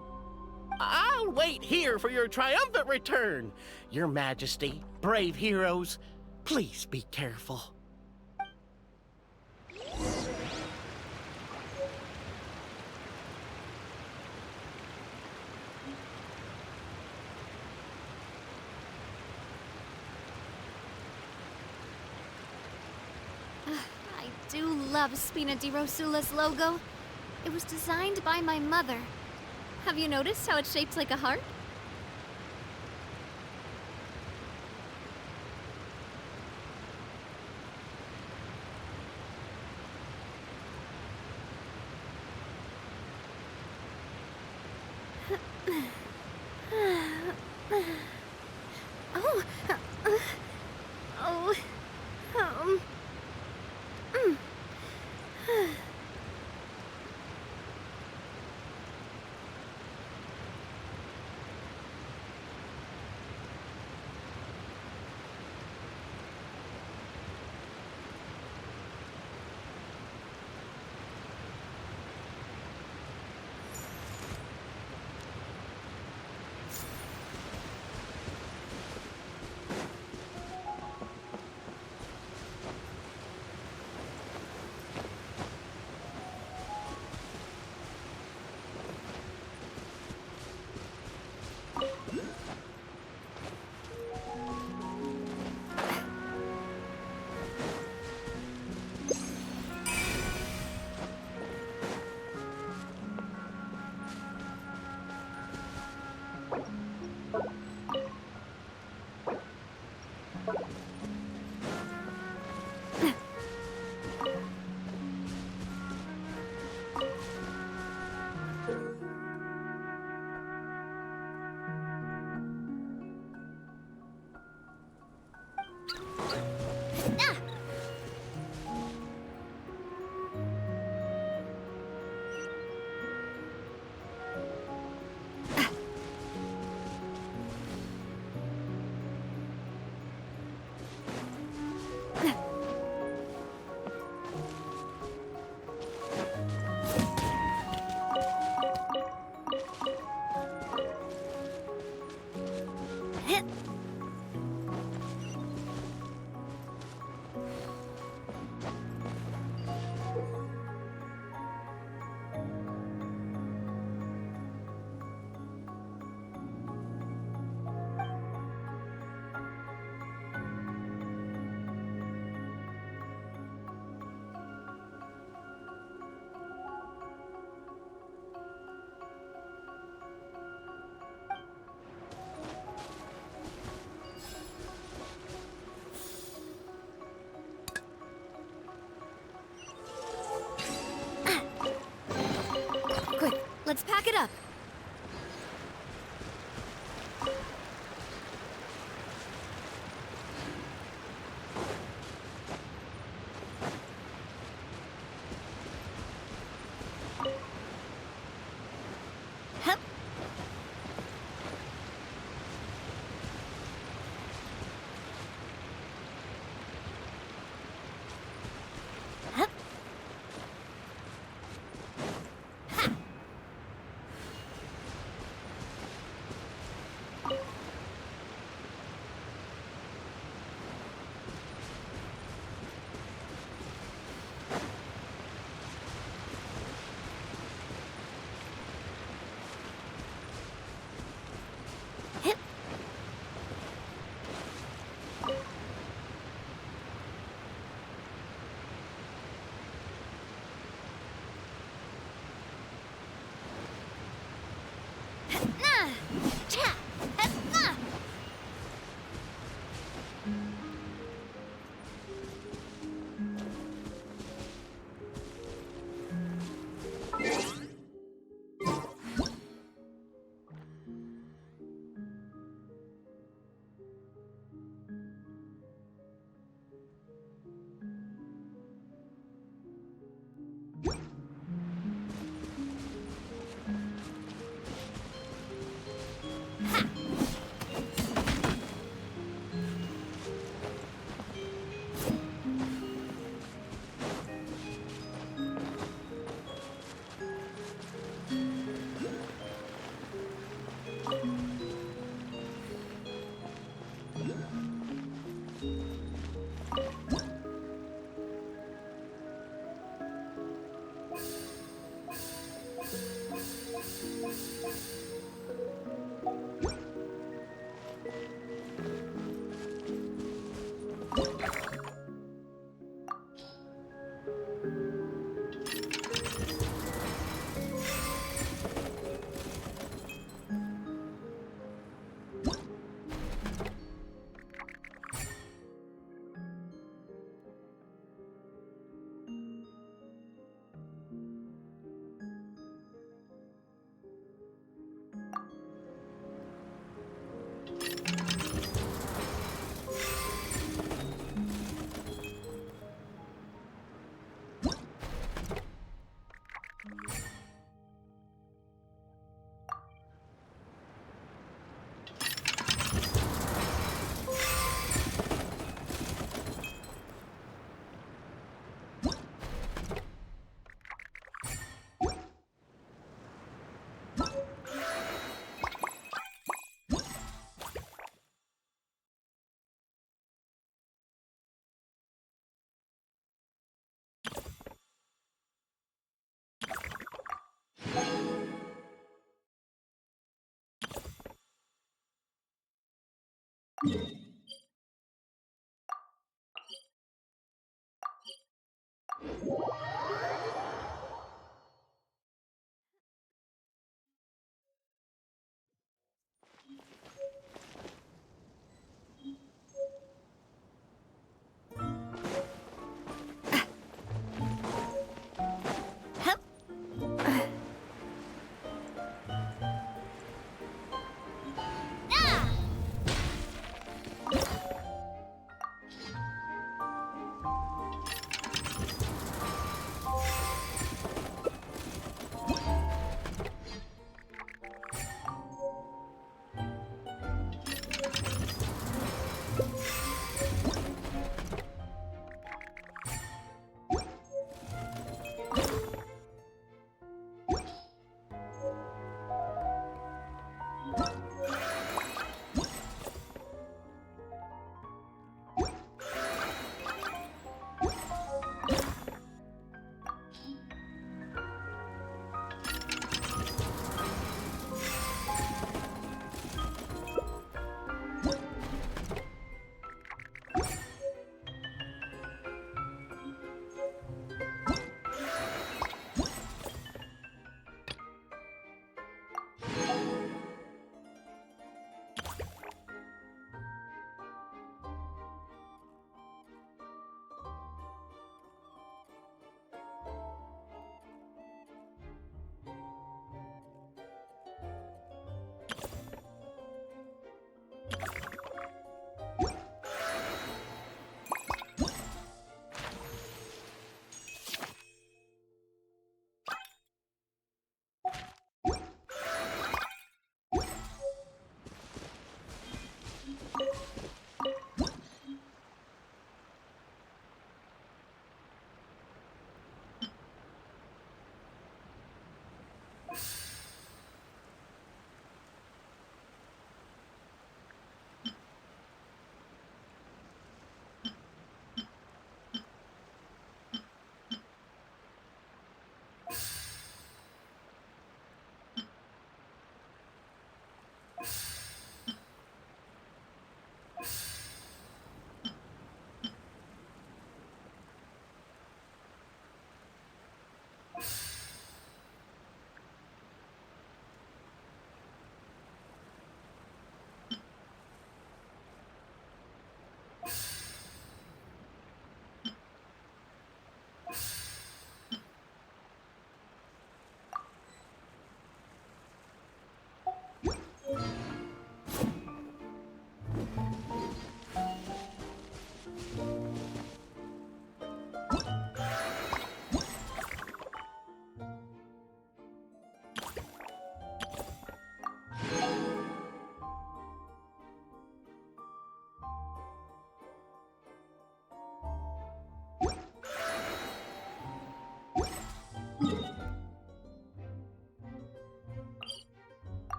I'll wait here for your triumphant return. Your Majesty, brave heroes, please be careful. I do love Spina di Rosula's logo. It was designed by my mother. Have you noticed how it's shaped like a heart?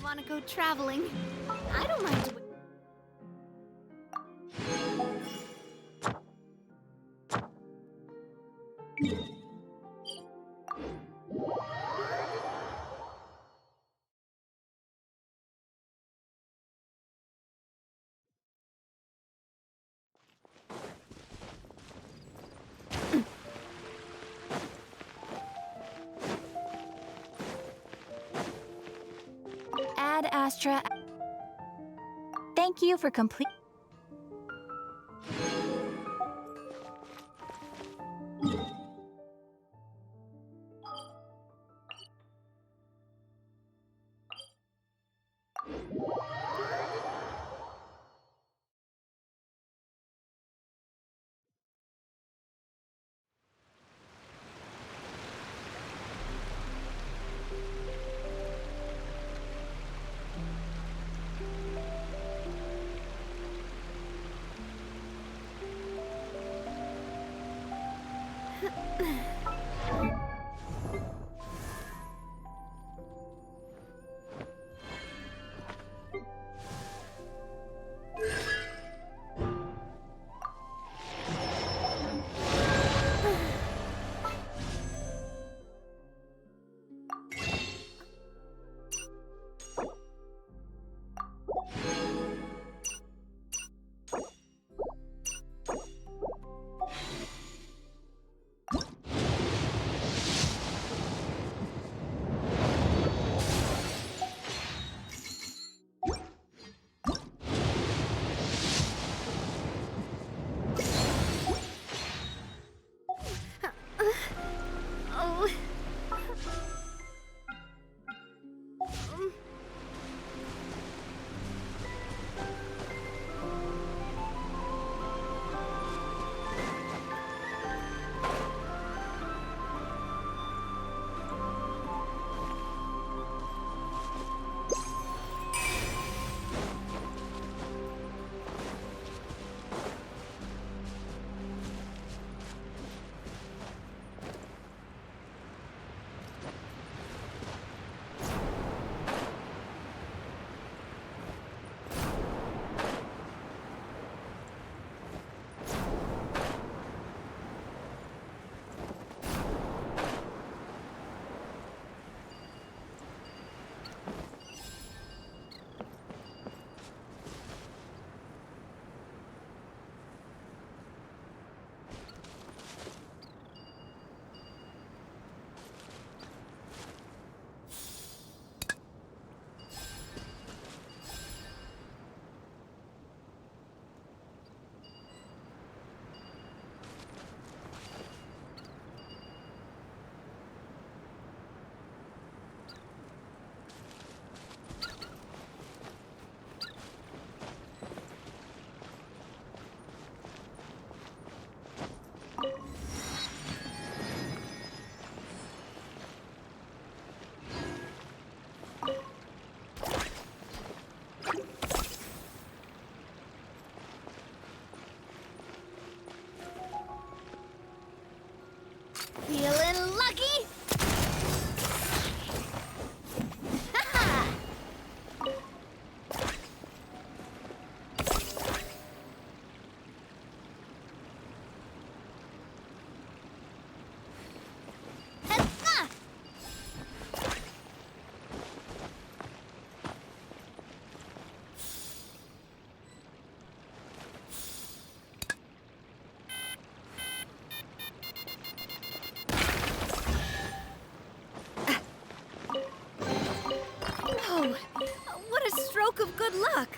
You want to go traveling? I don't mind doing. Ad Astra. Thank you for complete. What a stroke of good luck!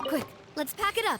Quick, let's pack it up.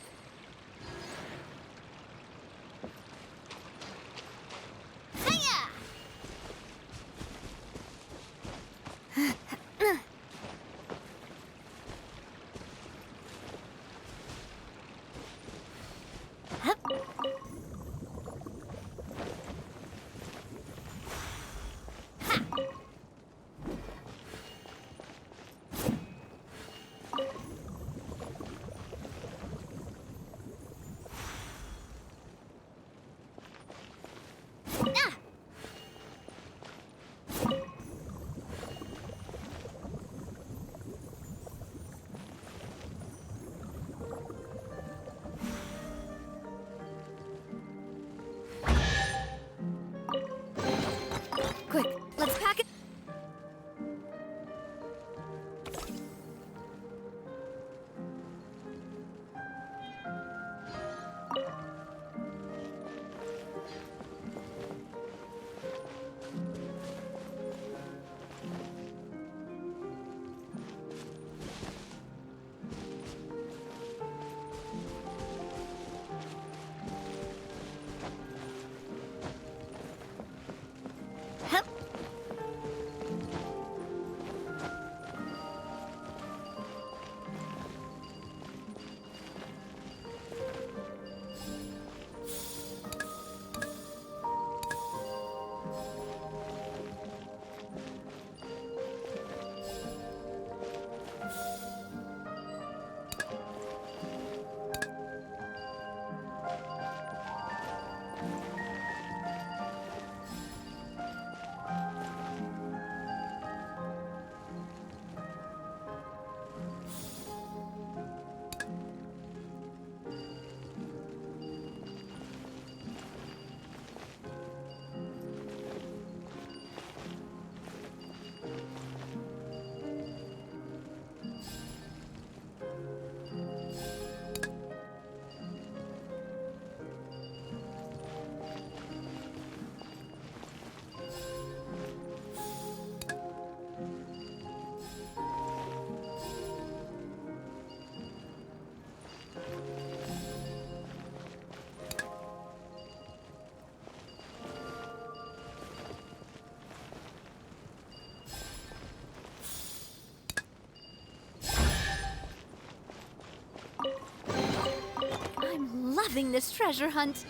loving this treasure hunt.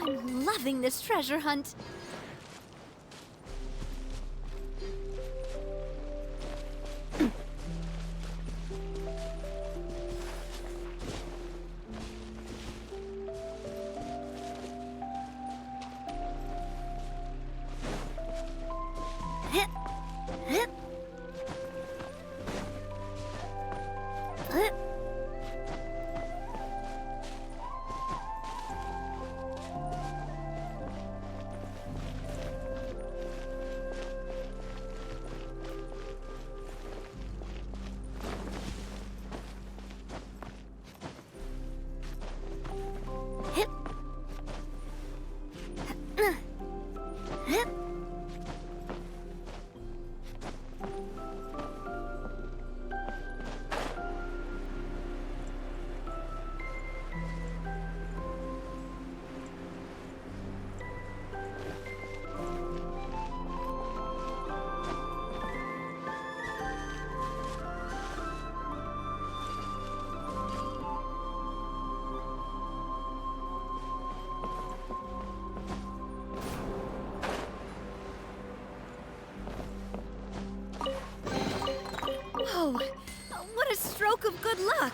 I'm loving this treasure hunt. Whoa! What a stroke of good luck!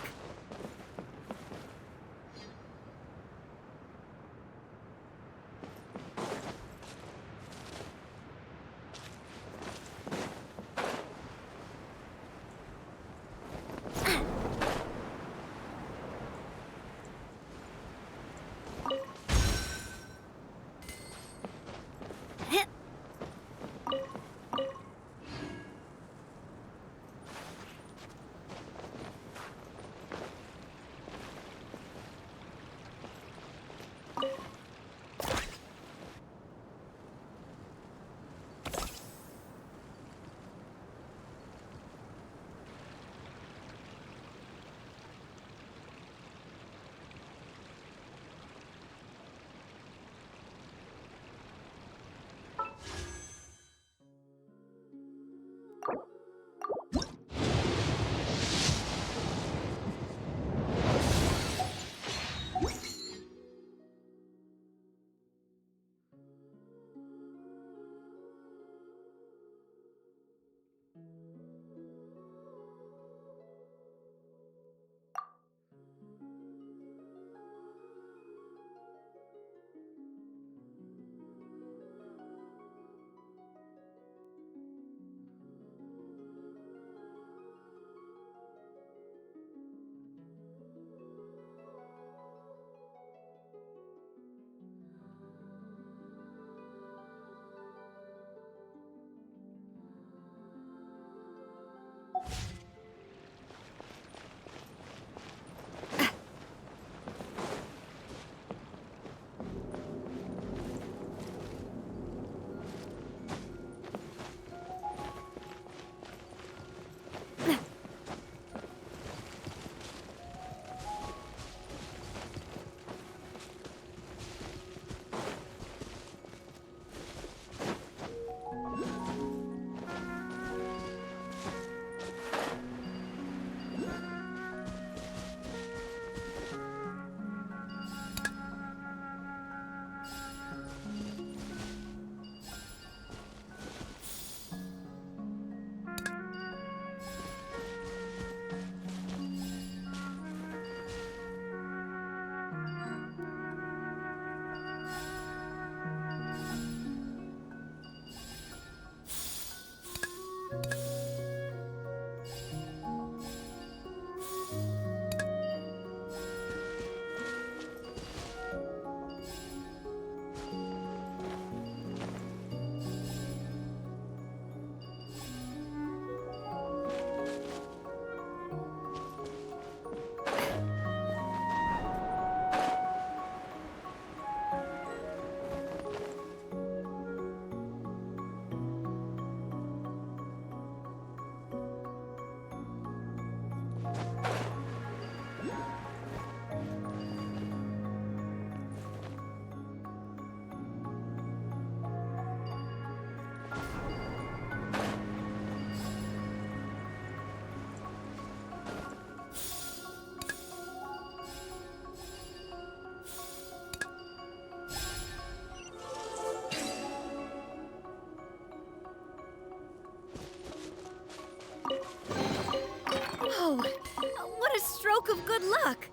of good luck!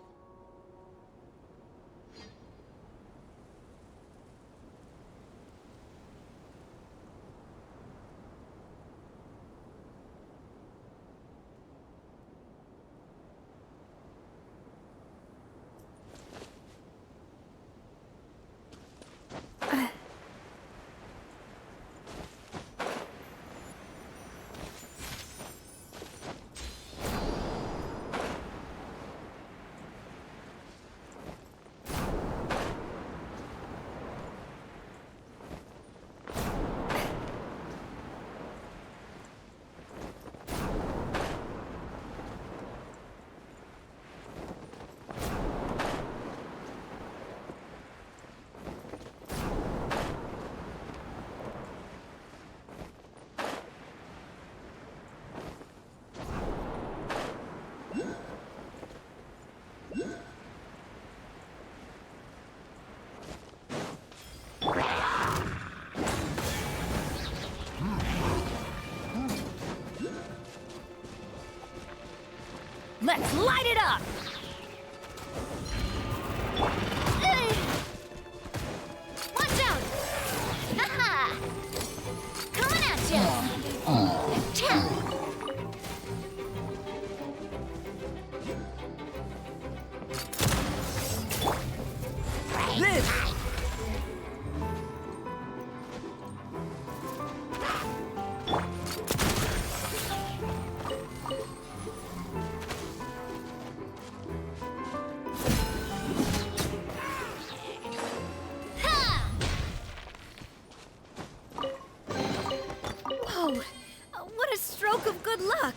Let's light it up! Watch out! Haha! Coming at ya! This! Whoa! What a stroke of good luck!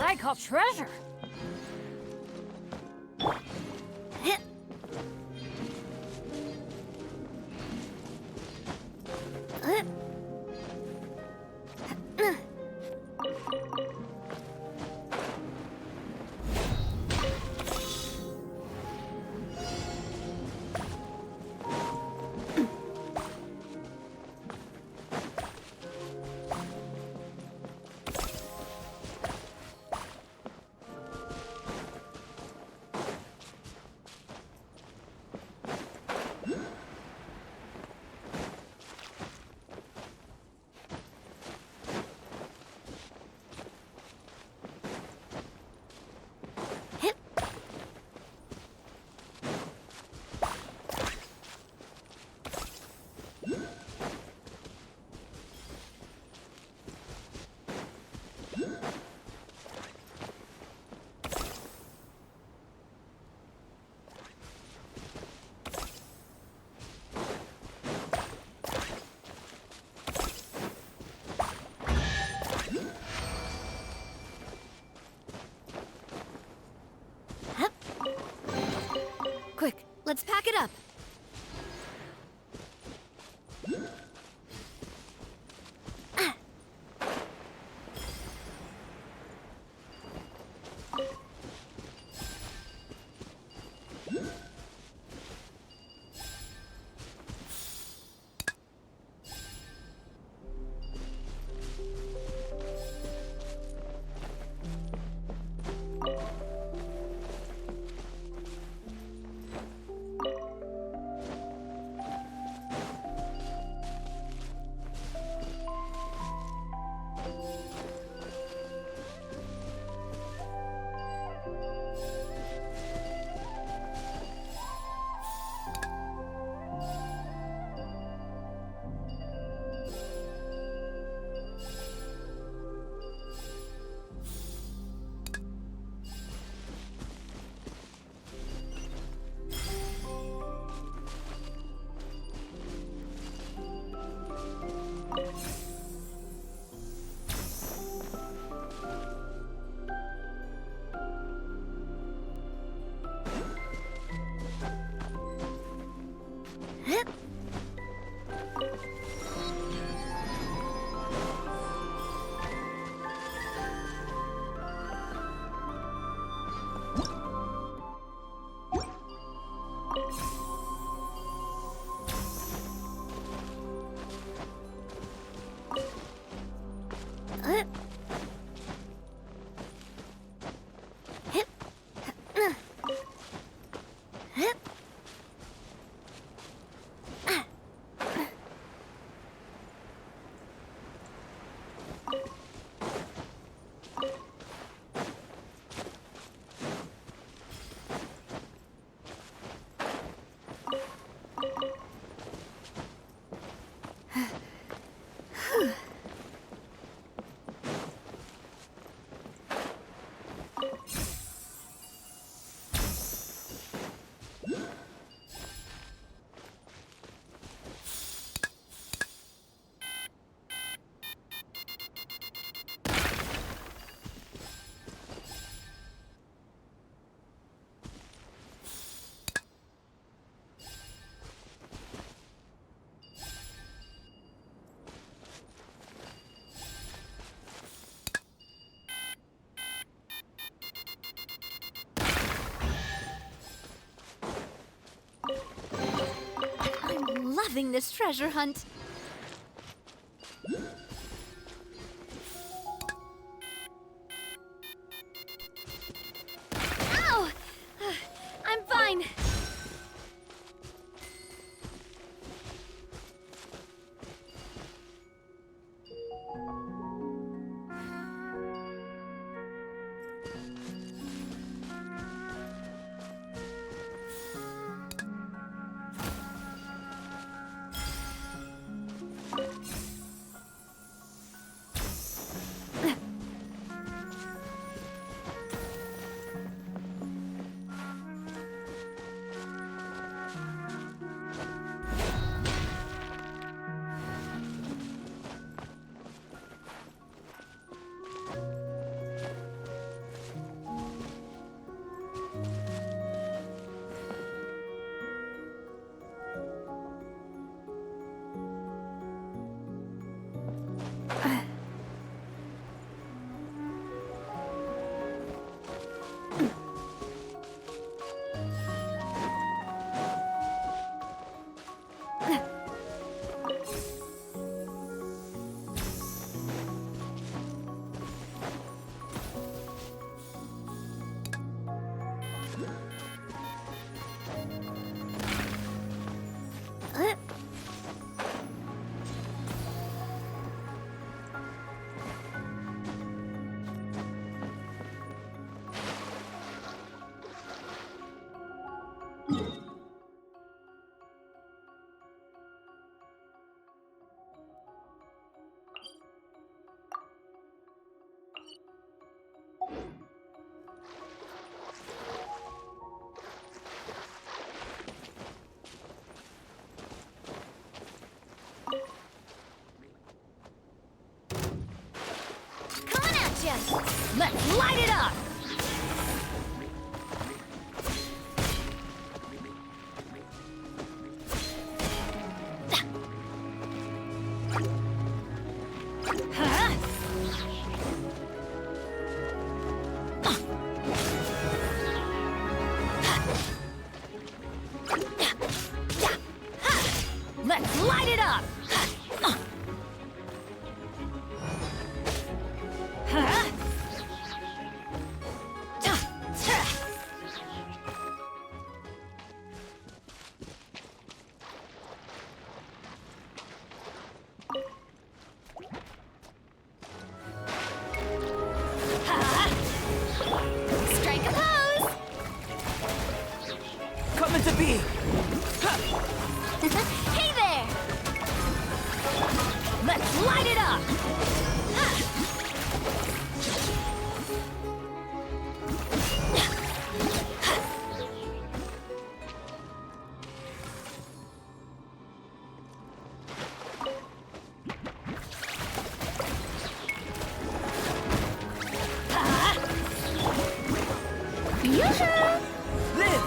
I call treasure. Quick, let's pack it up. I'm loving this treasure hunt. Ow! I'm fine. ya! Let's light it up! Let's light it up! Strike a pose! Coming to be! Hey there! Let's light it up! Yoo-hoo! Live!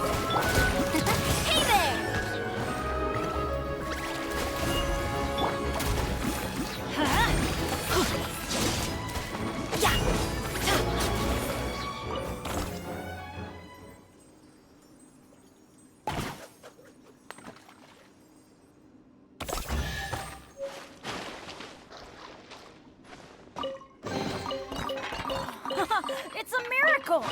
Hey there! It's a miracle!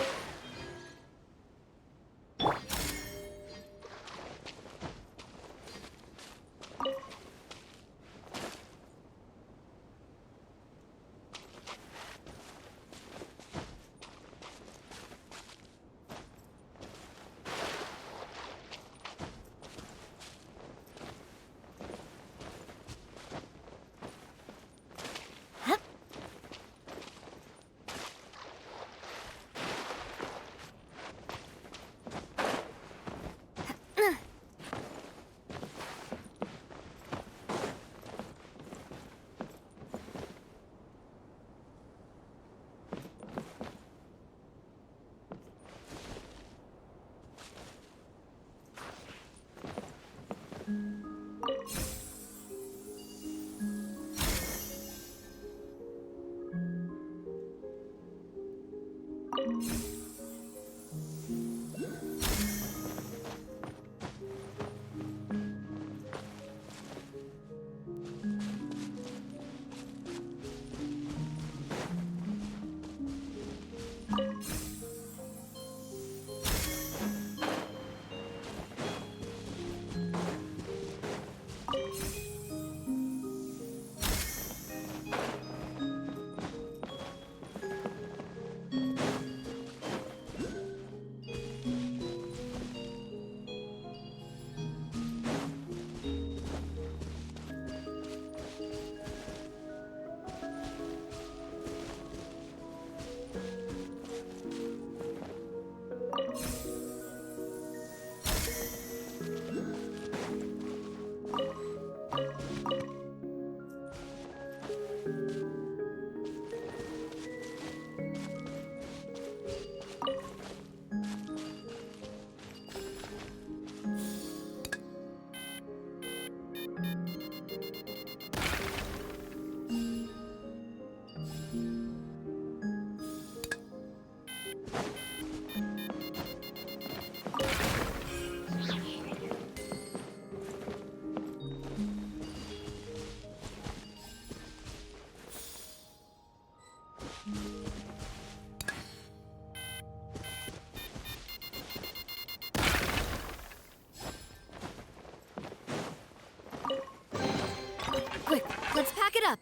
Quick, let's pack it up.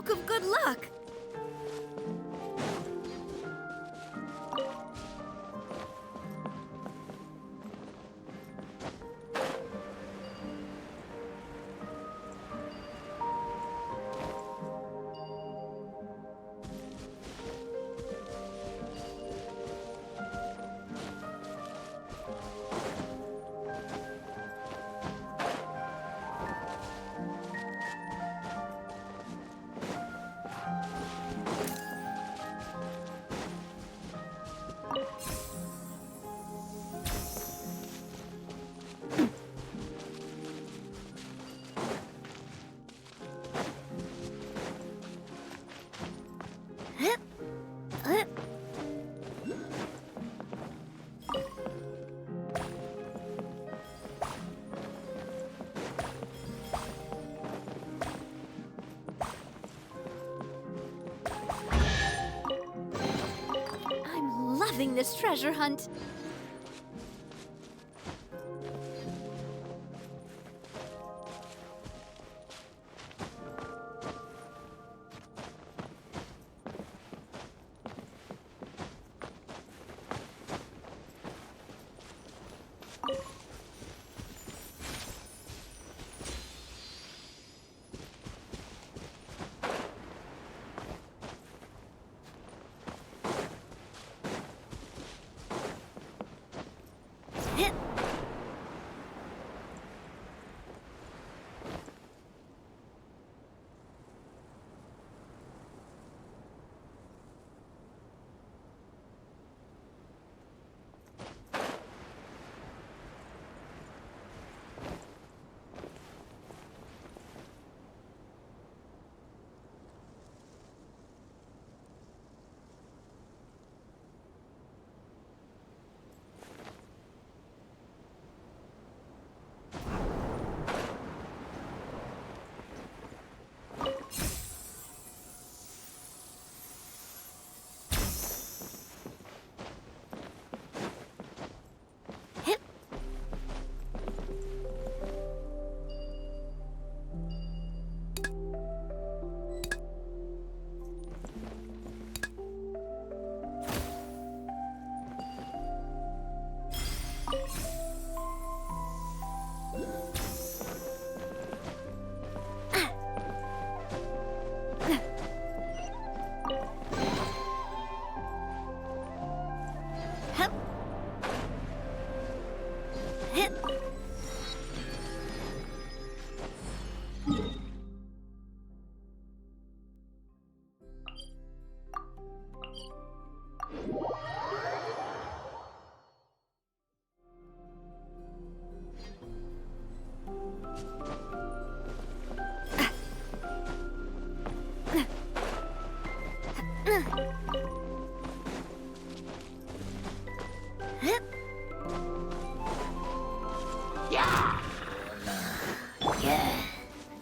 stroke of good luck. I'm loving this treasure hunt.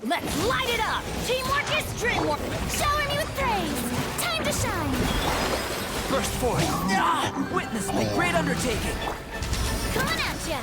Let's light it up! Teamwork is dreamwork! Shower me with praise! Time to shine! Burst forth! Witness the great undertaking! Coming at ya!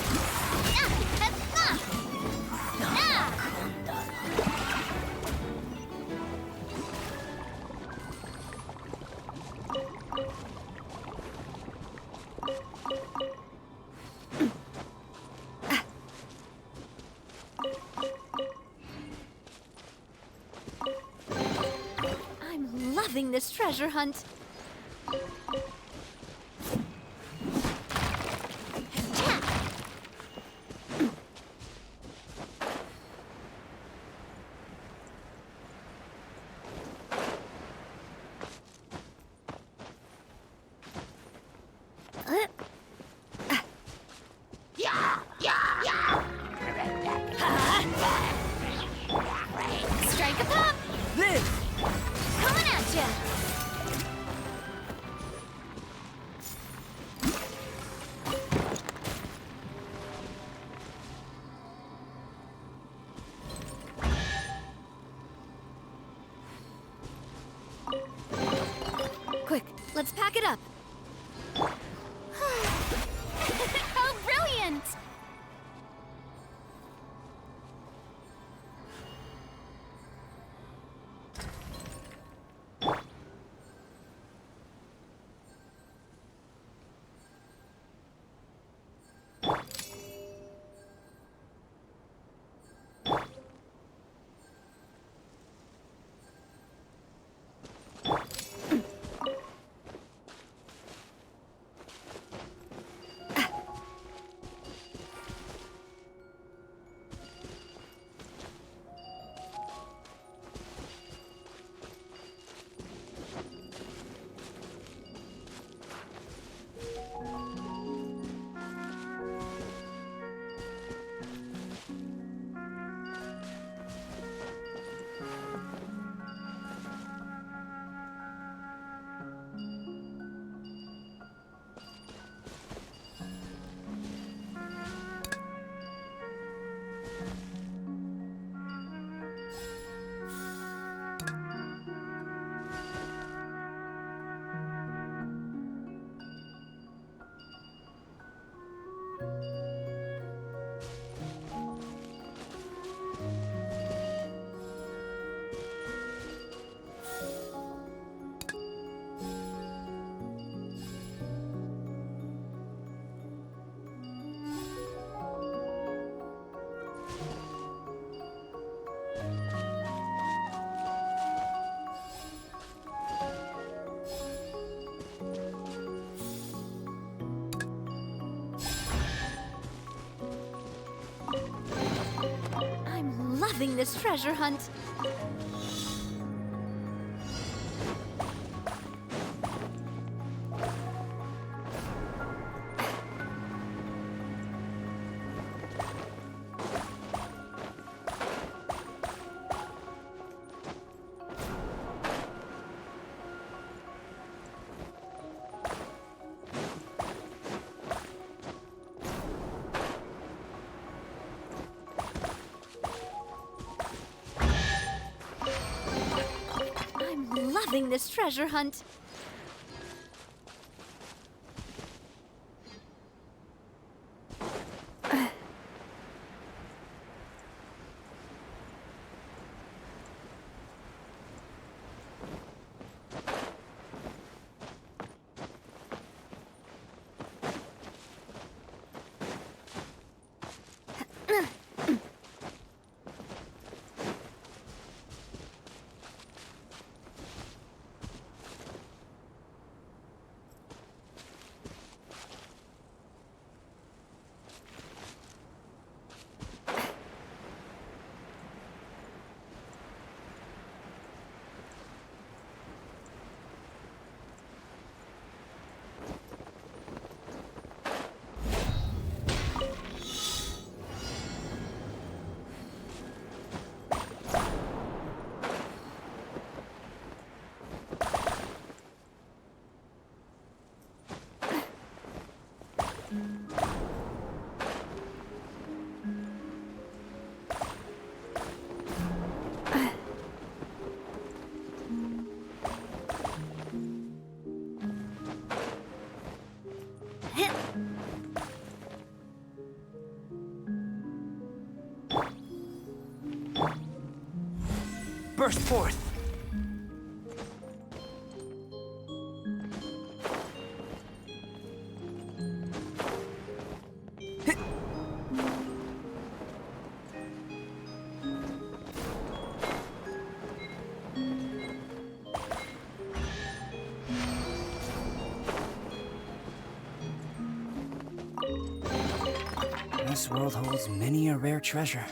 I'm loving this treasure hunt. Strike a pop! This! Coming at ya! Quick, let's pack it up. How brilliant! loving this treasure hunt. I'm loving this treasure hunt. Burst forth! This world holds many a rare treasure.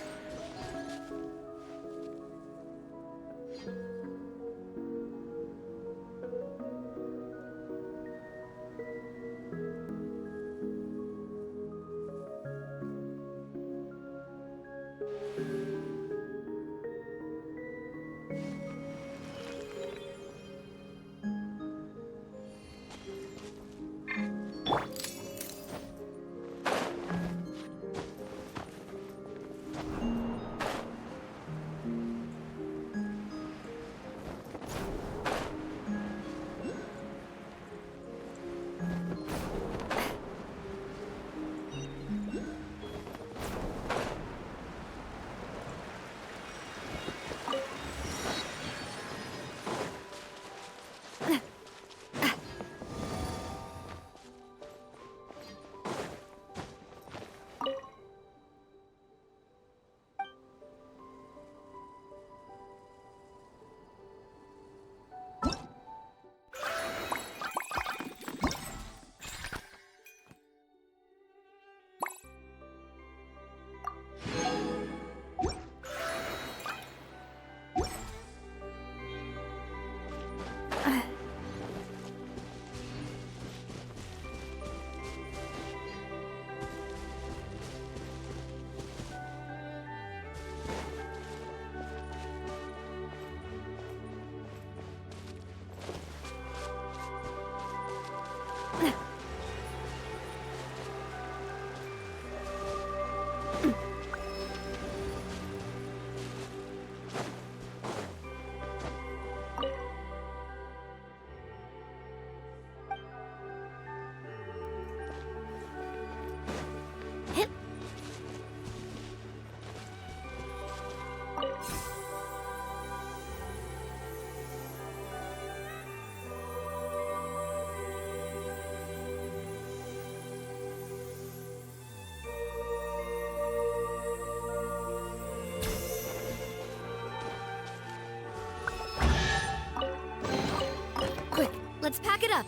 Let's pack it up.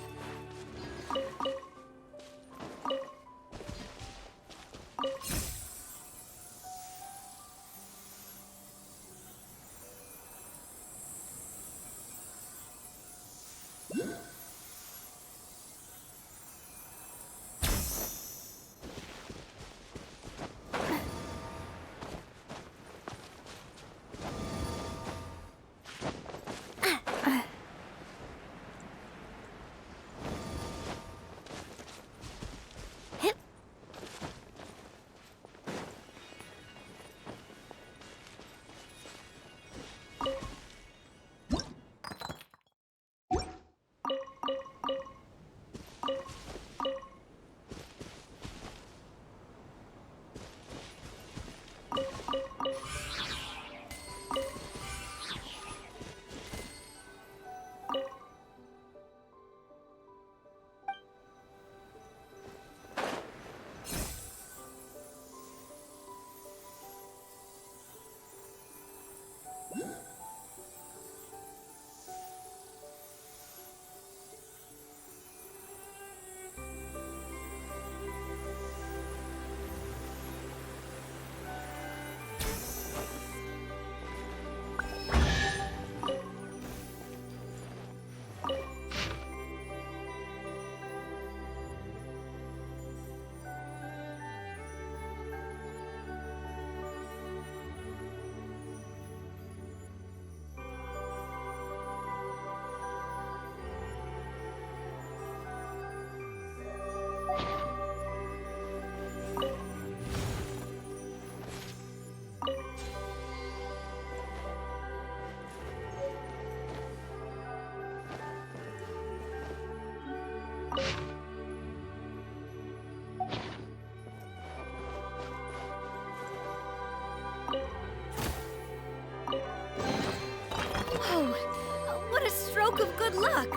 Oh, what a stroke of good luck!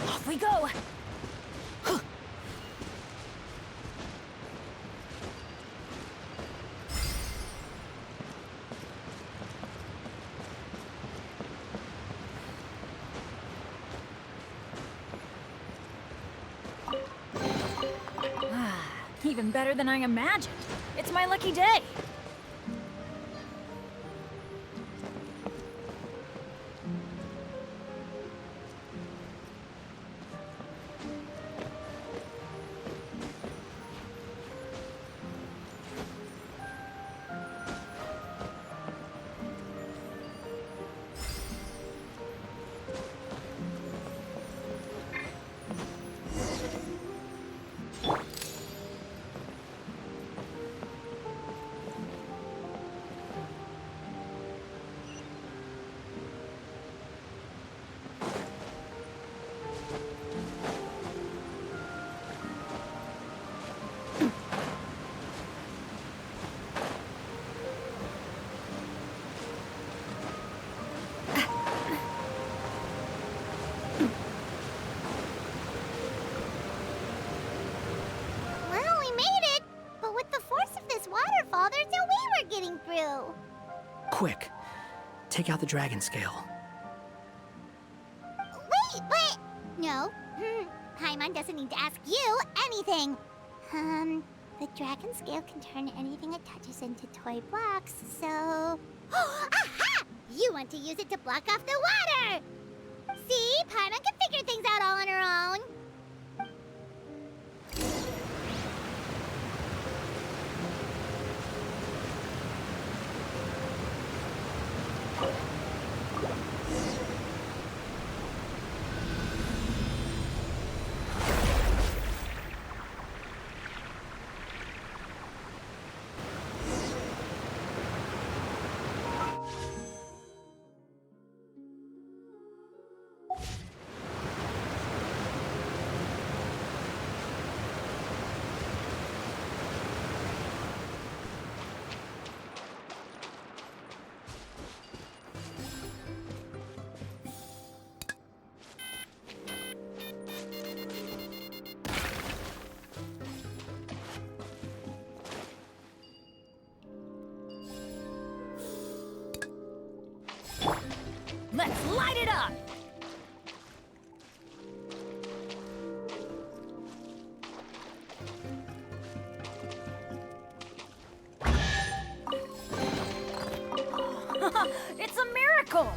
Off we go! Even better than I imagined. It's my lucky day. Quick, take out the dragon scale. Wait, but... No. Paimon doesn't need to ask you anything. The dragon scale can turn anything it touches into toy blocks, so... Aha! You want to use it to block off the water! See? Paimon can figure things out all on her own. Let's light it up! It's a miracle!